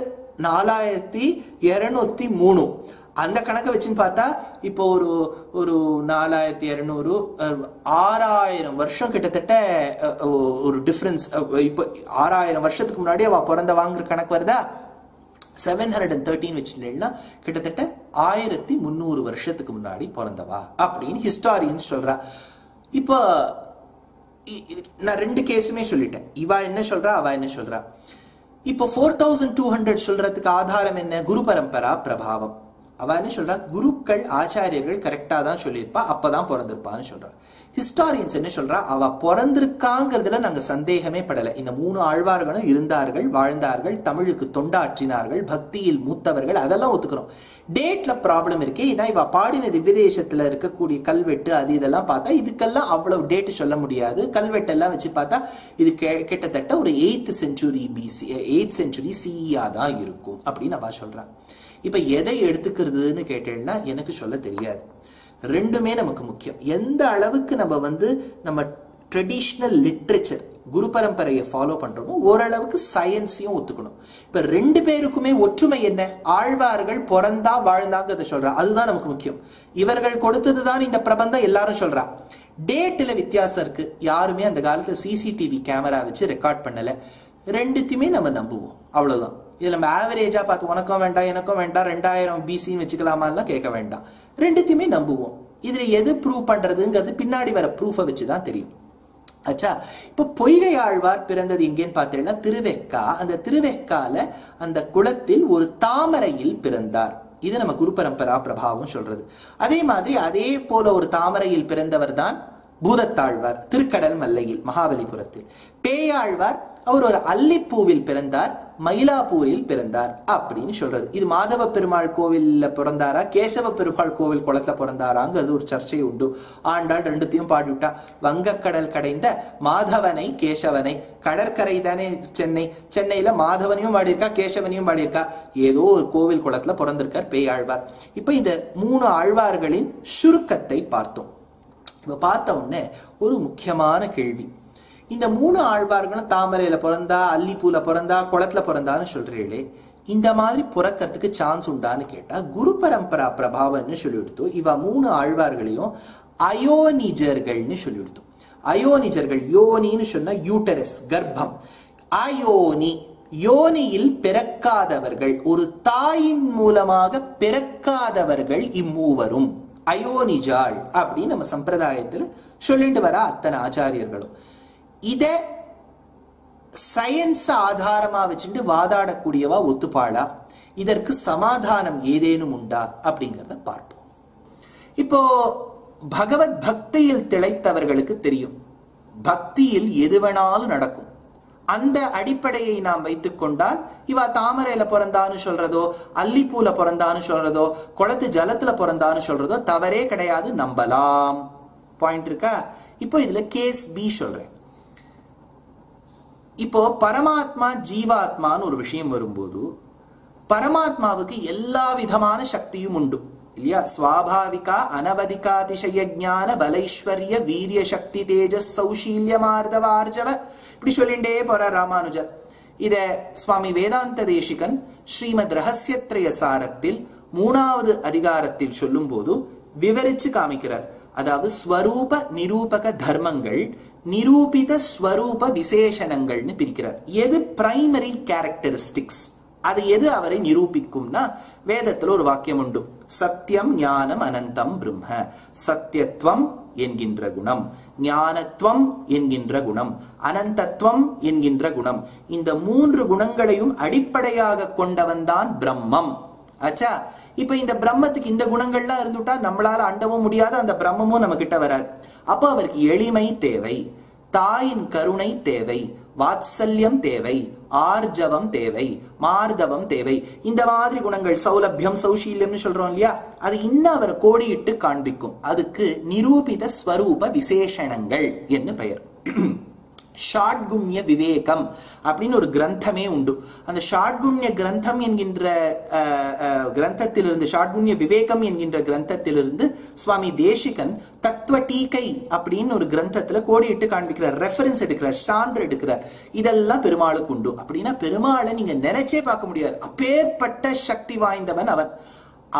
4203. அந்த கணக்கை வச்சுன்னு பார்த்தா இப்போ ஒரு 4200 6000 வருஷம் கிட்டத்தட்ட ஒரு டிஃபரன்ஸ். இப்போ 6000 வருஷத்துக்கு முன்னாடி அவ பிறந்தவாங்கிற கணக்கு வருதா. 713 வச்சுட்டேன்னா கிட்டத்தட்ட 1300 வருஷத்துக்கு முன்னாடி பிறந்தவா அப்படின்னு ஹிஸ்டாரியன்ஸ் சொல்றா. இப்போ நான் 2 கேஸுமே சொல்லிட்டேன். இவா என்ன சொல்றா, அவ என்ன சொல்றா. இப்போ 4200 சொல்றதுக்கு ஆதாரம் என்ன? குரு பரம்பரா பிரபாவம். அவ என்ன சொல்றா, குருக்கள் ஆச்சாரியர்கள் கரெக்டா தான் சொல்லியிருப்பா, அப்பதான் பிறந்திருப்பான்னு சொல்றா. ஹிஸ்டாரியன்ஸ் என்ன சொல்றா, அவ பிறந்திருக்காங்கிறதுல நாங்க சந்தேகமே படலை. இந்த 3 ஆழ்வார்களும் இருந்தார்கள், வாழ்ந்தார்கள், தமிழுக்கு தொண்டாற்றினார்கள், பக்தியில் மூத்தவர்கள், அதெல்லாம் ஒத்துக்கிறோம். டேட்ல ப்ராப்ளம் இருக்கே. ஏன்னா இவ பாடின திவ்யதேசத்துல இருக்கக்கூடிய கல்வெட்டு அது இதெல்லாம் பார்த்தா இதுக்கெல்லாம் அவ்வளவு டேட் சொல்ல முடியாது. கல்வெட்டு எல்லாம் வச்சு பார்த்தா இது கிட்டத்தட்ட ஒரு 8th century BC, 8th century CE தான் இருக்கும் அப்படின்னு அவ சொல்றா. இப்ப எதை எடுத்துக்கிறதுன்னு கேட்டேன்னா எனக்கு சொல்ல தெரியாது. 2மே நமக்கு முக்கியம். எந்த அளவுக்கு நம்ம ட்ரெடிஷ்னல் லிட்ரேச்சர் குரு பரம்பரையை ஃபாலோ பண்றோமோ ஓரளவுக்கு சயின்ஸையும் ஒத்துக்கணும். இப்ப 2 பேருக்குமே ஒற்றுமை என்ன? ஆழ்வார்கள் பிறந்தா வாழ்ந்தாங்கிறத சொல்றா, அதுதான் நமக்கு முக்கியம். இவர்கள் கொடுத்ததுதான் இந்த பிரபந்தம் எல்லாரும் சொல்றா. டேட்ல வித்தியாசம் இருக்கு. யாருமே அந்த காலத்துல CCTV கேமரா வச்சு ரெக்கார்ட் பண்ணல. 2த்தையுமே நம்ம நம்புவோம், அவ்வளவுதான். இதுல நம்ம ஆவரேஜா பார்த்து உனக்கும் வேண்டாம் எனக்கும் வேண்டாம் 2000 BCன்னு வச்சுக்கலாமான்லாம் கேட்க வேண்டாம். 2த்தையுமே நம்புவோம். இதுல எது ப்ரூவ் பண்றதுங்கிறது பின்னாடி வர ப்ரூஃபை வச்சுதான் தெரியும். ஆச்சா. இப்ப பொய்கை ஆழ்வார் பிறந்தது எங்கேன்னு பார்த்தீங்கன்னா திருவெக்கா. அந்த திருவெக்கால அந்த குளத்தில் ஒரு தாமரையில் பிறந்தார். இது நம்ம குரு பரம்பரா பிரபாவம் சொல்றது. அதே மாதிரி அதே போல ஒரு தாமரையில் பிறந்தவர் தான் பூதத்தாழ்வார் திருக்கடல் மல்லையில் மகாபலிபுரத்தில். பேயாழ்வார் அவர் ஒரு அல்லிப்பூவில் பிறந்தார், மயிலாப்பூரில் பிறந்தார் அப்படின்னு சொல்றது. இது மாதவ பெருமாள் கோவில்ல பிறந்தாரா கேசவ பெருமாள் கோவில் குளத்துல பிறந்தாராங்கிறது ஒரு சர்ச்சை உண்டு. ஆண்டாள் ரெண்டுத்தையும் பாடிவிட்டா. வங்கக்கடல் கடைந்த மாதவனை கேசவனை. கடற்கரை தானே சென்னை, சென்னையில மாதவனையும் பாடியிருக்கா கேசவனையும் பாடியிருக்கா. ஏதோ ஒரு கோவில் குளத்துல பிறந்திருக்கார் பேயாழ்வார். இப்ப இந்த 3 ஆழ்வார்களின் சுருக்கத்தை பார்த்தோம். இப்ப பார்த்த உடனே ஒரு முக்கியமான கேள்வி, இந்த 3 ஆழ்வார்களும் தாமரையில பிறந்தா அல்லிப்பூல பிறந்தா குளத்துல பிறந்தான்னு சொல்றீங்களே, இந்த மாதிரி பிறக்கிறதுக்கு சான்ஸ் உண்டான்னு கேட்டா குரு பரம்பரா பிரபாவம்னு சொல்லிவிடுத்து. இவ 3 ஆழ்வார்களையும் அயோனிஜர்கள்னு சொல்லிவிடுத்து. அயோனிஜர்கள், யோனின்னு சொன்னா யூட்டரஸ் கர்ப்பம். அயோனி யோனியில் பிறக்காதவர்கள், ஒரு தாயின் மூலமாக பிறக்காதவர்கள் இம்மூவரும் அயோனிஜாள் அப்படின்னு நம்ம சம்பிரதாயத்துல சொல்லிட்டு வர அத்தனை ஆச்சாரியர்களும். இத சயின்ஸ் ஆதாரமா வச்சுட்டு வாதாடக்கூடியவா ஒத்துப்பாளா? இதற்கு சமாதானம் ஏதேனும் உண்டா அப்படிங்கறத பார்ப்போம். இப்போ பகவத் பக்தியில் திளைத்தவர்களுக்கு தெரியும், பக்தியில் எது வேணாலும் நடக்கும். அந்த அடிப்படையை நாம் வைத்துக் கொண்டால் இவ தாமரையில பிறந்தான்னு சொல்றதோ அல்லிப்பூல பிறந்தான்னு சொல்றதோ குளத்து ஜலத்துல பிறந்தான்னு சொல்றதோ தவறே கிடையாது, நம்பலாம். பாயிண்ட் இருக்கா? இப்போ இதுல கேஸ் பி சொல்றேன். இப்போ பரமாத்மா ஜீவாத்மான்னு ஒரு விஷயம் வரும்போது பரமாத்மாவுக்கு எல்லா விதமான சக்தியும் உண்டு இல்லையா? ஸ்வாபாவிகா அனவதிகாதிசய ஞான பலைஸ்வர்ய வீரிய சக்தி தேஜஸ் சௌஷீல்ய மார்தவ ஆர்ஜவ இப்படி சொல்லிண்டே போற ராமானுஜர். இத சுவாமி வேதாந்த தேசிகன் ஸ்ரீமத் ரகசியத்ரய சாரத்தில் 3வது அதிகாரத்தில் சொல்லும் போது விவரிச்சு காமிக்கிறார். அதாவது ஸ்வரூப நிரூபக தர்மங்கள், நிரூபித ஸ்வரூப விசேஷணங்கள்னு பிரிக்கிறார். எது பிரைமரி கேரக்டரிஸ்டிக்ஸ், அது எது அவரை நிரூபிக்கும்னா வேதத்துல ஒரு வாக்கியம் உண்டு, சத்தியம் ஞானம் அனந்தம் பிரம்ம. சத்தியத்துவம் என்கின்ற குணம், ஞானத்துவம் என்கின்ற குணம், அனந்தத்துவம் என்கின்ற குணம், இந்த 3 குணங்களையும் அடிப்படையாக கொண்டவன் தான் பிரம்மம். ஆச்சா. இப்ப இந்த பிரம்மத்துக்கு இந்த குணங்கள்லாம் இருந்துட்டா நம்மளால அண்டவும் முடியாது, அந்த பிரம்மமும் நம்ம கிட்ட வராது. அப்ப அவருக்கு எளிமை தேவை, தாயின் கருணை தேவை, வாத்சல்யம் தேவை, ஆர்ஜவம் தேவை, மார்தவம் தேவை. இந்த மாதிரி குணங்கள் சௌலபியம் சௌஷீல்யம்னு சொல்றோம் இல்லையா, அது இன்னும் அவரை கோடியிட்டு காண்பிக்கும். அதுக்கு நிரூபித ஸ்வரூப விசேஷணங்கள் என்று பெயர். ஷாட்குண்ய விவேகம் அப்படின்னு ஒரு கிரந்தமே உண்டு. அந்த ஷாட்குண்ய கிரந்தம் என்கின்ற கிரந்தத்திலிருந்து, ஷாட்குண்ய விவேகம் என்கின்ற கிரந்தத்திலிருந்து சுவாமி தேசிகன் தத்துவ டீகை அப்படின்னு ஒரு கிரந்தத்துல கோடியிட்டு காண்பிக்கிறார், ரெஃபரன்ஸ் எடுக்கிறார், சான்று எடுக்கிறார். இதெல்லாம் பெருமாளுக்கு உண்டு. அப்படின்னா பெருமாளை நீங்க நினைச்சே பார்க்க முடியாது, அப்பேற்பட்ட சக்தி வாய்ந்தவன் அவன்.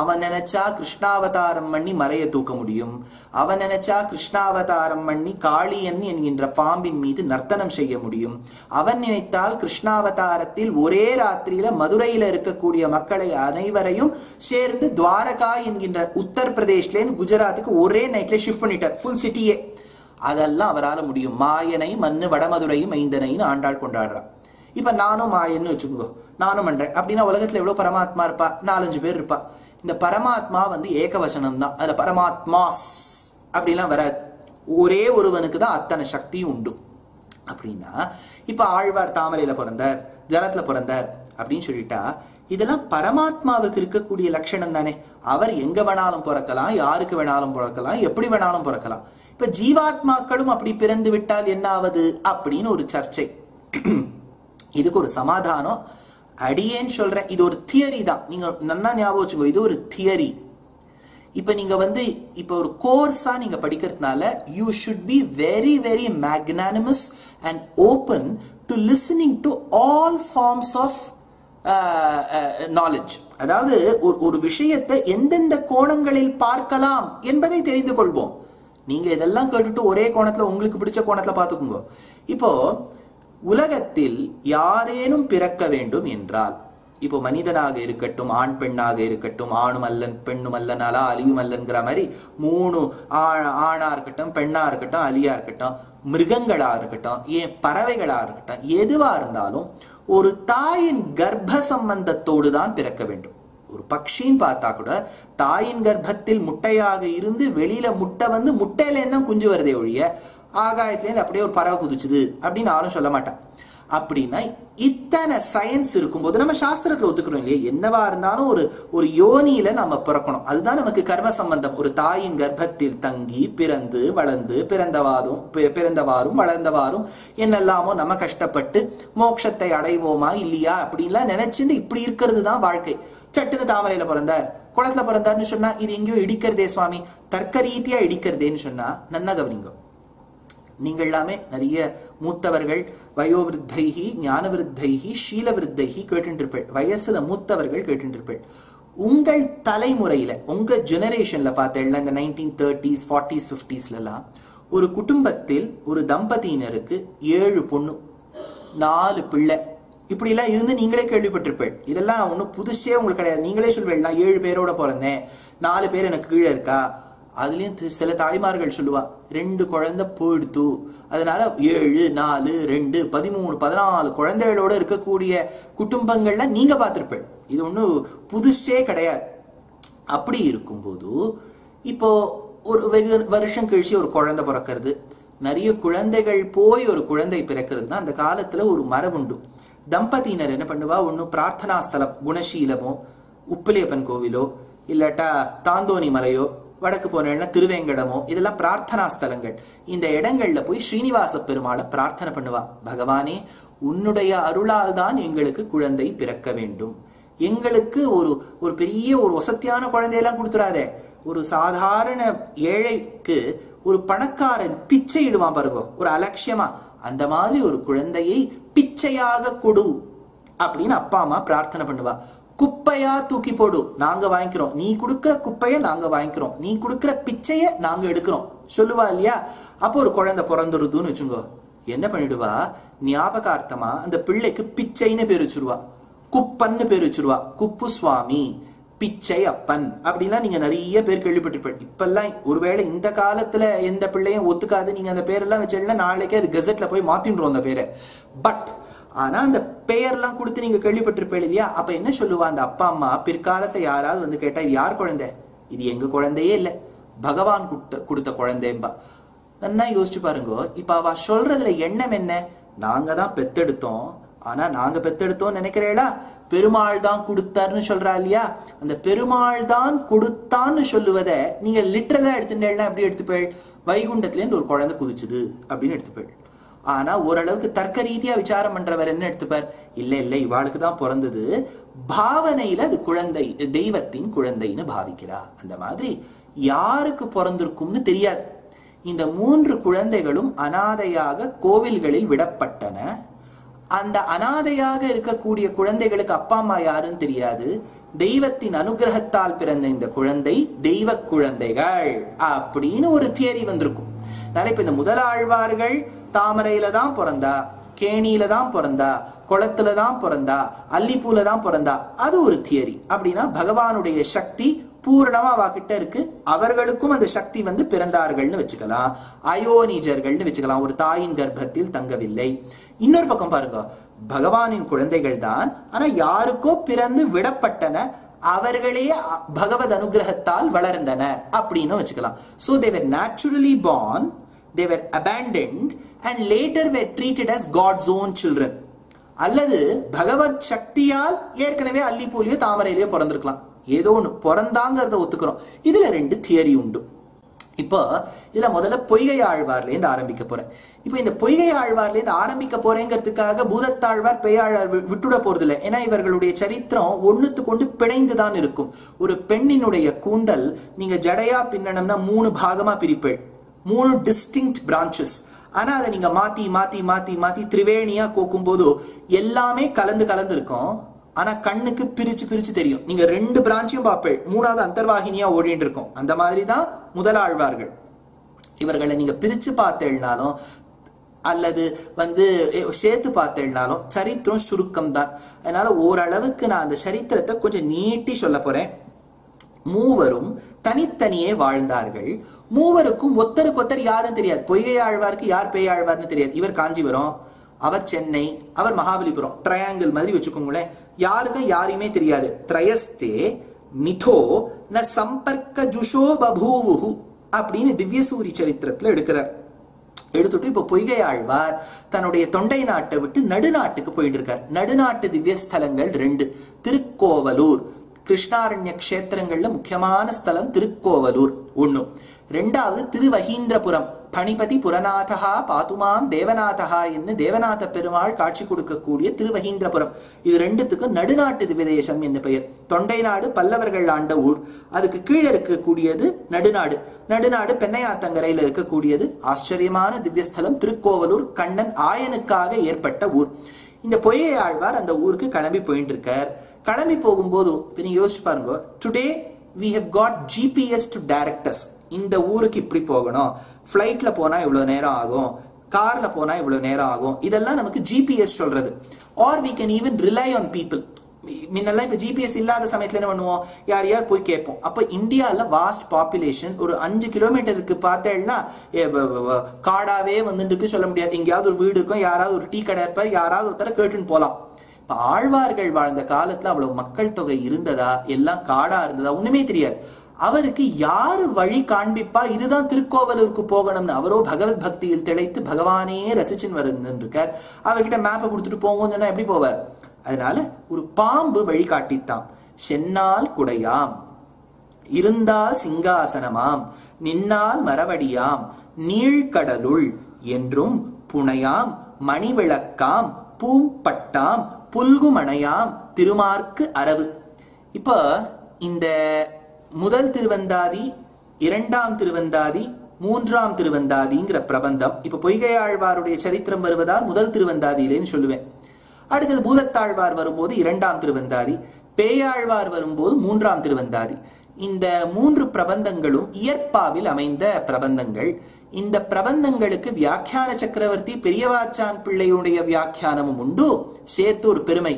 அவன் நினைச்சா கிருஷ்ணாவதாரம் பண்ணி மலையை தூக்க முடியும். அவன் நினைச்சா கிருஷ்ணாவதாரம் பண்ணி காளியன் என்கின்ற பாம்பின் மீது நர்த்தனம் செய்ய முடியும். அவன் நினைத்தால் கிருஷ்ணாவதாரத்தில் ஒரே ராத்திரியில மதுரையில இருக்கக்கூடிய மக்களை அனைவரையும் சேர்ந்து துவாரகா என்கின்ற உத்தரப்பிரதேஷ்ல இருந்து குஜராத்துக்கு ஒரே நைட்ல ஷிஃப்ட் பண்ணிட்டார், ஃபுல் சிட்டியே. அதெல்லாம் அவரால் முடியும். மாயனை மண்ணு வடமதுரையும் ஐந்தனைன்னு ஆண்டாள் கொண்டாடுறான். இப்ப நானும் மாயன்னு வச்சுக்கோ, நானும் பண்றேன் அப்படின்னா உலகத்துல எவ்வளவு பரமாத்மா இருப்பா? 4-5 பேர் இருப்பா. இந்த பரமாத்மா ஏகவசனம் தான், அதுல பரமாத்மாஸ் அப்படிலாம் வராது. ஒரே ஒருவனுக்கு தான் அத்தனை சக்தியும் உண்டு. அப்படின்னா இப்ப ஆழ்வார் தாமரையில பிறந்தார், ஜலத்துல பிறந்தார் அப்படின்னு சொல்லிட்டா இதெல்லாம் பரமாத்மாவுக்கு இருக்கக்கூடிய லட்சணம் தானே. அவர் எங்க வேணாலும் பிறக்கலாம், யாருக்கு வேணாலும் பிறக்கலாம், எப்படி வேணாலும் பிறக்கலாம். இப்ப ஜீவாத்மாக்களும் அப்படி பிறந்து விட்டால் என்ன ஆவது அப்படின்னு ஒரு சர்ச்சை. இதுக்கு ஒரு சமாதானம் அடியேன்னு சொல்றேன். இது ஒரு தியரி தான், நீங்க நல்லா ஞாபகம் வச்சுக்கோ, இது ஒரு தியரி. இப்ப நீங்க இப்ப ஒரு கோர்ஸா நீங்க படிக்கிறதுனால you should be very very magnanimous and open to listening to all forms of knowledge. அதாவது ஒரு விஷயத்தை எந்தெந்த கோணங்களில் பார்க்கலாம் என்பதை தெரிந்து கொள்வோம். நீங்க இதெல்லாம் கேட்டுட்டு ஒரே கோணத்துல உங்களுக்கு பிடிச்ச கோணத்துல பார்த்துக்கோங்க. இப்போ உலகத்தில் யாரேனும் பிறக்க வேண்டும் என்றால் இப்போ மனிதனாக இருக்கட்டும், ஆண் பெண்ணாக இருக்கட்டும், ஆணும் அல்லன் பெண்ணும் அல்லனாலா அலியும் அல்லன்கிற மாதிரி 3 ஆணா இருக்கட்டும், பெண்ணா இருக்கட்டும், அலியா இருக்கட்டும், மிருகங்களா இருக்கட்டும், ஏன் பறவைகளா இருக்கட்டும், எதுவா இருந்தாலும் ஒரு தாயின் கர்ப்ப சம்பந்தத்தோடு தான் பிறக்க வேண்டும். ஒரு பக்ஷின்னு பார்த்தா கூட தாயின் கர்ப்பத்தில் முட்டையாக இருந்து வெளியில முட்டை வந்து முட்டையிலேருந்து தான் குஞ்சு வருதே ஒழிய ஆகாயத்திலேருந்து அப்படியே ஒரு பறவை குதிச்சுது அப்படின்னு யாரும் சொல்ல மாட்டான். அப்படின்னா இத்தனை சயின்ஸ் இருக்கும்போது நம்ம சாஸ்திரத்துல ஒத்துக்கிறோம் இல்லையா, என்னவா இருந்தாலும் ஒரு யோனியில நம்ம பிறக்கணும். அதுதான் நமக்கு கர்ம சம்பந்தம். ஒரு தாயின் கர்ப்பத்தில் தங்கி பிறந்து வளர்ந்து பிறந்தவாறும் வளர்ந்தவாறும் என்னெல்லாமோ நம்ம கஷ்டப்பட்டு மோட்சத்தை அடைவோமா இல்லையா அப்படின்லாம் நினைச்சுட்டு இப்படி இருக்கிறது தான் வாழ்க்கை. சட்டுன்னு தாமரையில பிறந்தார், குளத்துல பிறந்தார்னு சொன்னா இது எங்கேயோ இடிக்கிறதே சுவாமி, தர்க்க ரீதியா இடிக்கிறதேன்னு சொன்னா நன்னா கவனிங்க. நீங்கள் எல்லாமே நிறைய மூத்தவர்கள் வயோவிருத்தைகி ஞான விருத்தைகி ஷீல விருத்தைகி கேட்டுருப்பேள். வயசுல மூத்தவர்கள் கேட்டுருப்பேள். உங்கள் தலைமுறையில உங்க ஜெனரேஷன்ல பார்த்தேன், இந்த 1930s 40s 50sல எல்லாம் ஒரு குடும்பத்தில் ஒரு தம்பதியினருக்கு 7 பொண்ணு 4 பிள்ளை இப்படி எல்லாம் இருந்து நீங்களே கேள்விப்பட்டிருப்பேள். இதெல்லாம் ஒன்னும் புதுசே உங்களுக்கு கிடையாது. நீங்களே சொல்வேள், நான் 7 பேரோட பிறந்தேன், 4 பேர் எனக்கு கீழே இருக்கா. அதுலயும் சில தாய்மார்கள் சொல்லுவா 2 குழந்தை போயிடுத்து, அதனால 7 4 2 13 14 குழந்தைகளோட இருக்கக்கூடிய குடும்பங்கள்ல நீங்க பார்த்திருப்பேன். இது ஒன்னும் புதுசே கிடையாது. அப்படி இருக்கும்போது இப்போ ஒரு வெகு வருஷம் கழிச்சு ஒரு குழந்தை பிறக்கிறது, நிறைய குழந்தைகள் போய் ஒரு குழந்தை பிறக்கிறதுனா அந்த காலத்துல ஒரு மரபுண்டு. தம்பதியினர் என்ன பண்ணுவா, ஒன்னு பிரார்த்தனா ஸ்தலம் குணசீலமோ உப்பிலியப்பன் கோவிலோ இல்லாட்டா தாந்தோணி மலையோ வடக்கு போன திருவேங்கடமோ இதெல்லாம் பிரார்த்தனா ஸ்தலங்கள். இந்த இடங்கள்ல போய் ஸ்ரீனிவாச பெருமாளை பிரார்த்தனை பண்ணுவா. பகவானே, உன்னுடைய அருளால் தான் எங்களுக்கு குழந்தை பிறக்க வேண்டும். எங்களுக்கு ஒரு பெரிய ஒரு வசத்தியான குழந்தையெல்லாம் கொடுத்துடாதே. ஒரு சாதாரண ஏழைக்கு ஒரு பணக்காரன் பிச்சை இடுவான் பாருங்க, ஒரு அலட்சியமா, அந்த மாதிரி ஒரு குழந்தையை பிச்சையாக கொடு அப்படின்னு அப்பா அம்மா பிரார்த்தனை பண்ணுவா. குப்பையா தூக்கி போடு, நாங்க வாங்கிக்கிறோம். நீ கொடுக்கிற குப்பைய நாங்க வாங்கிக்கிறோம், நீ கொடுக்கிற பிச்சைய நாங்க எடுக்கிறோம் சொல்லுவா இல்லையா. அப்போ ஒரு குழந்தை பிறந்துருதுன்னு வச்சுங்கோ, என்ன பண்ணிடுவா, ஞாபகார்த்தமா அந்த பிள்ளைக்கு பிச்சைன்னு பேர் வச்சிருவா, குப்பன்னு பேர் வச்சிருவா. குப்பு சுவாமி, பிச்சை அப்பன் அப்படின்லாம் நீங்க நிறைய பேர் கேள்விப்பட்டிருப்பீங்க. இப்பெல்லாம் ஒருவேளை இந்த காலத்துல எந்த பிள்ளையும் ஒத்துக்காது, நீங்க அந்த பேரெல்லாம் வச்சா நாளைக்கே அது கெசட்ல போய் மாத்தின்றோம் அந்த பேரை. பட் ஆனா அந்த பெயர்லாம் கொடுத்து நீங்க கேள்விப்பட்டிருப்பீங்க இல்லையா. அப்ப என்ன சொல்லுவா அந்த அப்பா அம்மா, பிற்காலத்தை யாராவது வந்து கேட்டா இது யார் குழந்தை, இது எங்க குழந்தையே இல்ல, பகவான் கொடுத்த குழந்தைம்பா. நல்லா யோசிச்சு பாருங்க. இப்ப அவ சொல்றதுல எண்ணம் என்ன, நாங்க தான் பெத்தெடுத்தோம், ஆனா நாங்க பெத்தெடுத்தோம் நினைக்கிறேளா, பெருமாள் தான் கொடுத்தாருன்னு சொல்றா இல்லையா. அந்த பெருமாள் தான் கொடுத்தான்னு சொல்லுவதை நீங்க லிட்டரலா எடுத்துட்டேன்னா எப்படி எடுத்துப்பேள், வைகுண்டத்துல இருந்து ஒரு குழந்தை குதிச்சுது அப்படின்னு எடுத்துப்பேள். ஆனா ஓரளவுக்கு தர்க்க ரீதியா விசாரம் பண்றவர் என்ன எடுத்துப்பார், இல்ல இல்ல இவாளுக்கு தான் பிறந்தது, பாவனையில அது குழந்தை, தெய்வத்தின் குழந்தைன்னு பாவிக்கிறா. அந்த மாதிரி யாருக்கு பிறந்திருக்கும்னு தெரியாது. இந்த 3 குழந்தைகளும் அனாதையாக கோவில்களில் விடப்பட்டன. அந்த அனாதையாக இருக்கக்கூடிய குழந்தைகளுக்கு அப்பா அம்மா யாருன்னு தெரியாது. தெய்வத்தின் அனுகிரகத்தால் பிறந்த இந்த குழந்தை தெய்வ குழந்தைகள் அப்படின்னு ஒரு தியரி வந்திருக்கும். இப்ப இந்த முதலாழ்வார்கள் தாமரையில தான் பிறந்தா, கேணியில தான் பிறந்தா, குளத்துல தான் பிறந்தா, அல்லிப்பூல தான் பிறந்தா, அது ஒரு தியரி. அப்படின்னா பகவானுடைய சக்தி பூரணமா அவகிட்ட இருக்கு, அவர்களுக்கும் அந்த சக்தி வந்து பிறந்தார்கள்னு வச்சுக்கலாம், அயோனிஜர்கள்னு வச்சுக்கலாம், ஒரு தாயின் கர்ப்பத்தில் தங்கவில்லை. இன்னொரு பக்கம் பாருங்க, பகவானின் குழந்தைகள் தான், ஆனா யாருக்கோ பிறந்து விடப்பட்டன, அவர்களே பகவத் அனுகிரகத்தால் வளர்ந்தன அப்படின்னு வச்சுக்கலாம். So they were naturally born, they were abandoned and later were treated as God's own children. அல்லது பகவத் சக்தியால் ஏற்கனவே அல்லிப்பூலியோ தாமரையிலயோ பிறந்திருக்கலாம், ஏதோ ஒண்ணு பிறந்தாங்கிறத ஒத்துக்கிறோம். இதுல 2 தியரி உண்டு. இப்போ இதுல முதல்ல பொய்கை ஆழ்வார்ல இருந்து ஆரம்பிக்க போறேன். இப்போ இந்த பொய்கை ஆழ்வார்ல இருந்து ஆரம்பிக்க போறேங்கிறதுக்காக பூதத்தாழ்வார் பெய்யாழ்வார் விட்டுட போறது இல்லை. ஏன்னா இவர்களுடைய சரித்திரம் ஒண்ணுத்துக்கு ஒன்று பிணைந்துதான் இருக்கும். ஒரு பெண்ணினுடைய கூந்தல் நீங்க ஜடையா பின்னணும்னா 3 பாகமா பிரிப்பேள், 3 டிஸ்டிங்க்ட் பிரான்ச்சஸ். ஆனா அதை நீங்க மாத்தி மாத்தி மாத்தி மாத்தி திரிவேணியா கோக்கும் போது எல்லாமே கலந்து கலந்து இருக்கும். ஆனா கண்ணுக்கு பிரிச்சு பிரிச்சு தெரியும். நீங்க 2 பிரான்ச்சையும் பார்ப்பேள், 3வது அந்தர்வாகினியா ஓடிட்டு இருக்கும். அந்த மாதிரிதான் முதலாழ்வார்கள். இவர்களை நீங்க பிரிச்சு பார்த்தேன்னாலும் அல்லது சேர்த்து பார்த்தேன்னாலும் சரித்திரம் சுருக்கம் தான். அதனால ஓரளவுக்கு நான் அந்த சரித்திரத்தை கொஞ்சம் நீட்டி சொல்ல போறேன். மூவரும் தனித்தனியே வாழ்ந்தார்கள். மூவருக்கும் ஒத்தருக்கு யாரும் தெரியாது. பொய்கை ஆழ்வாருக்கு யார் பேய் ஆழ்வார்னு தெரியாது. இவர் காஞ்சிபுரம், அவர் சென்னை, அவர் மகாபலிபுரம், ட்ரையாங்கிள் மாதிரி வச்சுக்கோங்களேன். யாருக்கும் யாரையுமே தெரியாது. திரயஸ்தே மிதோ ந சம்பர்க்க ஜுஷோ பபூவு அப்படின்னு திவ்யசூரி சரித்திரத்துல எடுத்துட்டு இப்ப பொய்கை ஆழ்வார் தன்னுடைய தொண்டை நாட்டை விட்டு நடுநாட்டுக்கு போயிட்டு இருக்கார். நடுநாட்டு திவ்யஸ்தலங்கள் 2. திருக்கோவலூர், கிருஷ்ணாரண்ய கஷேத்திரங்கள்ல முக்கியமான ஸ்தலம் திருக்கோவலூர் 1. 2வது திருவஹீந்திரபுரம், பணிபதி புரநாதகா பாத்துமாம் தேவநாதகா என்று தேவநாத பெருமாள் காட்சி கொடுக்கக்கூடிய திருவஹீந்திரபுரம். இது 2த்துக்கும் நடுநாட்டு திவ்யதேசம் என்று பெயர். தொண்டை நாடு பல்லவர்கள் ஆண்ட ஊர், அதுக்கு கீழே இருக்கக்கூடியது நடுநாடு. நடுநாடு பெண்ணையாத்தங்கரையில இருக்கக்கூடியது ஆச்சரியமான திவ்யஸ்தலம் திருக்கோவலூர். கண்ணன் ஆயனுக்காக ஏற்பட்ட ஊர். இந்த பொய்கை ஆழ்வார் அந்த ஊருக்கு கிளம்பி போயிட்டு இருக்கார். கிளம்பி போகும்போது நீங்க யோசிச்சு பாருங்க, today we have got GPS to direct us. இந்த ஊருக்கு இப்படி போகணும், ஃபிளைட்ல போனா இவ்வளவு நேரம் ஆகும், கார்ல போனா இவ்வளவு நேரம் ஆகும், இதெல்லாம் நமக்கு ஜிபிஎஸ் சொல்றது. Are we can even rely on people. முன்னெல்லாம் இப்ப ஜிபிஎஸ் இல்லாத சமயத்துல என்ன பண்ணுவோம், யாரையாவது போய் கேட்போம். அப்ப இந்தியால வாஸ்ட் பாப்புலேஷன், ஒரு 5 கிலோமீட்டருக்கு பார்த்தேன்னா காடாவே வந்துட்டு சொல்ல முடியாது. எங்கேயாவது ஒரு வீடு இருக்கும், யாராவது ஒரு டீ கடை இருப்பார், யாராவது ஒருத்தர கேட்டுன்னு போலாம். இப்ப ஆழ்வார்கள் வாழ்ந்த காலத்துல அவ்வளவு மக்கள் தொகை இருந்ததா, எல்லாம் காடா இருந்ததா ஒண்ணுமே தெரியாது. அவருக்கு யாரு வழி காண்பிப்பா, இதுதான் திருக்கோவலூருக்கு போகணும்னு? அவரோ பகவத் பக்தியில் திளைத்து பகவானே ரசிச்சுன்னு வருந்திருக்கார். அவர்கிட்ட மேப்பை கொடுத்துட்டு போவோம்னு சொன்னா எப்படி போவார்? அதனால ஒரு பாம்பு வழி காட்டித்தான். சென்னால் குடையாம், இருந்தால் சிங்காசனமாம், நின்னால் மரவடியாம், நீழ்கடலுள் என்றும் புனையாம், மணிவிளக்காம், பூம்பட்டாம், புல்குமணையாம், திருமார்க்கு அரவு. இப்ப இந்த முதல் திருவந்தாதி, 2ஆம் திருவந்தாதி, 3ஆம் திருவந்தாதிங்கிற பிரபந்தம் இப்ப பொய்கை ஆழ்வாருடைய சரித்திரம் வருவதால் முதல் திருவந்தாதியிலேன்னு சொல்லுவேன். அடுத்தது பூதத்தாழ்வார் வரும்போது 2ஆம் திருவந்தாதி, பேயாழ்வார் வரும்போது 3ஆம் திருவந்தாதி. இந்த 3 பிரபந்தங்களும் இயற்பாவில் அமைந்த பிரபந்தங்கள். இந்த பிரபந்தங்களுக்கு வியாக்கியான சக்கரவர்த்தி பெரியவாச்சான் பிள்ளையுடைய வியாக்கியானமும் உண்டு. சேர்த்து ஒரு பெருமை,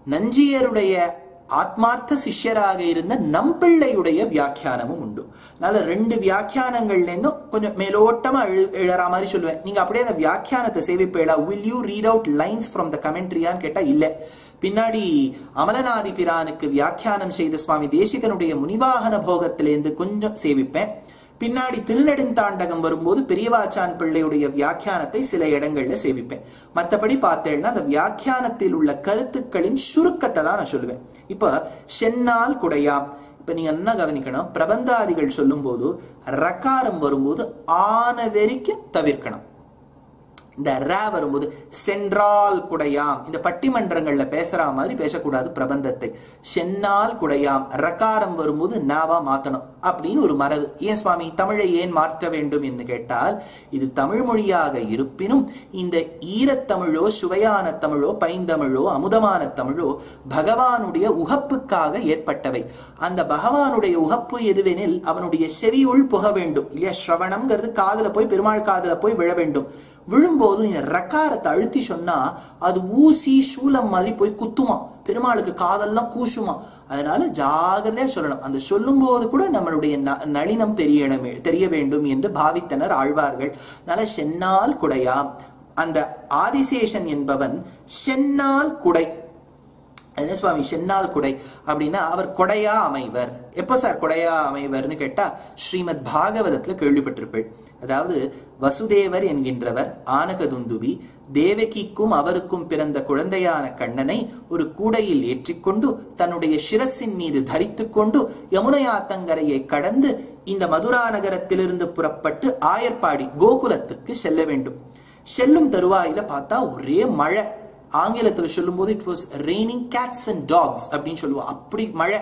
நஞ்சியருடைய ஆத்மார்த்த சிஷ்யராக இருந்த நம்பிள்ளையுடைய வியாக்கியானமும் உண்டு. அதனால 2 வியாக்கியானங்கள்ல இருந்தும் கொஞ்சம் மேலோட்டமா எழுற மாதிரி சொல்லுவேன். நீங்க அப்படியே அந்த வியாக்கியானத்தை சேவிப்பேளா? will you read out lines from the commentary-ஆன்னு கேட்டா இல்ல. பின்னாடி அமலநாதி பிரானுக்கு வியாக்கியானம் செய்த சுவாமி தேசிகனுடைய முனிவாகன போகத்திலிருந்து கொஞ்சம் சேவிப்பேன். பின்னாடி திருநெடுந்தாண்டகம் வரும்போது பெரியவாச்சான் பிள்ளையுடைய வியாக்கியானத்தை சில இடங்கள்ல சேவிப்பேன். மற்றபடி பார்த்தேன்னா அந்த வியாக்கியானத்தில் உள்ள கருத்துக்களின் சுருக்கத்தை தான் நான் சொல்லுவேன். இப்ப சென்னால் குடையாம், இப்ப நீங்க என்ன கவனிக்கணும், பிரபந்தாதிகள் சொல்லும் போது ரகாரம் வரும்போது ஆன வரைக்கும் தவிர்க்கணும். இந்த ர வரும்போது சென்றால் குடையாம், இந்த பட்டிமன்றங்கள்ல பேசுற மாதிரி பேசக்கூடாது பிரபந்தத்தை. சென்னால் குடையாம், ரகாரம் வரும்போது நாவா மாத்தணும் அப்படின்னு ஒரு மரபு. ஏன் சுவாமி தமிழை ஏன் மாற்ற வேண்டும் என்று கேட்டால், இது தமிழ் மொழியாக இருப்பினும் இந்த ஈரத்தமிழோ சுவையான தமிழோ பைந்தமிழோ அமுதமான தமிழோ பகவானுடைய உகப்புக்காக ஏற்பட்டவை. அந்த பகவானுடைய உகப்பு எதுவெனில் அவனுடைய செவியுள் புக வேண்டும் இல்லையா? ஸ்ரவணம்ங்கிறது காதுல போய் பெருமாள் காதுல போய் விழ வேண்டும். விழும்போது இந்த ரக்காரத்தை அழுத்தி சொன்னா அது ஊசி சூலம் மாதிரி போய் குத்துமா, பெருமாளுக்கு காதெல்லாம் கூசுமா. அதனால ஜாகிரதையா சொல்லணும். அந்த சொல்லும் போது கூட நம்மளுடைய நளினம் தெரிய வேண்டும் என்று பாவித்தனர் ஆழ்வார்கள். அதனால சென்னால் குடையாம், அந்த ஆதிசேஷன் என்பவன் சென்னால் குடை. என்ன சுவாமி சென்னால் குடை அப்படின்னா அவர் கொடையா அமைவர். எப்ப சார் கொடையா அமைவர்னு கேட்டா ஸ்ரீமத் பாகவதத்துல கேள்விப்பட்டிருப்பேன். அதாவது வசுதேவர் என்கின்றவர் ஆனகதுந்துபி தேவகிக்கும் அவருக்கும் பிறந்த குழந்தையான கண்ணனை ஒரு கூடையில் ஏற்றிக்கொண்டு தன்னுடைய சிரசின் மீது தரித்து கொண்டு யமுனையாத்தங்கரையை கடந்து இந்த மதுரா நகரத்திலிருந்து புறப்பட்டு ஆயர்பாடி கோகுலத்துக்கு செல்ல வேண்டும். செல்லும் தருவாயில பார்த்தா ஒரே மழை. ஆங்கிலத்துல சொல்லும் போது it was raining cats and dogs அப்படின்னு சொல்லுவோம். அப்படி மழை.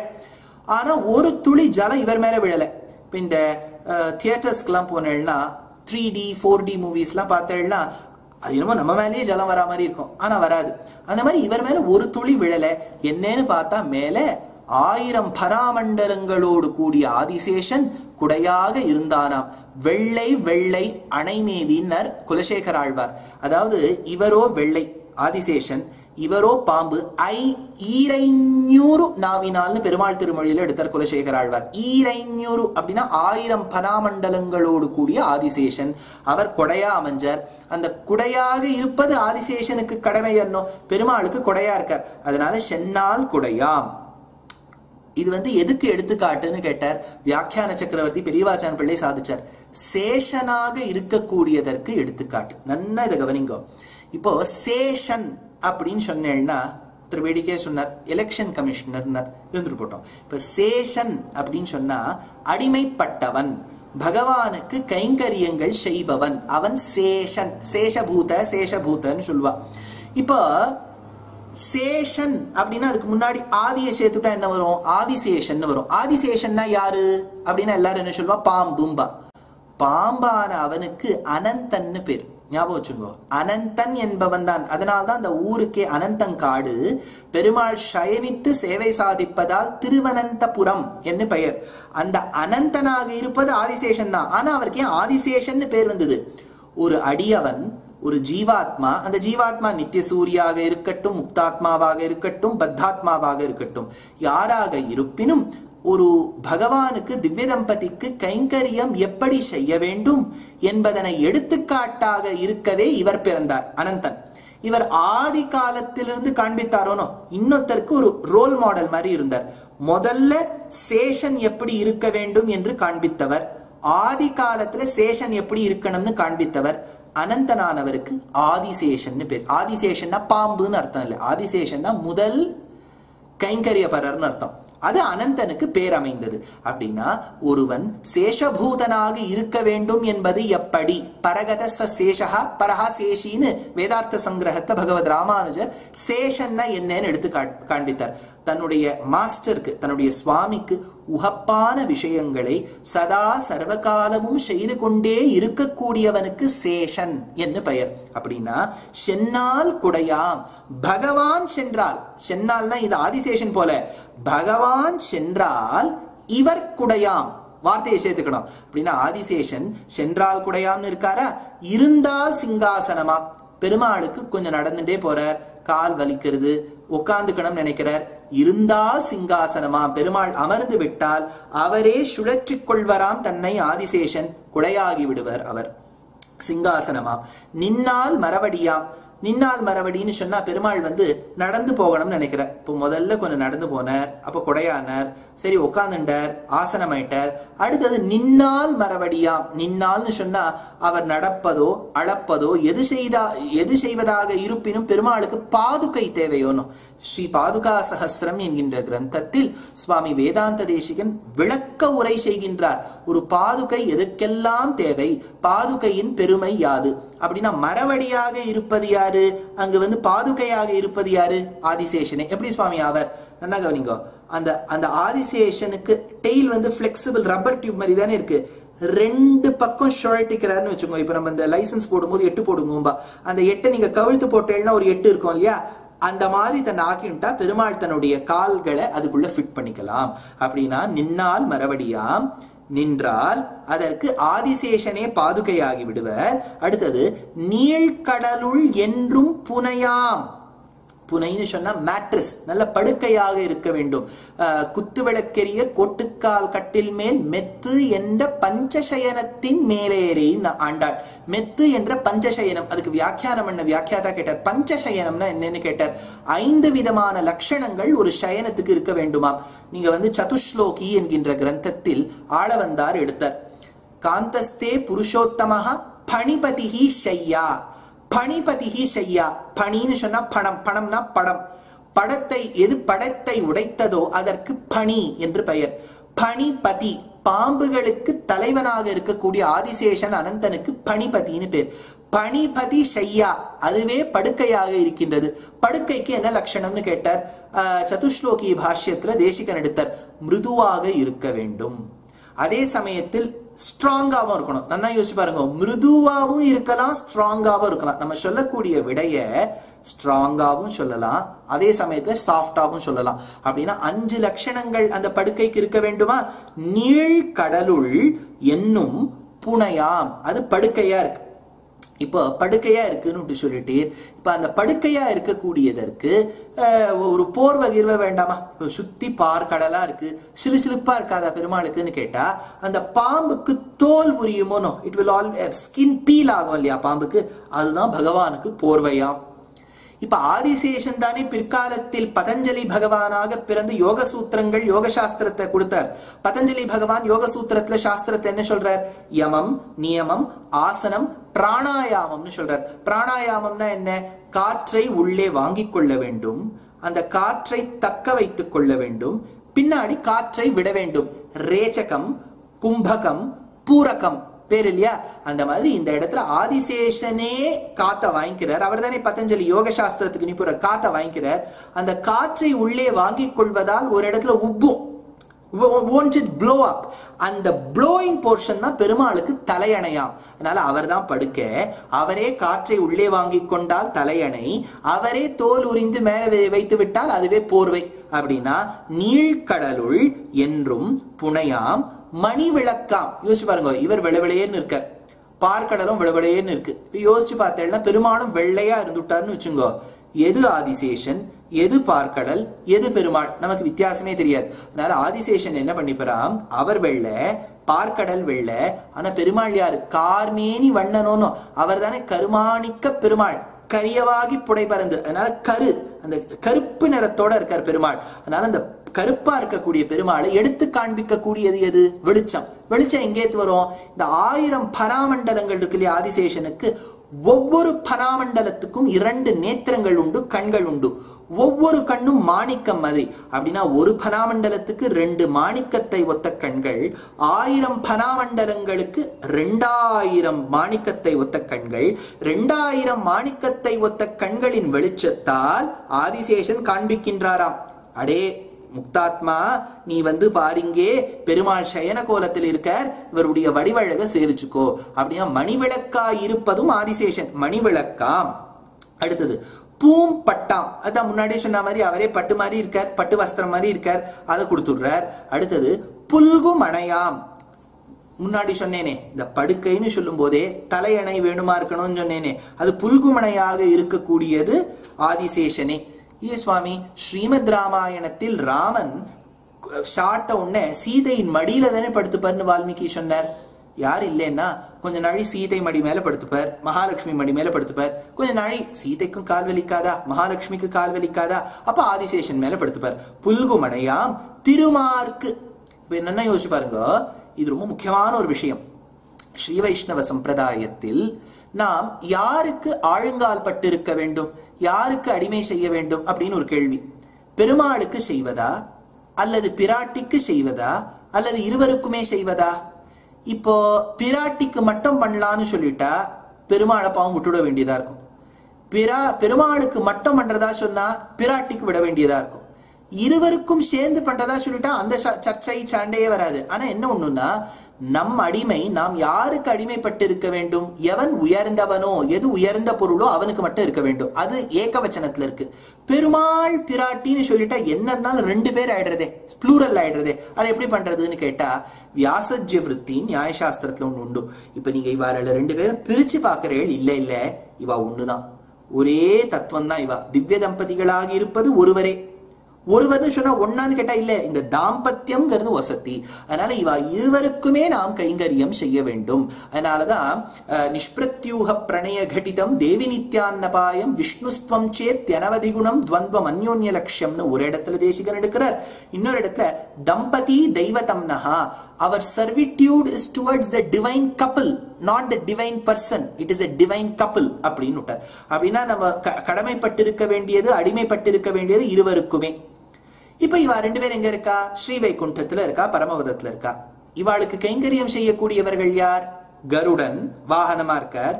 ஆனா ஒரு துளி ஜலம் இவர் மேல விழல. இப்ப இந்த தியேட்டர்ஸ்க்கெல்லாம் போனேன்னா 3D 4D மூவிஸ்லாம் பார்த்தேன்னா அது என்னமோ நம்ம மேலேயே ஜலம் வரா மாதிரி இருக்கும், ஆனா வராது. அந்த மாதிரி இவர் மேல ஒரு துளி விழல. என்னன்னு பார்த்தா மேல 1000 பராமண்டலங்களோடு கூடிய ஆதிசேஷன் குடையாக இருந்தானாம். வெள்ளை வெள்ளை அணைமேவினர் குலசேகர ஆழ்வார். அதாவது இவரோ வெள்ளை ஆதிசேஷன், இவரோ பாம்பு. 500 நாவினால்னு பெருமாள் திருமொழியில எடுத்தார் குலசேகர ஆழ்வார். 500 அப்படின்னா 1000 பராமண்டலங்களோடு கூடிய ஆதிசேஷன். அவர் கொடையா அமைஞ்சார். அந்த குடையாக இருப்பது ஆதிசேஷனுக்கு கடமை என்னோ, பெருமாளுக்கு கொடையா இருக்கார். அதனால சென்னால் குடையாம். இது எதுக்கு எடுத்துக்காட்டுன்னு கேட்டார். வியாக்கியான சக்கரவர்த்தி பெரியவாச்சான் பிள்ளை சாதிச்சார். சேஷனாக இருக்கக்கூடியதற்கு எடுத்துக்காட்டு. நன்னா இதை கவனிங்கோ. இப்போ சேஷன் அப்படின்னு சொன்னேன்னா ஒருத்தர் வேடிக்கையே சொன்னார், எலெக்ஷன் கமிஷனர் இருந்துட்டு போட்டோம். இப்ப சேஷன் அப்படின்னு சொன்னா அடிமைப்பட்டவன், பகவானுக்கு கைங்கரியங்கள் செய்பவன், அவன் சேஷன். சேஷபூதன்னு சொல்லுவா. இப்போ சேஷன் அப்படின்னா அதுக்கு முன்னாடி ஆதியை சேர்த்துட்டா என்ன வரும்? ஆதிசேஷன் வரும். ஆதிசேஷன்னா யாரு அப்படின்னா எல்லாரும் என்ன சொல்லுவா? பாம்பும்பா. பாம்பான அவனுக்கு அனந்தன்னு பேர். ஞாபகம் வச்சுங்கோ, அனந்தன் என்பவன் தான். அதனால்தான் அந்த ஊருக்கே அனந்தங்காடு. பெருமாள் சயனித்து சேவை சாதிப்பதால் திருவனந்தபுரம் என்று பெயர். அந்த அனந்தனாக இருப்பது ஆதிசேஷன் தான். ஆனா அவருக்கு ஏன் ஆதிசேஷன் பேர் வந்தது? ஒரு அடியவன், ஒரு ஜீவாத்மா. அந்த ஜீவாத்மா நித்திய சூரியாக இருக்கட்டும், முக்தாத்மாவாக இருக்கட்டும், பத்தாத்மாவாக இருக்கட்டும், யாராக இருப்பினும் ஒரு பகவானுக்கு திவ்ய தம்பதிக்கு கைங்கரியம் எப்படி செய்ய வேண்டும் என்பதனை எடுத்துக்காட்டாக இருக்கவே இவர் பிறந்தார், அனந்தன். இவர் ஆதி காலத்திலிருந்து காண்பித்தாரோனோ, இன்னொருத்தருக்கு ஒரு ரோல் மாடல் மாதிரி இருந்தார். முதல்ல சேஷன் எப்படி இருக்க வேண்டும் என்று காண்பித்தவர், ஆதி காலத்துல சேஷன் எப்படி இருக்கணும்னு காண்பித்தவர். அனந்தனானவருக்கு ஆதிசேஷன் பேர். ஆதிசேஷன்னா பாம்புன்னு அர்த்தம் இல்லை, ஆதிசேஷன்னா முதல் கைங்கரியபரர்னு அர்த்தம். அது அனந்தனுக்கு பேர் அமைந்தது. அப்படின்னா ஒருவன் சேஷபூதனாக இருக்க வேண்டும் என்பது எப்படி? பரகத சேஷா பரஹா சேஷின்னு வேதார்த்த சங்கிரகத்தை பகவத் ராமானுஜர் சேஷன்னா என்னன்னு எடுத்து காண்பித்தார். தன்னுடைய மாஸ்டருக்கு, தன்னுடைய சுவாமிக்கு உகப்பான விஷயங்களை சதா சர்வகாலமும் செய்து கொண்டே இருக்கக்கூடியவனுக்கு சேஷன் என்று பெயர். அப்படின்னா சென்னால் குடையாம். பகவான் சென்றால், சென்னால்னா இது ஆதிசேஷன் போல, பகவான் சென்றால் இவர் குடையாம். வார்த்தையை சேர்த்துக்கணும். அப்படின்னா ஆதிசேஷன் சென்றால் குடையாம்னு இருக்காரா, இருந்தால் சிங்காசனமா. பெருமாளுக்கு கொஞ்சம் நடந்துட்டே போறார், கால் வலிக்கிறது, உட்கார்ந்துக்கணும் நினைக்கிறார், இருந்தால் சிங்காசனமா. பெருமாள் அமர்ந்து விட்டால் அவரே சுழற்றிக் கொள்வராம் தன்னை. ஆதிசேஷன் குடையாகி விடுவர், அவர் சிங்காசனமா. நின்னால் மரவடியாம். நின்னால் மரவடின்னு சொன்னா பெருமாள் நடந்து போகணும்னு நினைக்கிறார். இப்போ முதல்ல கொஞ்சம் நடந்து போனார், அப்ப கொடையானார், சரி உட்கார்ந்துட்டார், ஆசனமாயிட்டார். அடுத்தது நின்னால் மரவடியாம். நின்னால்னு சொன்னா அவர் நடப்பதோ அளப்பதோ எது செய்வதாக இருப்பினும் பெருமாளுக்கு பாதுகை தேவையோனோ. ஸ்ரீ பாதுகா சஹஸ்ரம் என்கின்ற கிரந்தத்தில் சுவாமி வேதாந்த தேசிகன் விளக்க உரை செய்கின்றார். ஒரு பாதுகை எதுக்கெல்லாம் தேவை, பாதுகையின் பெருமை யாது அப்படின்னா மரவடியாக இருப்பது யாரு, அங்கு பாதுகையாக இருப்பது யாரு, ஆதிசேஷனே. எப்படி சுவாமி அவர்? நல்லா கவனிங்கோ. அந்த ஆதிசேஷனுக்கு டெயில் பிளெக்சிபிள் ரப்பர் டியூப் மாதிரி தானே இருக்கு. 2 பக்கம் சுழட்டிக்கிறாருன்னு வச்சுக்கோங்க. இப்ப நம்ம இந்த லைசன்ஸ் போடும்போது 8 போடுங்கோம்பா, அந்த 8 நீங்க கவிழ்த்து போட்டேன்னா ஒரு 8 இருக்கும் இல்லையா, அந்த மாதிரி தன்னை ஆக்கிட்டா பெருமாள் தன்னுடைய கால்களை அதுக்குள்ள ஃபிட் பண்ணிக்கலாம். அப்படின்னா நின்னால் மரவடியாம். நின்றால் அதற்கு ஆதிசேஷனே பாதுகையாகி விடுவர். அடுத்தது நீழ்கடலுள் என்றும் புனையாம். புனைன்னு சொன்னா மேட்ரஸ், நல்ல படுக்கையாக இருக்க வேண்டும். குத்து விளக்கெரிய கொட்டுக்கால் கட்டில் மேல் மெத்து என்ற பஞ்சசயனத்தின் மேலேறி ஆண்டாள். மெத்து என்ற பஞ்சசயனம், அதுக்கு வியாக்கியானம் பண்ண வியாக்கியாதா கேட்டார். பஞ்சசயனம்னா என்னன்னு கேட்டார். 5 விதமான லட்சணங்கள் ஒரு சயனத்துக்கு இருக்க வேண்டுமாம். நீங்க சதுஸ்லோகி என்கின்ற கிரந்தத்தில் ஆளவந்தார் எடுத்தார். காந்தஸ்தே புருஷோத்தமஹ பணிபதிஹி ஷய்யா. பணிபதிஹி ஷய்யா. பணின்னு சொன்னா பணம், பணம்னா படம். படத்தை எது படத்தை உடைத்ததோ அதற்கு பணி என்று பெயர். பணிபதி, பாம்புகளுக்கு தலைவனாக இருக்கக்கூடிய ஆதிசேஷன் அனந்தனுக்கு பணிபதினு பேர். பணிபதி ஷய்யா, அதுவே படுக்கையாக இருக்கின்றது. படுக்கைக்கு என்ன லட்சணம்னு கேட்டார். சதுஸ்லோகி பாஷ்யத்துல தேசிகன் எடுத்தார். மிருதுவாக இருக்க வேண்டும். அதே சமயத்தில் ஸ்ட்ராங்காவும் இருக்கணும். நல்லா யோசிச்சு பாருங்க, மிருதுவாவும் இருக்கலாம், ஸ்ட்ராங்காவும் இருக்கலாம். நம்ம சொல்லக்கூடிய விடைய ஸ்ட்ராங்காவும் சொல்லலாம், அதே சமயத்துல சாஃப்டாவும் சொல்லலாம். அப்படின்னா 5 லட்சணங்கள் அந்த படுக்கைக்கு இருக்க வேண்டுமா? நீழ்கடலுள் என்னும் புனையாம், அது படுக்கையா இருக்கு. இப்போ படுக்கையா இருக்குன்னு சொல்லிட்டு இப்ப அந்த படுக்கையா இருக்கக்கூடியதற்கு ஒரு போர்வை கிர்வை வேண்டாமா? சுத்தி பார்க்கடலா இருக்கு, சிலுசிலுப்பா இருக்காதா பெருமாளுக்குன்னு கேட்டா, அந்த பாம்புக்கு தோல் உரியுமோனோ, it will all skin peel ஆகும் இல்லையா பாம்புக்கு, அதுதான் பகவானுக்கு போர்வையாம். இப்ப ஆதிசேஷன் தானே பிற்காலத்தில் பதஞ்சலி பகவானாக பிறந்து யோக சூத்திரங்கள் யோக சாஸ்திரத்தை கொடுத்தார். பதஞ்சலி பகவான் யோக சூத்திரத்துல சாஸ்திரத்தை என்ன சொல்றார்? யமம், நியமம், ஆசனம், பிராணாயாமம்னு சொல்றார். பிராணாயாமம்னா என்ன? காற்றை உள்ளே வாங்கிக் கொள்ள வேண்டும், அந்த காற்றை தக்க வைத்துக் கொள்ள வேண்டும், பின்னாடி காற்றை விட வேண்டும். ரேச்சகம், கும்பகம், பூரகம் பேர் இல்லையா? அந்த மாதிரி இந்த இடத்துல ஆதிசேஷனே காத்த வாங்கிக்கிறார். அவர் தானே பதஞ்சலி யோக சாஸ்திரத்துக்கு நிபுணர். காத்த வாங்கிக்கிறார். அந்த காற்றை உள்ளே வாங்கிக் கொள்வதால் ஒரு இடத்துல உப்பும், won't it blow up? அந்த blowing portion தான் பெருமாளுக்கு தலையணையாம். அதனால அவர் தான் படுக்க, அவரே காற்றை உள்ளே வாங்கி கொண்டால் தலையணை, அவரே தோல் உரிந்து மேலே வைத்து விட்டால் அதுவே போர்வை. அப்படின்னா நீழ்கடலுள் என்றும் புனையாம் மணி விளக்காம். யோசிச்சு பாருங்க, இவர் வெள்ளவெளையேன்னு இருக்க, பார்க்கடலும் வெள்ளவெளையேன்னு இருக்கு. யோசிச்சு பார்த்தேன்னா பெருமாளும் வெள்ளையா இருந்துட்டாருன்னு வச்சுங்கோ, எது ஆதிசேஷன், எது பார்க்கடல், எது பெருமாள், நமக்கு வித்தியாசமே தெரியாது. அதனால ஆதிசேஷன் என்ன பண்ணிப்பறாம், அவர் வெள்ளை, பார்க்கடல் வெள்ளை. ஆனா பெருமாள் யாரு? கார்மேனி வண்ணனோனோ, அவர் தானே கருமாணிக்க பெருமாள், கரியவாகி புடை பறந்து. அதனால அந்த கருப்பு நிறத்தோட இருக்கார் பெருமாள். அதனால அந்த கருப்பா இருக்கக்கூடிய பெருமாளை எடுத்து காண்பிக்க கூடியது எது? வெளிச்சம். வெளிச்சம் எங்கேத்து வரும்? இந்த 1000 பராமண்டலங்கள் இருக்கு இல்லையா ஆதிசேஷனுக்கு, ஒவ்வொரு பராமண்டலத்துக்கும் 2 நேத்திரங்கள் உண்டு, கண்கள் உண்டு. ஒவ்வொரு கண்ணும் மாணிக்கம் மாதிரி. அப்படின்னா ஒரு பராமண்டலத்துக்கு 2 மாணிக்கத்தை ஒத்த கண்கள், 1000 பராமண்டலங்களுக்கு 2000 மாணிக்கத்தை ஒத்த கண்கள். 2000 மாணிக்கத்தை ஒத்த கண்களின் வெளிச்சத்தால் ஆதிசேஷன் காண்பிக்கின்றாராம். அடே முக்தாத்மா, நீ பாருங்கே பெருமாள் சயன கோலத்தில் இருக்கார், இவருடைய வடிவழக சேரிச்சுக்கோ. அப்படின்னா மணிவிளக்கா இருப்பதும் ஆதிசேஷன், மணிவிளக்காம். அடுத்தது பூம் பட்டாம், அதான் முன்னாடி சொன்ன மாதிரி அவரே பட்டு மாதிரி இருக்கார், பட்டு வஸ்திரம் மாதிரி இருக்கார், அதை கொடுத்துடுறார். அடுத்தது புல்கு மணையாம். முன்னாடி சொன்னேனே, இந்த படுக்கைன்னு சொல்லும் போதே தலையணை வேணுமா இருக்கணும்னு சொன்னேனே, அது புல்குமணையாக இருக்கக்கூடியது ஆதிசேஷனே. ஏ சுவாமி, ஸ்ரீமத் ராமாயணத்தில் ராமன் சாட்ட உடனே சீதையின் மடியில தானே படுத்துப்பார்னு வால்மீகி சொன்னார். யார் இல்லைன்னா கொஞ்ச நாளை சீதை மடி மேல படுத்துப்பார், மகாலட்சுமி மடி மேல படுத்துப்பார். கொஞ்ச நாளை சீதைக்கும் கால் வலிக்காதா, மகாலட்சுமிக்கு கால் வலிக்காதா, அப்ப ஆதிசேஷன் மேல படுத்துப்பார். புல்குமணையாம் திருமார்க்கு. இப்ப என்னன்னா யோசிச்சு பாருங்க, இது ரொம்ப முக்கியமான ஒரு விஷயம். ஸ்ரீ வைஷ்ணவ சம்பிரதாயத்தில் நாம் யாருக்கு ஆழுங்கால் பட்டு இருக்க வேண்டும், யாருக்கு அடிமை செய்ய வேண்டும் அப்படின்னு ஒரு கேள்வி. பெருமாளுக்கு செய்வதா, அல்லது பிராட்டிக்கு செய்வதா, அல்லது இருவருக்குமே செய்வதா? இப்போ பிராட்டிக்கு மட்டும் பண்ணலான்னு சொல்லிட்டா பெருமாளை பாவம் விட்டுவிட வேண்டியதா இருக்கும். பெருமாளுக்கு மட்டும் பண்றதா சொன்னா பிராட்டிக்கு விட வேண்டியதா இருக்கும். இருவருக்கும் சேர்ந்து பண்றதா சொல்லிட்டா அந்த சர்ச்சை சண்டையே வராது. ஆனா என்ன ஒண்ணுன்னா, நம் அடிமை நாம் யாருக்கு அடிமைப்பட்டு இருக்க வேண்டும், எவன் உயர்ந்தவனோ, எது உயர்ந்த பொருளோ அவனுக்கு மட்டும் இருக்க வேண்டும். அது ஏகவச்சனத்துல இருக்கு. பெருமாள் பிராட்டின்னு சொல்லிட்டா என்ன இருந்தாலும் 2 பேர் ஆயிடுறதே, ப்ளூரல் ஆயிடுறதே. அதை எப்படி பண்றதுன்னு கேட்டா, வியாசஜ்ய விருத்தி நியாயசாஸ்திரத்துல ஒண்ணு உண்டு. இப்ப நீங்க இவாரில் 2 பேரும் பிரிச்சு பாக்குறேன், இல்ல இல்ல இவா ஒண்ணுதான், ஒரே தத்துவம் தான். இவா திவ்ய தம்பதிகளாக இருப்பது ஒருவரே. ஒருவர்னு சொன்னா ஒன்னான்னு கேட்டா இல்ல, இந்த தாம்பத்தியம்ங்கிறது வசதி. அதனால இவா இருவருக்குமே நாம் கைங்கரியம் செய்ய வேண்டும். அதனாலதான் நிஷ்பிரத்யூக பிரணய கடிதம் தேவி நித்யான்னபாயம் விஷ்ணுஸ்துவம் சேத் அனவதி குணம் துவந்த்வம் அந்யோன்ய லட்சியம்னு ஒரு இடத்துல தேசிகன் எடுக்கிறார். இன்னொரு இடத்துல தம்பதி தெய்வதம்னஹா, our servitude is towards the divine couple, not the divine person. It is a divine couple அப்படின்னு. அப்படின்னா நம்ம கடமைப்பட்டிருக்க வேண்டியது, அடிமைப்பட்டிருக்க வேண்டியது இருவருக்குமே. இப்ப இவா 2 பேர் எங்க இருக்கா? ஸ்ரீவைகுண்டத்துல இருக்கா, பரமபதத்துல இருக்கா. இவாளுக்கு கைங்கரியம் செய்யக்கூடியவர்கள் யார்? கருடன் வாகனமா இருக்கார்,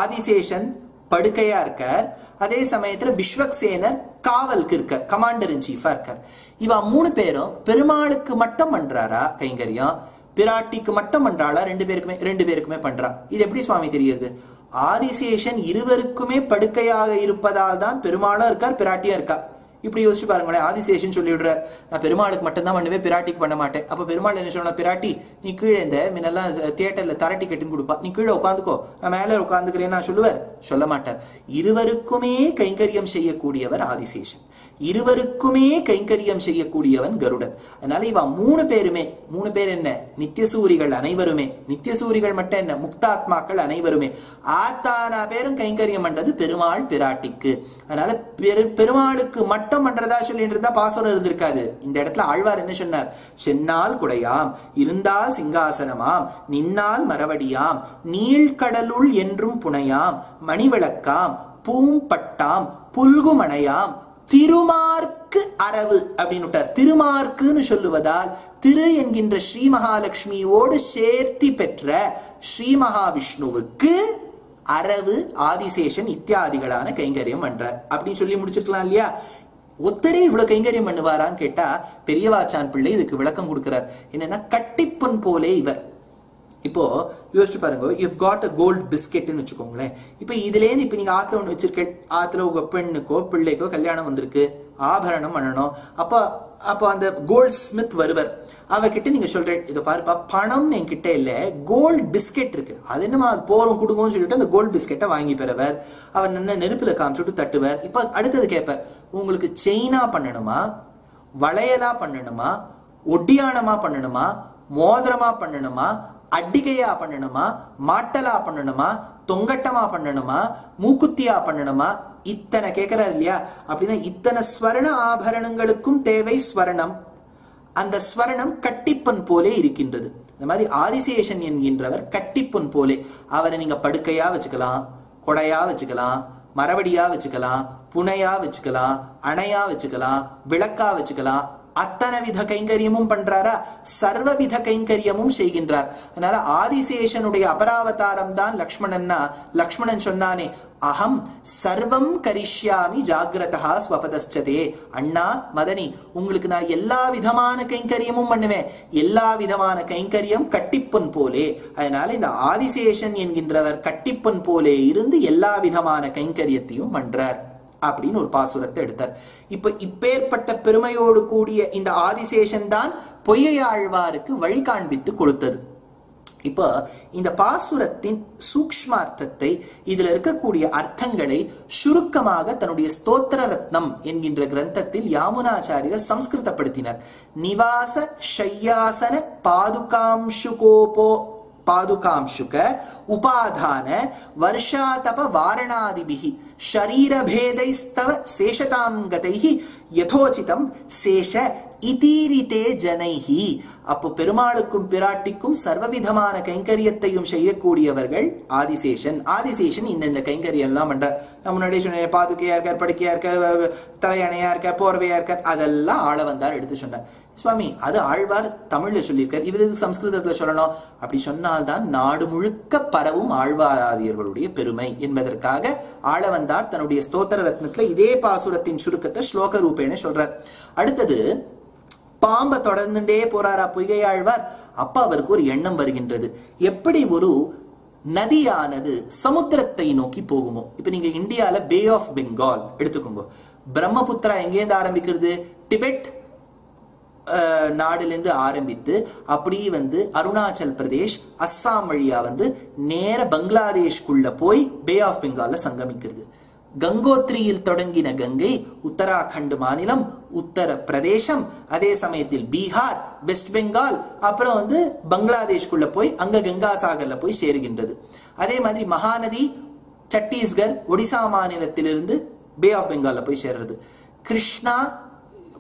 ஆதிசேஷன் படுக்கையா இருக்கார், அதே சமயத்துல விஸ்வக்சேனர் காவலுக்கு இருக்கார், கமாண்டர் இன் சீஃபா இருக்கார். இவா 3 பேரும் பெருமாளுக்கு மட்டும் பண்றாரா கைங்கரியம், பிராட்டிக்கு மட்டும் பண்றாளா, ரெண்டு பேருக்குமே பண்றா? இது எப்படி சுவாமி தெரியுது? ஆதிசேஷன் இருவருக்குமே படுக்கையாக இருப்பதால் தான் பெருமாளும் இருக்கார், பிராட்டியும் இருக்கா. இப்படி யோசிச்சு பாருங்களேன். ஆதிசேஷன் சொல்லி விடுறார், நான் பெருமாளுக்கு மட்டும்தான் பண்ணுவேன், பிராட்டிக்கு பண்ண மாட்டேன். அப்ப பெருமாள் என்ன சொல்லணும், பிராட்டி நீ கீழே இந்த முன்னெல்லாம் தியேட்டர்ல தரட்டி கட்டின்னு கொடுப்பா, நீ கீழே உட்காந்துக்கோ, நான் மேல உட்காந்துக்கிறேன் நான் சொல்லுவார்? சொல்ல மாட்டார். இருவருக்குமே கைங்கரியம் செய்யக்கூடியவர் ஆதிசேஷன், இருவருக்குமே கைங்கரியம் செய்யக்கூடியவன் கருடன். அதனால இவ மூணு பேர் என்ன, நித்தியசூரிகள் அனைவருமே, நித்தியசூரிகள் மட்டும் என்ன, முக்தாத்மாக்கள் அனைவருமே ஆத்தானா பேரும் கைங்கரியம் பண்றது பெருமாள் பிராட்டிக்கு. அதனால பெருமாளுக்கு மட்டும் பண்றதா சொல்லிட்டு இருந்தா பாசுரம் இருந்திருக்காது. இந்த இடத்துல ஆழ்வார் என்ன சொன்னார், சென்னால் குடையாம், இருந்தால் சிங்காசனமாம், நின்னால் மரவடியாம், நீழ்கடலுள் என்றும் புனையாம், மணிவிளக்காம், பூம்பட்டாம், புல்குமணையாம், திருமார்க்கு அரவு அப்படின்னு விட்டார். திருமார்க்குன்னு சொல்லுவதால் திரு என்கின்ற ஸ்ரீ மகாலட்சுமியோடு சேர்த்தி பெற்ற ஸ்ரீ மகாவிஷ்ணுவுக்கு அரவு ஆதிசேஷன் இத்தியாதிகளான கைங்கரியம் பண்றார் அப்படின்னு சொல்லி முடிச்சிருக்கலாம் இல்லையா? ஒத்தரே இவ்வளவு கைங்கரியம் பண்ணுவாரான்னு கேட்டா பெரியவாச்சான் பிள்ளை இதுக்கு விளக்கம் கொடுக்கிறார். என்னன்னா, கட்டிப்பொன் போலே இவர். இப்போ யோசிச்சு பாருங்க, இஃப் காட் அ கோல்ட் பிஸ்கெட்னு வச்சுக்கோங்களேன். இப்ப இதுல இருந்து இப்ப நீங்க ஆத்துல ஒண்ணு வச்சிருக்கேன், ஆத்துல உங்க பெண்ணுக்கோ பிள்ளைக்கோ கல்யாணம் வந்திருக்கு, ஆபரணம் பண்ணணும். அப்ப அந்த கோல்ட் ஸ்மித் வருவர், அவர்கிட்ட நீங்க சொல்றேன், இதை பாருப்பா பணம் என்கிட்ட இல்ல, கோல்ட் பிஸ்கெட் இருக்கு, அது என்னமா போறோம் கொடுங்கன்னு சொல்லிட்டு அந்த கோல்ட் பிஸ்கெட்டை வாங்கி பெறவர். அவர் என்ன நெருப்புல காமிச்சுட்டு தட்டுவர். இப்ப அடுத்தது கேட்பார், உங்களுக்கு செயினா பண்ணணுமா, வளையலா பண்ணணுமா, ஒட்டியானமா பண்ணணுமா, மோதிரமா பண்ணணுமா, அட்டிகையா பண்ணணுமா, மாட்டலா பண்ணணுமா, தொங்கட்டமா பண்ணணுமா, மூக்குத்தியா பண்ணணுமா, இத்தனை கேட்கிறார் இல்லையா? அப்படின்னா இத்தனை ஸ்வர்ண ஆபரணங்களுக்கும் தேவை ஸ்வர்ணம். அந்த ஸ்வர்ணம் கட்டிப்பொன் போலே இருக்கின்றது. இந்த மாதிரி ஆதிசேஷன் என்கின்றவர் கட்டிப்பொன் போலே. அவரை நீங்க படுக்கையா வச்சுக்கலாம், கொடையா வச்சுக்கலாம், மரவடியா வச்சுக்கலாம், புனையா வச்சுக்கலாம், அணையா வச்சுக்கலாம், விளக்கா வச்சுக்கலாம். அத்தனை வித கைங்கரியமும் பண்றாரா, சர்வவித கைங்கரியமும் செய்கின்றார். அதனால ஆதிசேஷனுடைய அபராவதாரம் தான் லக்ஷ்மணன்னா, லக்ஷ்மணன் சொன்னானே, அகம் சர்வம் கரிஷ்யாமி ஜாகிரதா ஸ்வபதஸ்சதே. அண்ணா மதனி, உங்களுக்கு நான் எல்லா விதமான கைங்கரியமும் பண்ணுவேன், எல்லா விதமான கைங்கரியம் கட்டிப்பொன் போலே. அதனால இந்த ஆதிசேஷன் என்கின்றவர் கட்டிப்பொன் போலே இருந்து எல்லா விதமான கைங்கரியத்தையும் பண்றார் அப்படின்னு ஒரு பாசுரத்தை எடுத்தார். இப்பேற்பட்ட பெருமையோடு கூடிய இந்த ஆதிசேஷன் தான் பொய்யாழ்வாருக்கு வழி காண்பித்து கொடுத்தது. இப்ப இந்த பாசுரத்தின் சூக்ஷ்மார்த்தத்தை, இதுல இருக்கக்கூடிய அர்த்தங்களை சுருக்கமாக தன்னுடைய ஸ்தோத்திர ரத்னம் என்கின்ற கிரந்தத்தில் யாமுனாச்சாரியர் சம்ஸ்கிருதப்படுத்தினர். நிவாச ஷய்யாசன பாதுகாம்சுக உபாதான வருஷாதப வாரணாதிபிஹி ஷரீரபேதைஸ்தவ சேஷதாம் கதைஹி யதோசிதம் சேஷ இதீரிதே ஜனைஹி. அப்போ பெருமாளுக்கும் பிராட்டிக்கும் சர்வவிதமான கைங்கரியத்தையும் செய்யக்கூடியவர்கள் ஆதிசேஷன். ஆதிசேஷன் இந்த கைங்கரியம் எல்லாம் பண்றார். நம்ம முன்னாடியே சொன்ன பாதுகையா இருக்கார், படுக்கையா இருக்கார், தலையணையா இருக்கார், போர்வையா இருக்கார், அதெல்லாம் ஆள வந்தார் எடுத்து சொன்னார். சுவாமி அது ஆழ்வார் தமிழ்ல சொல்லியிருக்கார், இவருக்கு சம்ஸ்கிருதத்துல சொல்லணும். அப்படி சொன்னால்தான் நாடு முழுக்க பரவும் ஆழ்வாராதியர்களுடைய பெருமை என்பதற்காக ஆள வந்தார் தன்னுடைய ஸ்தோத்திர ரத்னத்துல இதே பாசுரத்தின் சுருக்கத்தை ஸ்லோக ரூபேன சொல்றார். அடுத்தது பாம்ப தொடர்ந்துட்டே போறாரா பொய்கையாழ்வார். அப்ப அவருக்கு ஒரு எண்ணம் வருகின்றது, எப்படி ஒரு நதியானது சமுத்திரத்தை நோக்கி போகுமோ. இப்ப நீங்க இந்தியால பே ஆஃப் பெங்கால் எடுத்துக்கோங்க. பிரம்மபுத்திரா எங்கேருந்து ஆரம்பிக்கிறது, டிபெட் நாடுல இருந்து ஆரம்பித்து அப்படி அருணாச்சல் பிரதேஷ், அஸ்ஸாம் வழியா நேர பங்களாதேஷ்குள்ள போய் பே ஆஃப் பெங்கால்ல சங்கமிக்கிறது. கங்கோத்ரியில் தொடங்கின கங்கை உத்தராகண்ட் மாநிலம், உத்தர பிரதேசம், அதே சமயத்தில் பீகார், வெஸ்ட் பெங்கால், அப்புறம் பங்களாதேஷ்குள்ள போய் அங்க கங்கா சாகர்ல போய் சேருகின்றது. அதே மாதிரி மகாநதி சத்தீஸ்கர், ஒடிசா மாநிலத்திலிருந்து பே ஆஃப் பெங்கால்ல போய் சேர்றது. கிருஷ்ணா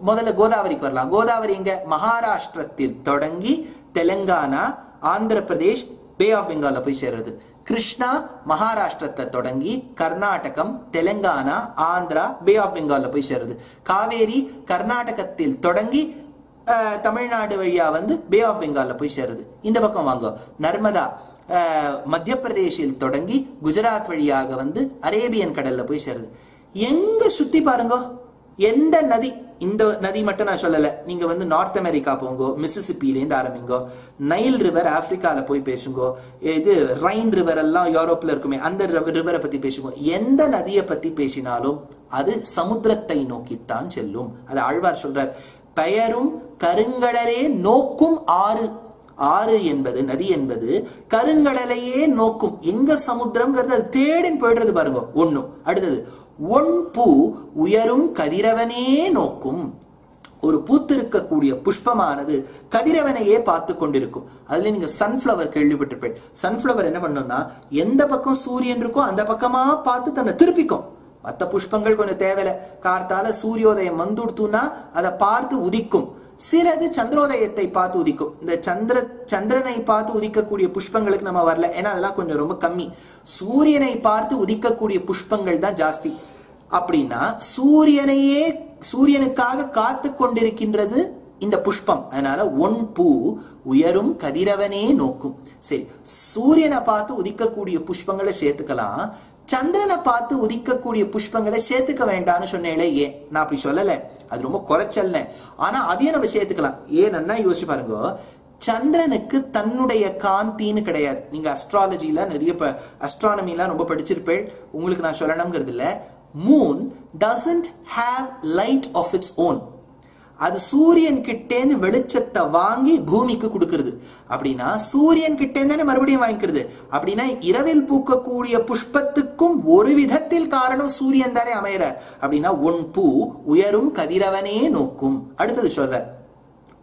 முதல்ல கோதாவரிக்கு வரலாம். கோதாவரி எங்க, மகாராஷ்டிரத்தில் தொடங்கி தெலுங்கானா, ஆந்திர பிரதேஷ், பே ஆஃப் பெங்கால்ல போய் சேர்றது. கிருஷ்ணா மகாராஷ்டிரத்தை தொடங்கி கர்நாடகம், தெலுங்கானா, ஆந்திரா, பே ஆஃப் பெங்கால்ல போய் சேர்றது. காவேரி கர்நாடகத்தில் தொடங்கி தமிழ்நாடு வழியா பே ஆஃப் பெங்கால்ல போய் சேர்றது. இந்த பக்கம் வாங்க, நர்மதா மத்திய பிரதேசில் தொடங்கி குஜராத் வழியாக அரேபியன் கடல்ல போய் சேருது. எங்க சுத்தி பாருங்க, எந்த நதி இந்த நதி மட்டும் நான் சொல்லல, நீங்க வந்து நார்த் அமெரிக்கா போங்கோ, மிசிசிப்பிலேருந்து ஆரம்பிங்கோ, நைல் ரிவர் ஆப்பிரிக்கால போய் பேசுங்கோ, இது ரைன் ரிவர் எல்லாம் யூரோப்ல இருக்குமே அந்த ரிவரை பத்தி பேசுங்கோ. எந்த நதியை பத்தி பேசினாலும் அது சமுத்திரத்தை நோக்கித்தான் செல்லும். அது ஆழ்வார் சொல்றார், பெயரும் கருங்கடலே நோக்கும் ஆறு. ஆறு என்பது, நதி என்பது கருங்கடலையே நோக்கும். எங்க சமுத்திரம்ங்கிறது அது தேடின்னு போயிடுறது பாருங்க. ஒண்ணும். அடுத்தது, ஒன் பூ உயரும் கதிரவனே நோக்கும். ஒரு பூத்திருக்கக்கூடிய புஷ்பமானது கதிரவனையே பார்த்து கொண்டிருக்கும். அதுல நீங்க சன்ஃபிளவர் கேள்விப்பட்டிருப்பேன். சன்ஃபிளவர் என்ன பண்ணும்னா, எந்த பக்கம் சூரியன் இருக்கோ அந்த பக்கமா பார்த்து தன்னை திருப்பிக்கும். மற்ற புஷ்பங்கள் கொஞ்சம் தேவையில்ல, கார்த்தால சூரியோதயம் வந்துடுத்துனா அதை பார்த்து உதிக்கும். சிலது சந்திரோதயத்தை பார்த்து உதிக்கும். இந்த சந்திரனை பார்த்து உதிக்கக்கூடிய புஷ்பங்களுக்கு நம்ம வரல, ஏன்னா அதெல்லாம் கொஞ்சம் ரொம்ப கம்மி. சூரியனை பார்த்து உதிக்கக்கூடிய புஷ்பங்கள் தான் ஜாஸ்தி. அப்படின்னா சூரியனுக்காக காத்து கொண்டிருக்கின்றது இந்த புஷ்பம். அதனால ஒன் பூ உயரும் கதிரவனே நோக்கும். சரி, சூரியனை பார்த்து உதிக்கக்கூடிய புஷ்பங்களை சேர்த்துக்கலாம், சந்திரனை பார்த்து உதிக்கக்கூடிய புஷ்பங்களை சேர்த்துக்க வேண்டாம்னு சொன்னேன். ஏன் நான் அப்படி சொல்லல, அது ரொம்ப குறைச்சல்ல. ஆனா அதையும் நம்ம சேர்த்துக்கலாம். ஏன்னா யோசிச்சு பாருங்க, சந்திரனுக்கு தன்னுடைய காந்தின்னு கிடையாது. நீங்க அஸ்ட்ராலஜில நிறைய அஸ்ட்ரானமிலாம் ரொம்ப படிச்சிருப்பேன், உங்களுக்கு நான் சொல்லணுங்கிறது இல்ல. Moon doesn't have light of its own. அது சூரியன் கிட்டேந்து வெளிச்சத்தை வாங்கி பூமிக்கு கொடுக்கிறது. அப்படின்னா சூரியன் கிட்டேந்தானே மறுபடியும் வாங்கிக்கிறது. அப்படின்னா இரவில் பூக்கக்கூடிய புஷ்பத்துக்கும் ஒரு விதத்தில் காரணம் சூரியன் தானே அமையறார். அப்படின்னா ஒன் பூ உயரும் கதிரவனே நோக்கும். அடுத்தது சொல்ற,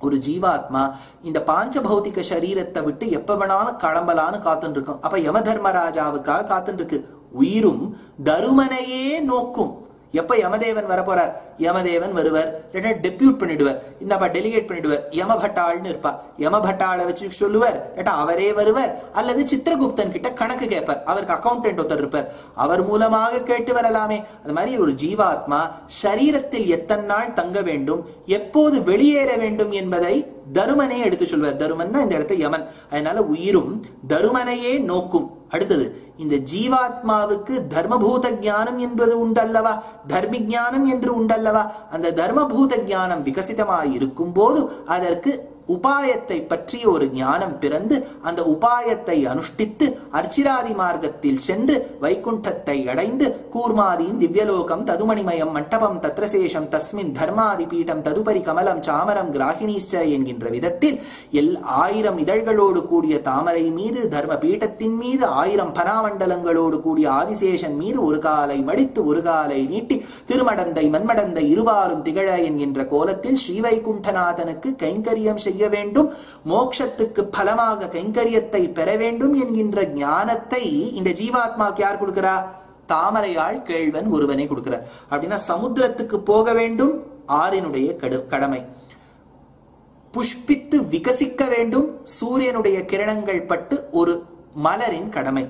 ஒரு ஜீவாத்மா இந்த பாஞ்ச பௌத்திக சரீரத்தை விட்டு எப்ப வேணாலும் கிளம்பலான்னு காத்துட்டு இருக்கும். அப்ப யம தர்மராஜாவுக்காக காத்துட்டு இருக்கு. உயிரும் தருமனையே நோக்கும். எப்ப யமதேவன் வர போறார், யமதேவன் வருவர், டெபியூட் பண்ணிடுவார், இந்தப்பா டெலிகேட் பண்ணிடுவார். யமபட்டாள்னு இருப்பா, யமபட்டாளை வச்சு சொல்லுவார், அவரே வருவர். அல்லது சித்திரகுப்தன் கிட்ட கணக்கு கேட்பார், அவருக்கு அக்கௌண்டன்ட் ஒருத்தர் இருப்பார், அவர் மூலமாக கேட்டு வரலாமே. அது மாதிரி ஒரு ஜீவாத்மா சரீரத்தில் எத்தனை நாள் தங்க வேண்டும், எப்போது வெளியேற வேண்டும் என்பதை தருமனே எடுத்து சொல்வார். தருமன்னா இந்த இடத்த யமன். அதனால உயிரும் தருமனையே நோக்கும். அடுத்தது, இந்த ஜீவாத்மாவுக்கு தர்மபூத ஞானம் என்பது உண்டல்லவா, தர்மி ஞானம் என்று உண்டல்லவா. அந்த தர்மபூத ஞானம் விகசிதமாய் இருக்கும் போது அதற்கு உபாயத்தை பற்றிய ஒரு ஞானம் பிறந்து அந்த உபாயத்தை அனுஷ்டித்து அர்ச்சிராதி மார்க்கத்தில் சென்று வைகுண்டத்தை அடைந்து கூர்மாதீன் திவ்யலோகம் ததுமணிமயம் மண்டபம் தத்ரசேஷம் தஸ்மின் தர்மாதி பீடம் ததுபரி கமலம் சாமரம் கிராகிணீச்ச என்கின்ற விதத்தில் 1000 இதழ்களோடு கூடிய தாமரை மீது, தர்ம பீட்டத்தின் மீது 1000 பனாமண்டலங்களோடு கூடிய ஆதிசேஷன் மீது ஒரு காலை மடித்து ஒரு காலை நீட்டி திருமடந்தை மன்மடந்தை இருபாலும் திகழ என்கின்ற கோலத்தில் ஸ்ரீவைகுண்டநாதனுக்கு கைங்கரியம் செய்ய வேண்டும், மோட்சத்துக்கு பலமாக கைங்கரியத்தை பெற வேண்டும் என்கின்ற ஞானத்தை இந்த ஜீவாத்மாக்கு யார் கொடுக்கிறா? தாமரையாள் கேழ்வன் ஒருவனை கொடுக்கிறார். அப்படின்னா சமுத்திரத்துக்கு போக வேண்டும், ஆறினுடைய கடமை. புஷ்பித்து விகசிக்க வேண்டும், சூரியனுடைய கிரணங்கள் பட்டு ஒரு மலரின் கடமை.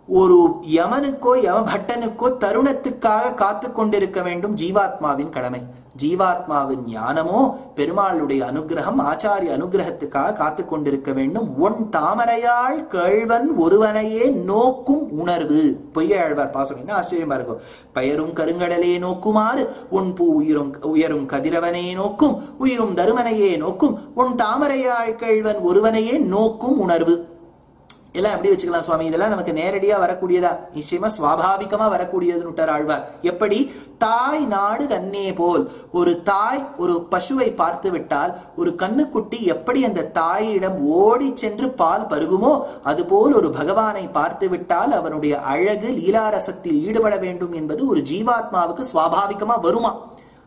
ஒரு யமனுக்கோ யமபட்டனுக்கோ தருணத்துக்காக காத்து கொண்டிருக்க வேண்டும், ஜீவாத்மாவின் கடமை. ஜீவாத்மாவின் ஞானமோ பெருமாளுடைய அனுகிரகம், ஆச்சாரிய அனுகிரகத்துக்காக காத்து கொண்டிருக்க வேண்டும். ஒன் தாமரையாள் கேழ்வன் ஒருவனையே நோக்கும் உணர்வு. பொய்யாழ்வார் பாசுரம் ஆச்சரியமா இருக்கும். பெயரும் கருங்கடலே நோக்குமாறு உன் பூ உயரும் கதிரவனையே நோக்கும், உயிரும் தருமனையே நோக்கும், உன் தாமரையாள் கேழ்வன் ஒருவனையே நோக்கும் உணர்வு. எல்லாம் எப்படி வச்சுக்கலாம் சுவாமி? இதெல்லாம் நமக்கு நேரடியா வரக்கூடியதா? நிச்சயமா சுவாபாவிகமா வரக்கூடியதுன்னு ஆழ்வார். எப்படி? தாய் நாடு கண்ணே போல். ஒரு தாய் ஒரு பசுவை பார்த்து விட்டால் ஒரு கண்ணுக்குட்டி எப்படி அந்த தாயிடம் ஓடி சென்று பால் பருகுமோ அதுபோல் ஒரு பகவானை பார்த்து விட்டால் அவனுடைய அழகு லீலாரசத்தில் ஈடுபட வேண்டும் என்பது ஒரு ஜீவாத்மாவுக்கு சுவாபாவிகமா வருமா?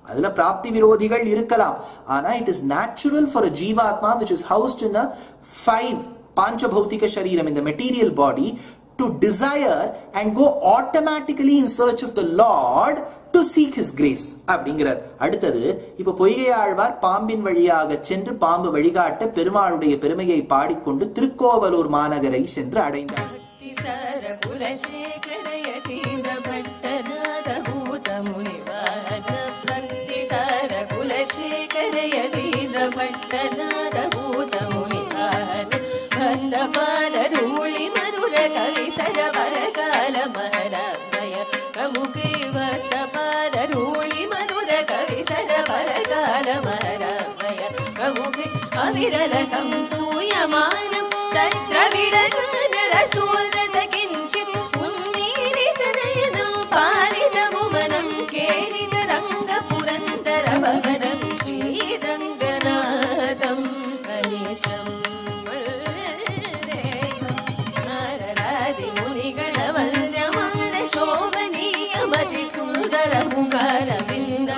அதுல பிராப்தி விரோதிகள் இருக்கலாம். ஆனா it is natural for a ஜீவாத்மா which is housed in a 5 Panchabhautika Shariram, in the material body, to desire and go automatically in search of the Lord to seek His grace. அப்படிங்கிறார். அடுத்தது, இப்ப பொய்கை ஆழ்வார் பாம்பின் வழியாக சென்று பாம்பு வழிகாட்ட பெருமாளுடைய பெருமையை பாடிக்கொண்டு திருக்கோவலூர் மாநகரை சென்று அடைந்தார். பாதூளி மதுர கவி சரவர கால மரமய பிரமுகி வத்த பாதூளி மதுர கவி சரவர अविरल संसूयमानं तत्र विडगानरसोल्लस किञ्चित् उन्मीलितनयनं पालितभुवनं केलितरङ्गपुरन्दरभवनं श्रीरङ्गनाथं अनीशम् शोभनीयमति सुन्दर मुखारविन्द